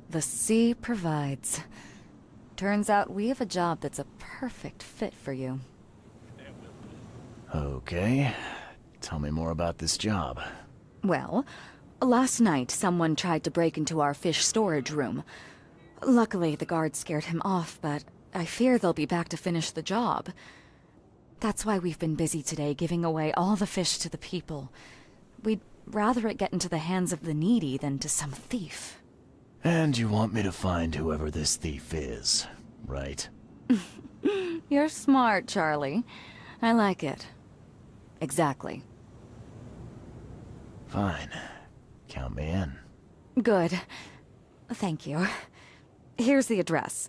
The sea provides. Turns out we have a job that's a perfect fit for you. Okay. Tell me more about this job. Well, last night someone tried to break into our fish storage room. Luckily, the guards scared him off, but I fear they'll be back to finish the job. That's why we've been busy today giving away all the fish to the people. We'd rather it get into the hands of the needy than to some thief. And you want me to find whoever this thief is, right? You're smart, Charlie. I like it. Exactly. Fine. Count me in. Good. Thank you. Here's the address.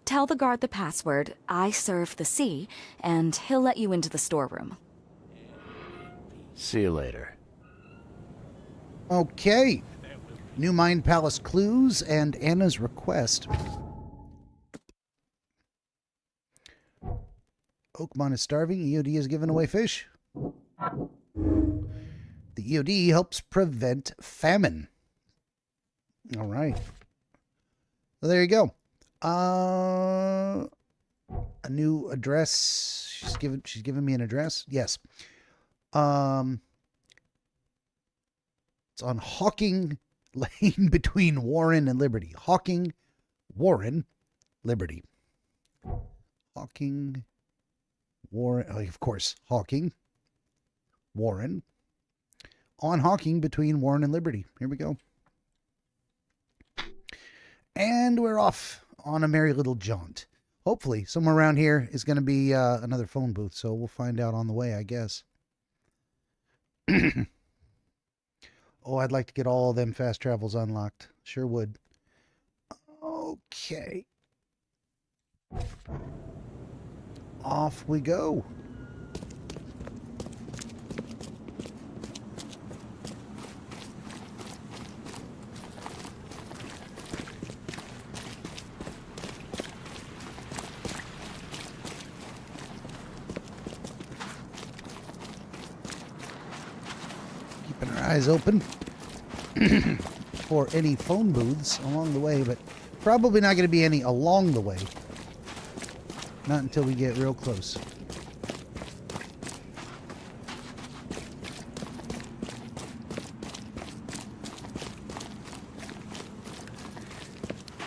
Tell the guard the password, I serve the sea, and he'll let you into the storeroom. See you later. Okay. New Mind Palace clues and Anna's request. Oakmont is starving. EOD has given away fish. The EOD helps prevent famine. All right. Well, there you go. A new address. She's given me an address. Yes. It's on Hawking Lane between Warren and Liberty. Hawking, Warren, Liberty. Hawking, Warren, of course, Hawking, Warren. On Hawking between Warren and Liberty. Here we go. And we're off on a merry little jaunt. Hopefully, somewhere around here is going to be another phone booth, so we'll find out on the way, I guess. Oh, I'd like to get all of them fast travels unlocked. Sure would. Okay. Off we go. Keeping our eyes open for any phone booths along the way, but probably not going to be any along the way. Not until we get real close.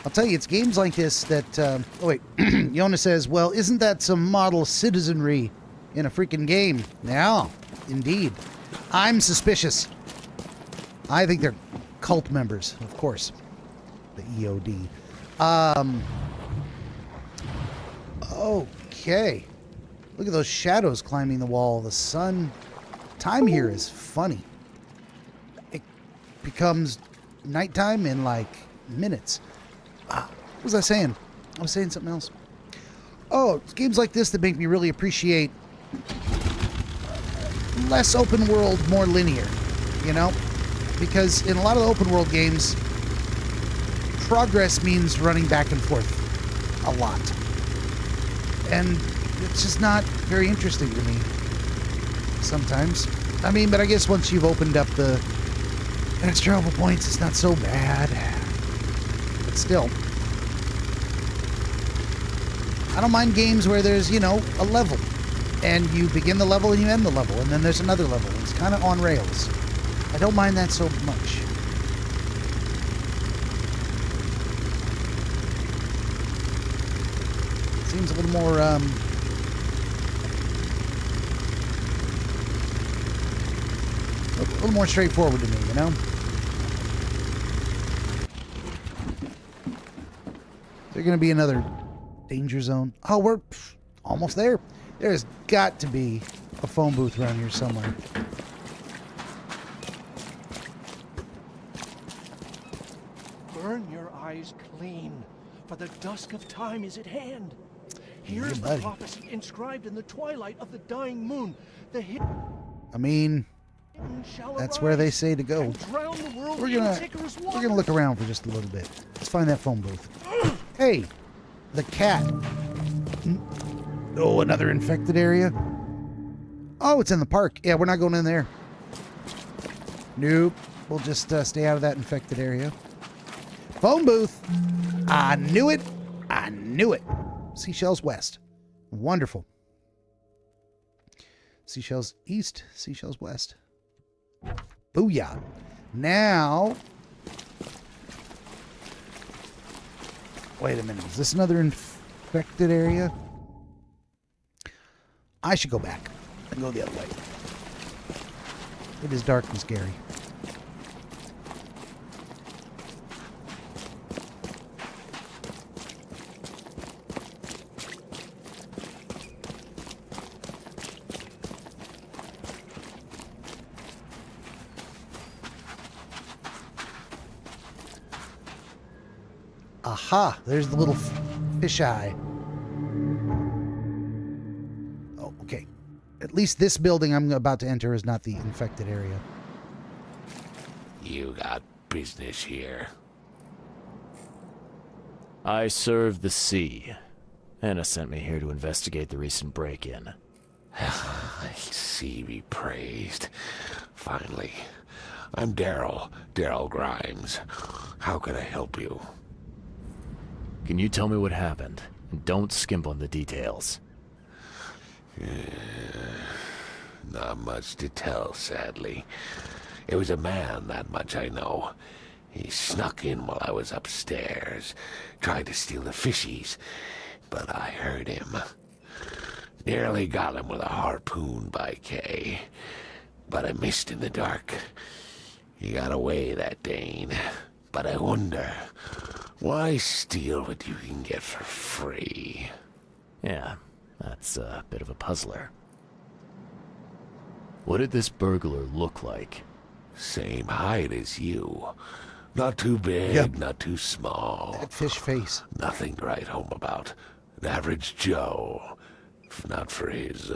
I'll tell you, it's games like this that... oh, wait. Yona says, well, isn't that some model citizenry in a freaking game? Yeah, indeed. I'm suspicious. I think they're cult members, of course. The EOD. Okay. Look at those shadows climbing the wall. The sun. Time here is funny. It becomes nighttime in like minutes. What was I saying? I was saying something else. Oh, it's games like this that make me really appreciate less open world, more linear. You know? Because in a lot of the open world games, progress means running back and forth a lot. And it's just not very interesting to me sometimes. I mean, but I guess once you've opened up the extra travel points, it's not so bad. But still, I don't mind games where there's, you know, a level. And you begin the level and you end the level. And then there's another level. It's kind of on rails. I don't mind that so much. Seems a little more, a little more straightforward to me, you know? Is there going to be another danger zone? Oh, we're almost there. There's got to be a phone booth around here somewhere. Burn your eyes clean, for the dusk of time is at hand. Here's Yeah, the buddy. prophecy inscribed in the twilight of the dying moon. The hidden I mean, shall that's where they arise say to go. and drown the world We're in gonna Icarus we're water. gonna look around for just a little bit. Let's find that phone booth. Hey, the cat. Oh, another infected area. Oh, it's in the park. Yeah, we're not going in there. Nope. We'll just stay out of that infected area. Phone booth. I knew it. I knew it. Seashells west. Wonderful. Seashells east. Seashells west. Booyah. Now. Wait a minute. Is this another infected area? I should go back and go the other way. It is dark and scary. Aha! There's the little fisheye. Oh, okay. At least this building I'm about to enter is not the infected area. You got business here. I serve the sea. Anna sent me here to investigate the recent break-in. Sea be praised. Finally. I'm Daryl Grimes. How can I help you? Can you tell me what happened? And don't skimp on the details. Not much to tell, sadly. It was a man, that much I know. He snuck in while I was upstairs, tried to steal the fishies, but I heard him. Nearly got him with a harpoon by Kay, but I missed in the dark. He got away, that Dane, but I wonder, why steal what you can get for free? Yeah, that's a bit of a puzzler. What did this burglar look like? Same height as you. Not too big, Yep. not too small. That fish face. Nothing to write home about. An average Joe. If not for his,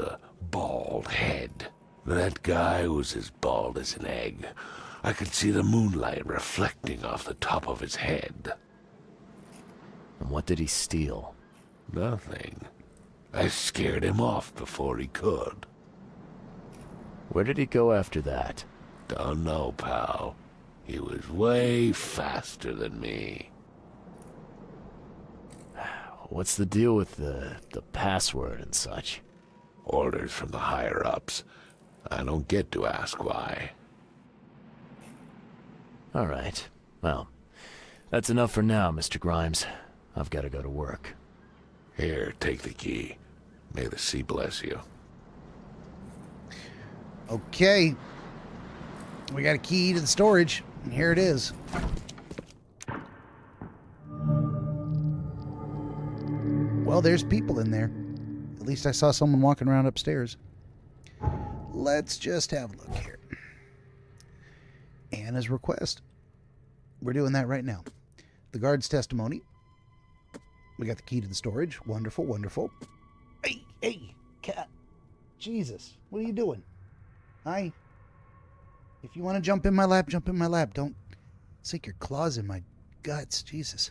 bald head. That guy was as bald as an egg. I could see the moonlight reflecting off the top of his head. And what did he steal? Nothing. I scared him off before he could. Where did he go after that? Don't know, pal. He was way faster than me. What's the deal with the password and such? Orders from the higher-ups. I don't get to ask why. All right. Well, that's enough for now, Mr. Grimes. I've got to go to work. Here, take the key. May the sea bless you. Okay. We got a key to the storage. And here it is. Well, there's people in there. At least I saw someone walking around upstairs. Let's just have a look here. Anna's request. We're doing that right now. The guard's testimony. We got the key to the storage. Wonderful, wonderful. Hey, cat. Jesus, what are you doing? Hi. If you want to jump in my lap, jump in my lap. Don't sink your claws in my guts. Jesus.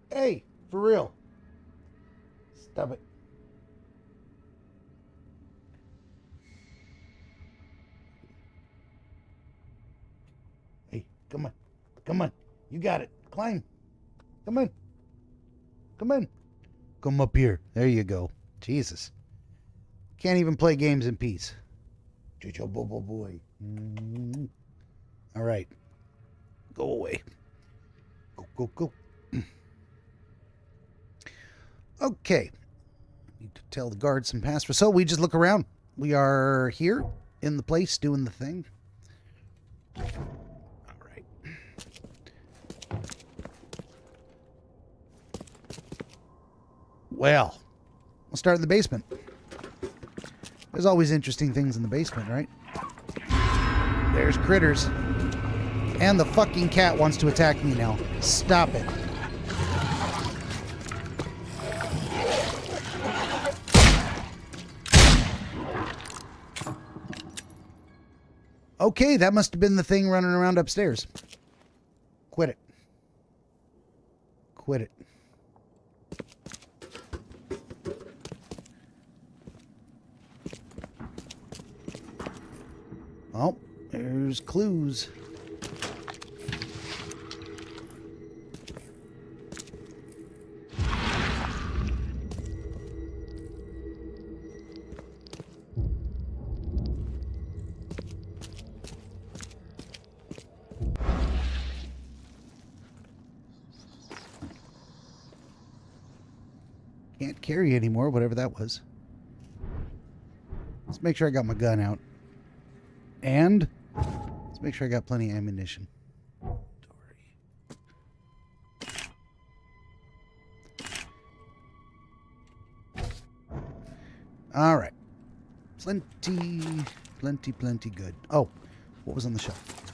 Hey, for real. Stop it. Hey, come on. Come on. You got it. Climb. Come on. Come on. Come up here. There you go. Jesus. Can't even play games in peace. Jojo Bobo boy. All right. Go away. Go. Okay. Need to tell the guard some passwords. So we just look around. We are here in the place doing the thing. All right. Well, we'll start in the basement. There's always interesting things in the basement, right? There's critters. And the fucking cat wants to attack me now. Stop it. Okay, that must have been the thing running around upstairs. Quit it. Quit it. Oh, there's clues. Can't carry anymore, whatever that was. Let's make sure I got my gun out. And let's make sure I got plenty of ammunition. All right. Plenty good. Oh, what was on the shelf?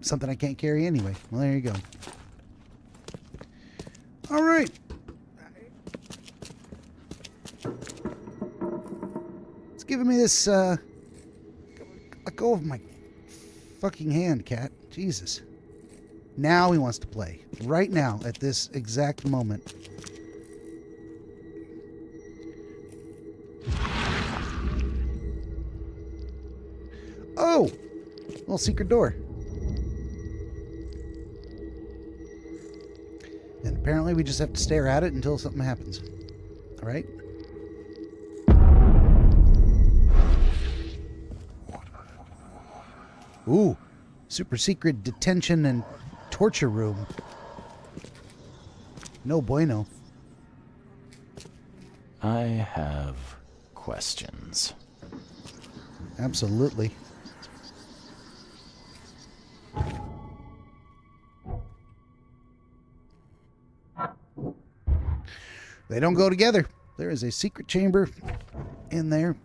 Something I can't carry anyway. Well, there you go. All right. It's giving me this, let go of my fucking hand, cat. Jesus. Now he wants to play. Right now, at this exact moment. Oh! Little secret door. And apparently we just have to stare at it until something happens. Alright? Ooh, super secret detention and torture room. No bueno. I have questions. Absolutely. They don't go together. There is a secret chamber in there.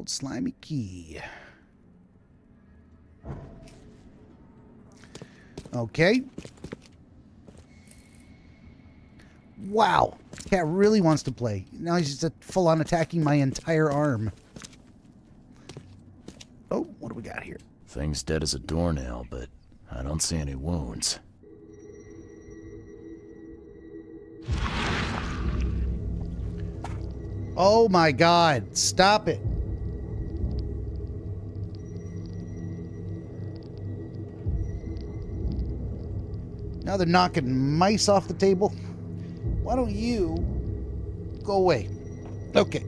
slimy key. Okay. Wow. Cat really wants to play. Now he's just full-on attacking my entire arm. Oh, what do we got here? Thing's dead as a doornail, but I don't see any wounds. Oh my God. Stop it. Now they're knocking mice off the table. Why don't you go away? Okay.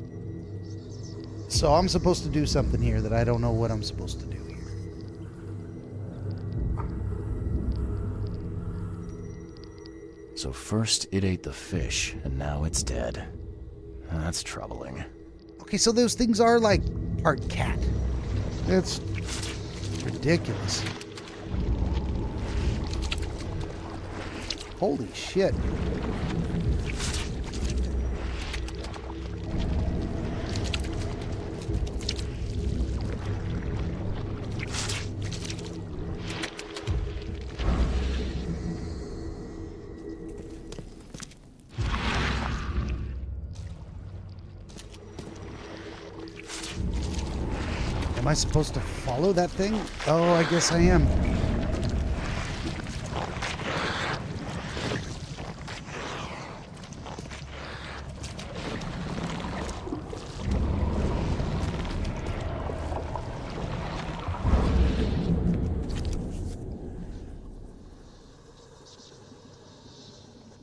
So I'm supposed to do something here that I don't know what I'm supposed to do here. So first it ate the fish, and now it's dead. That's troubling. Okay, so those things are like part cat. That's ridiculous. Holy shit. Am I supposed to follow that thing? Oh, I guess I am.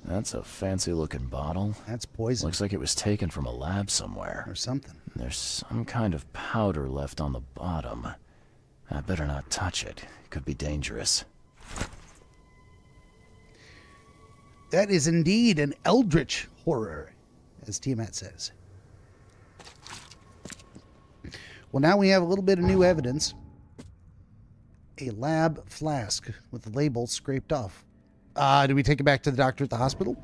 That's a fancy-looking bottle. That's poison. Looks like it was taken from a lab somewhere. Or something. There's some kind of powder left on the bottom. I better not touch it. It could be dangerous. That is indeed an eldritch horror, as Tiamat says. Well, now we have a little bit of new evidence. A lab flask with the label scraped off. Do we take it back to the doctor at the hospital?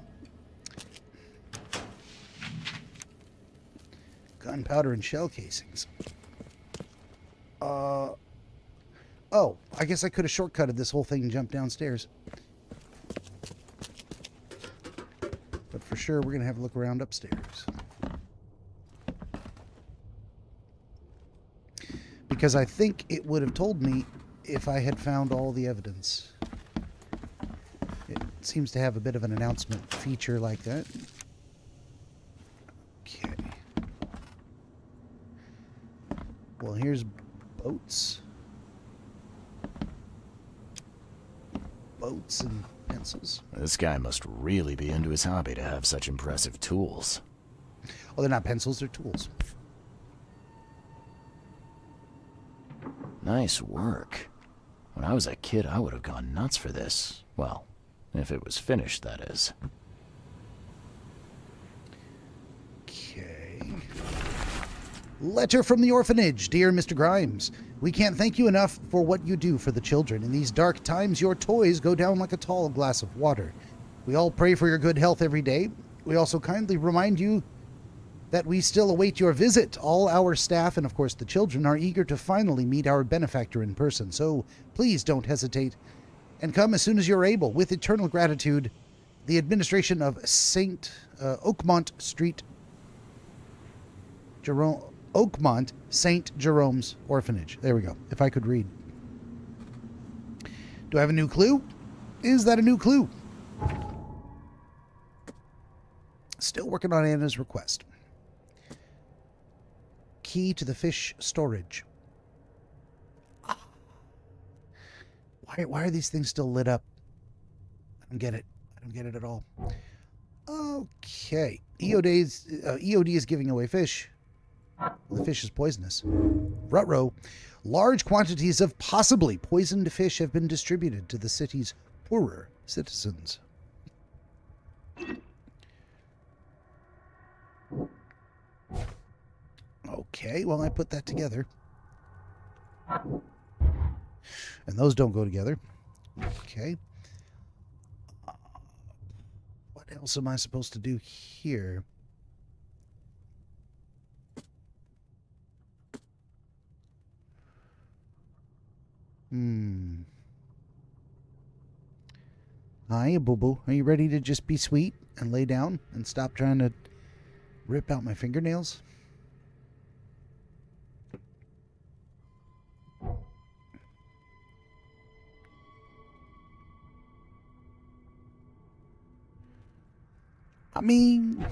Gunpowder and shell casings. Oh, I guess I could have shortcutted this whole thing and jumped downstairs. But for sure, we're going to have a look around upstairs. Because I think it would have told me if I had found all the evidence. It seems to have a bit of an announcement feature like that. Okay. Well, here's boats. Boats and pencils. This guy must really be into his hobby to have such impressive tools. Oh, they're not pencils, they're tools. Nice work. When I was a kid, I would have gone nuts for this. Well, if it was finished, that is. Okay. Letter from the orphanage. Dear Mr. Grimes, we can't thank you enough for what you do for the children. In these dark times, your toys go down like a tall glass of water. We all pray for your good health every day. We also kindly remind you that we still await your visit. All our staff and, of course, the children are eager to finally meet our benefactor in person. So please don't hesitate and come as soon as you're able. With eternal gratitude, the administration of Oakmont Street, Oakmont St. Jerome's Orphanage. There we go. If I could read. Do I have a new clue? Is that a new clue? Still working on Anna's request. Key to the fish storage. Why are these things still lit up? I don't get it. I don't get it at all. Okay. EOD is giving away fish. Well, the fish is poisonous. Ruh-roh. Large quantities of possibly poisoned fish have been distributed to the city's poorer citizens. Okay, well, I put that together. And those don't go together. Okay. What else am I supposed to do here? Hi, boo-boo. Are you ready to just be sweet and lay down and stop trying to rip out my fingernails? I mean,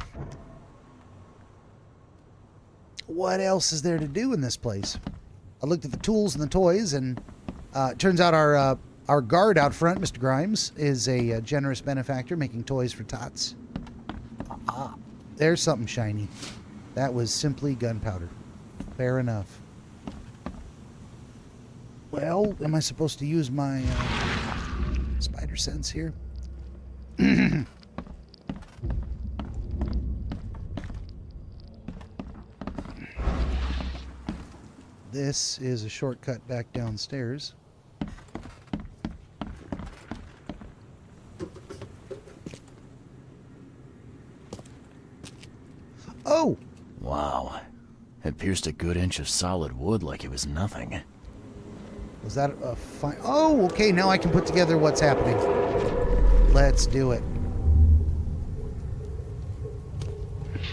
what else is there to do in this place? I looked at the tools and the toys, and it turns out our guard out front, Mr. Grimes, is a generous benefactor making toys for tots. There's something shiny. That was simply gunpowder. Fair enough. Well, am I supposed to use my spider sense here? This is a shortcut back downstairs. Oh! Wow. It pierced a good inch of solid wood like it was nothing. Was that a fine... Oh, okay, now I can put together what's happening. Let's do it.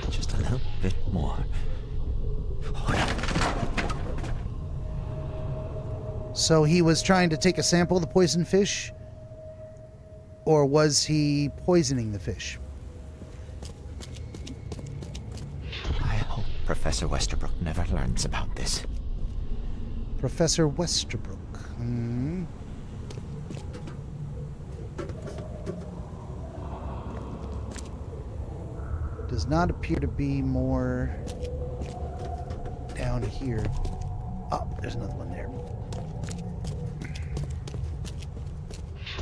Just a little bit more. So he was trying to take a sample of the poisoned fish? Or was he poisoning the fish? I hope Professor Westerbrook never learns about this. Professor Westerbrook. Does not appear to be more down here. Oh, there's another one there.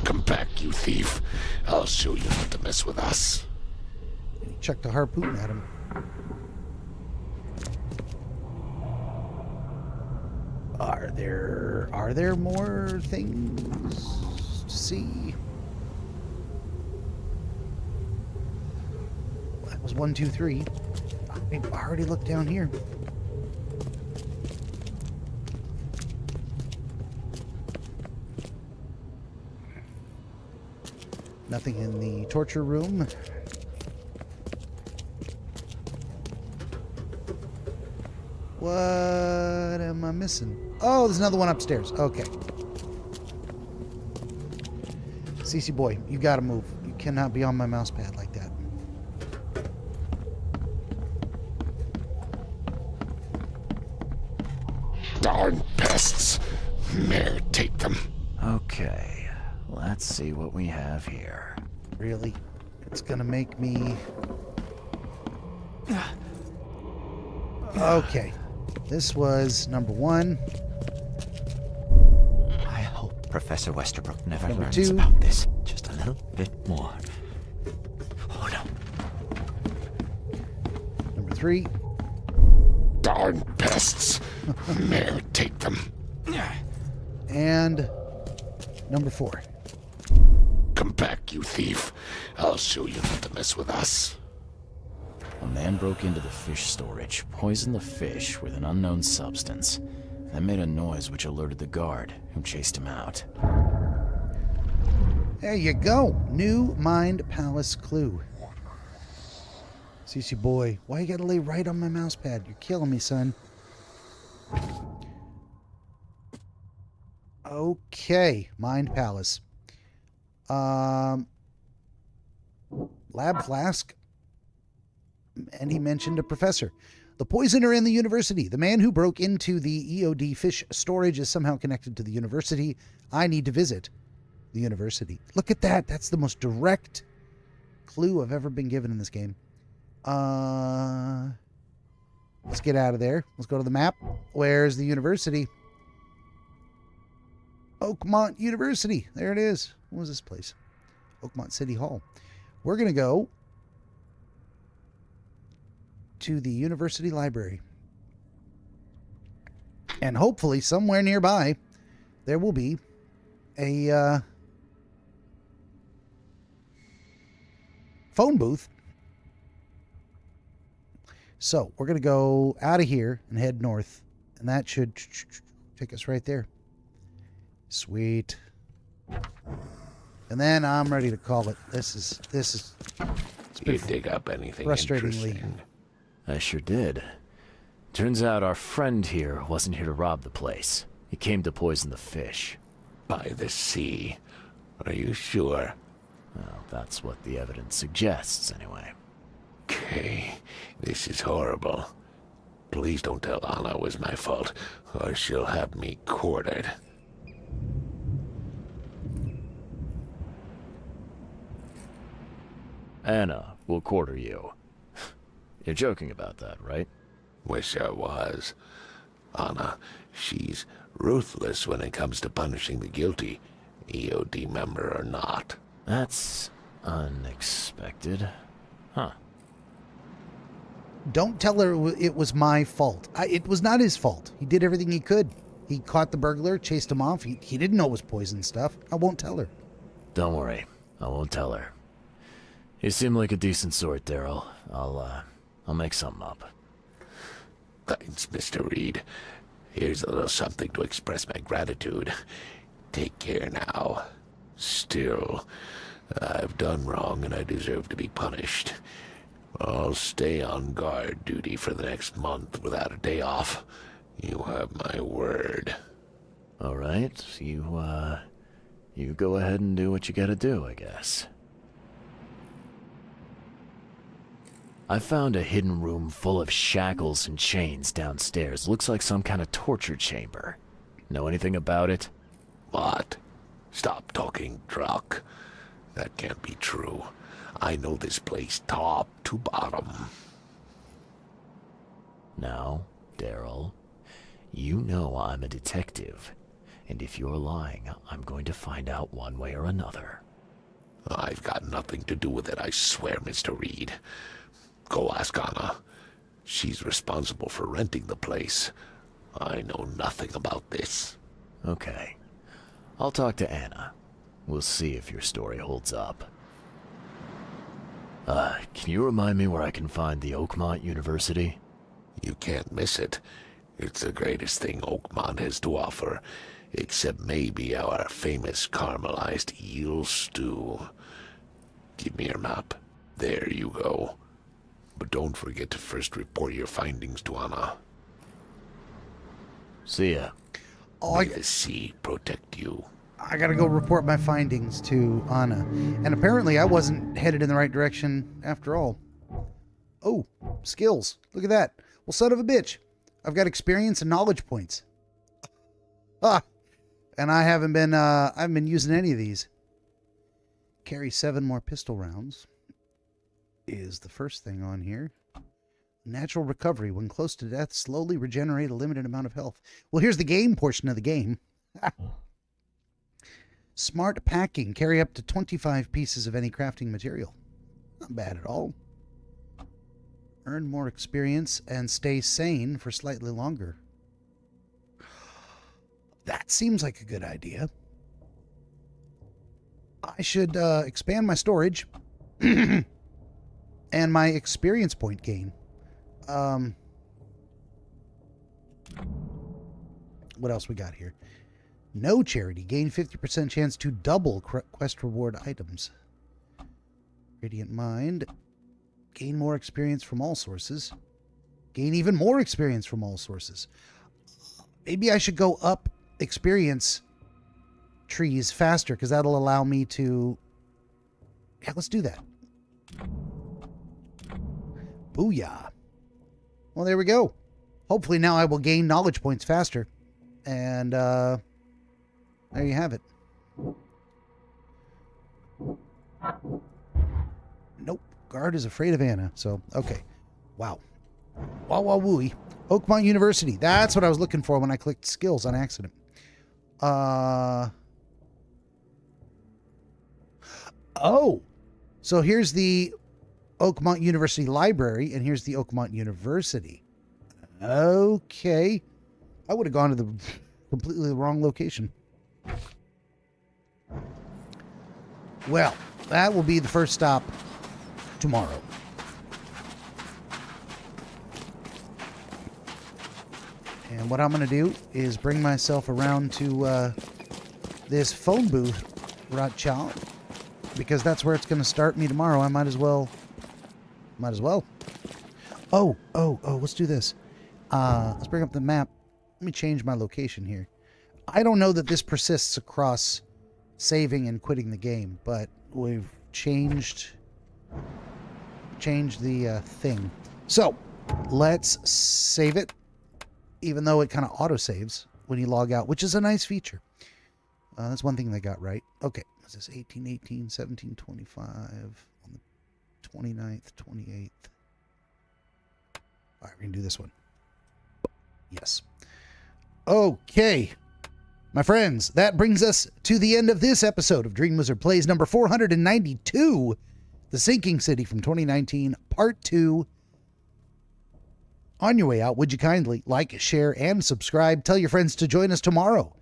Come back, you thief. I'll show you not to mess with us. And he chucked a harpoon at him. Are there more things to see? Well, that was 1, 2, 3. I already looked down here. Nothing in the torture room. What am I missing? Oh, there's another one upstairs. Okay. CC boy, you gotta move. You cannot be on my mouse pad like that. Darn pests. Mayor, take them. Okay, let's see what we have here. Really? It's gonna make me... Okay. This was number 1. I hope Professor Westerbrook never Number learns 2. about this. Just a little bit more. Oh no. Number 3. Darn pests. Mayor, take them. And number 4. Come back, you thief. I'll show you not to mess with us. A man broke into the fish storage, poisoned the fish with an unknown substance, then made a noise which alerted the guard, who chased him out. There you go. New Mind Palace clue. CC boy, why you gotta lay right on my mouse pad? You're killing me, son. Okay, Mind Palace. Lab flask. And he mentioned a professor. The poisoner in the university. The man who broke into the EOD fish storage is somehow connected to the university. I need to visit the university. Look at that. That's the most direct clue I've ever been given in this game. Let's get out of there. Let's go to the map. Where's the university? Oakmont University. There it is. What was this place? Oakmont City Hall. We're going to go to the university library. And hopefully somewhere nearby there will be a phone booth. So we're going to go out of here and head north. And that should take us right there. Sweet. And then I'm ready to call it. This is You dig up anything frustratingly. interesting? I sure did. Turns out our friend here wasn't here to rob the place. He came to poison the fish. By the sea. Are you sure? Well, that's what the evidence suggests, anyway. Okay, this is horrible. Please don't tell Anna it was my fault, or she'll have me quartered. Anna will quarter you. You're joking about that, right? Wish I was. Anna, she's ruthless when it comes to punishing the guilty, EOD member or not. That's unexpected. Huh. Don't tell her it was my fault. It was not his fault. He did everything he could. He caught the burglar, chased him off. He didn't know it was poison stuff. I won't tell her. Don't worry. I won't tell her. You seem like a decent sort, Daryl. I'll make something up. Thanks, Mr. Reed. Here's a little something to express my gratitude. Take care now. Still, I've done wrong and I deserve to be punished. I'll stay on guard duty for the next month without a day off. You have my word. All right. You go ahead and do what you gotta do, I guess. I found a hidden room full of shackles and chains downstairs. Looks like some kind of torture chamber. Know anything about it? What? Stop talking drunk. That can't be true. I know this place top to bottom. Now, Daryl, you know I'm a detective. And if you're lying, I'm going to find out one way or another. I've got nothing to do with it, I swear, Mr. Reed. Go ask Anna. She's responsible for renting the place. I know nothing about this. Okay. I'll talk to Anna. We'll see if your story holds up. Can you remind me where I can find the Oakmont University? You can't miss it. It's the greatest thing Oakmont has to offer, except maybe our famous caramelized eel stew. Give me your map. There you go. But don't forget to first report your findings to Anna. See ya. May the sea protect you. I gotta go report my findings to Anna. And apparently I wasn't headed in the right direction after all. Oh, skills. Look at that. Well, son of a bitch. I've got experience and knowledge points. And I haven't been using any of these. Carry 7 more pistol rounds is the first thing on here. Natural recovery. When close to death, slowly regenerate a limited amount of health. Well, here's the game portion of the game. Smart packing. Carry up to 25 pieces of any crafting material. Not bad at all. Earn more experience and stay sane for slightly longer. That seems like a good idea. I should expand my storage and my experience point gain. What else we got here? No charity. Gain 50% chance to double quest reward items. Radiant Mind. Gain more experience from all sources. Gain even more experience from all sources. Maybe I should go up experience trees faster, because that'll allow me to... Yeah, let's do that. Booyah. Well, there we go. Hopefully now I will gain knowledge points faster. And, there you have it. Nope. Guard is afraid of Anna. So, okay. Wow. Wow, wow, wooey. Oakmont University. That's what I was looking for when I clicked skills on accident. Oh. So here's the Oakmont University Library, and here's the Oakmont University. Okay. I would have gone to the completely wrong location. Well, that will be the first stop tomorrow. And what I'm going to do is bring myself around to this phone booth right, child, because that's where it's going to start me tomorrow. I might as well. Oh, let's do this. Let's bring up the map. Let me change my location here. I don't know that this persists across saving and quitting the game, but we've changed the thing. So let's save it, even though it kind of auto-saves when you log out, which is a nice feature. That's one thing they got right. Okay, is this 1818, 1725, on the 29th, 28th? All right, we're going to do this one. Yes. Okay. My friends, that brings us to the end of this episode of DreamWizard Plays number 492, The Sinking City from 2019, Part 2. On your way out, would you kindly like, share, and subscribe? Tell your friends to join us tomorrow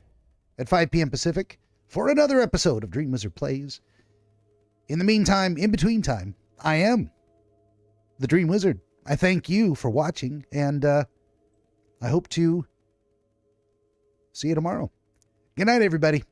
at 5 p.m. Pacific for another episode of DreamWizard Plays. In the meantime, in between time, I am the Dream Wizard. I thank you for watching, and I hope to see you tomorrow. Good night, everybody.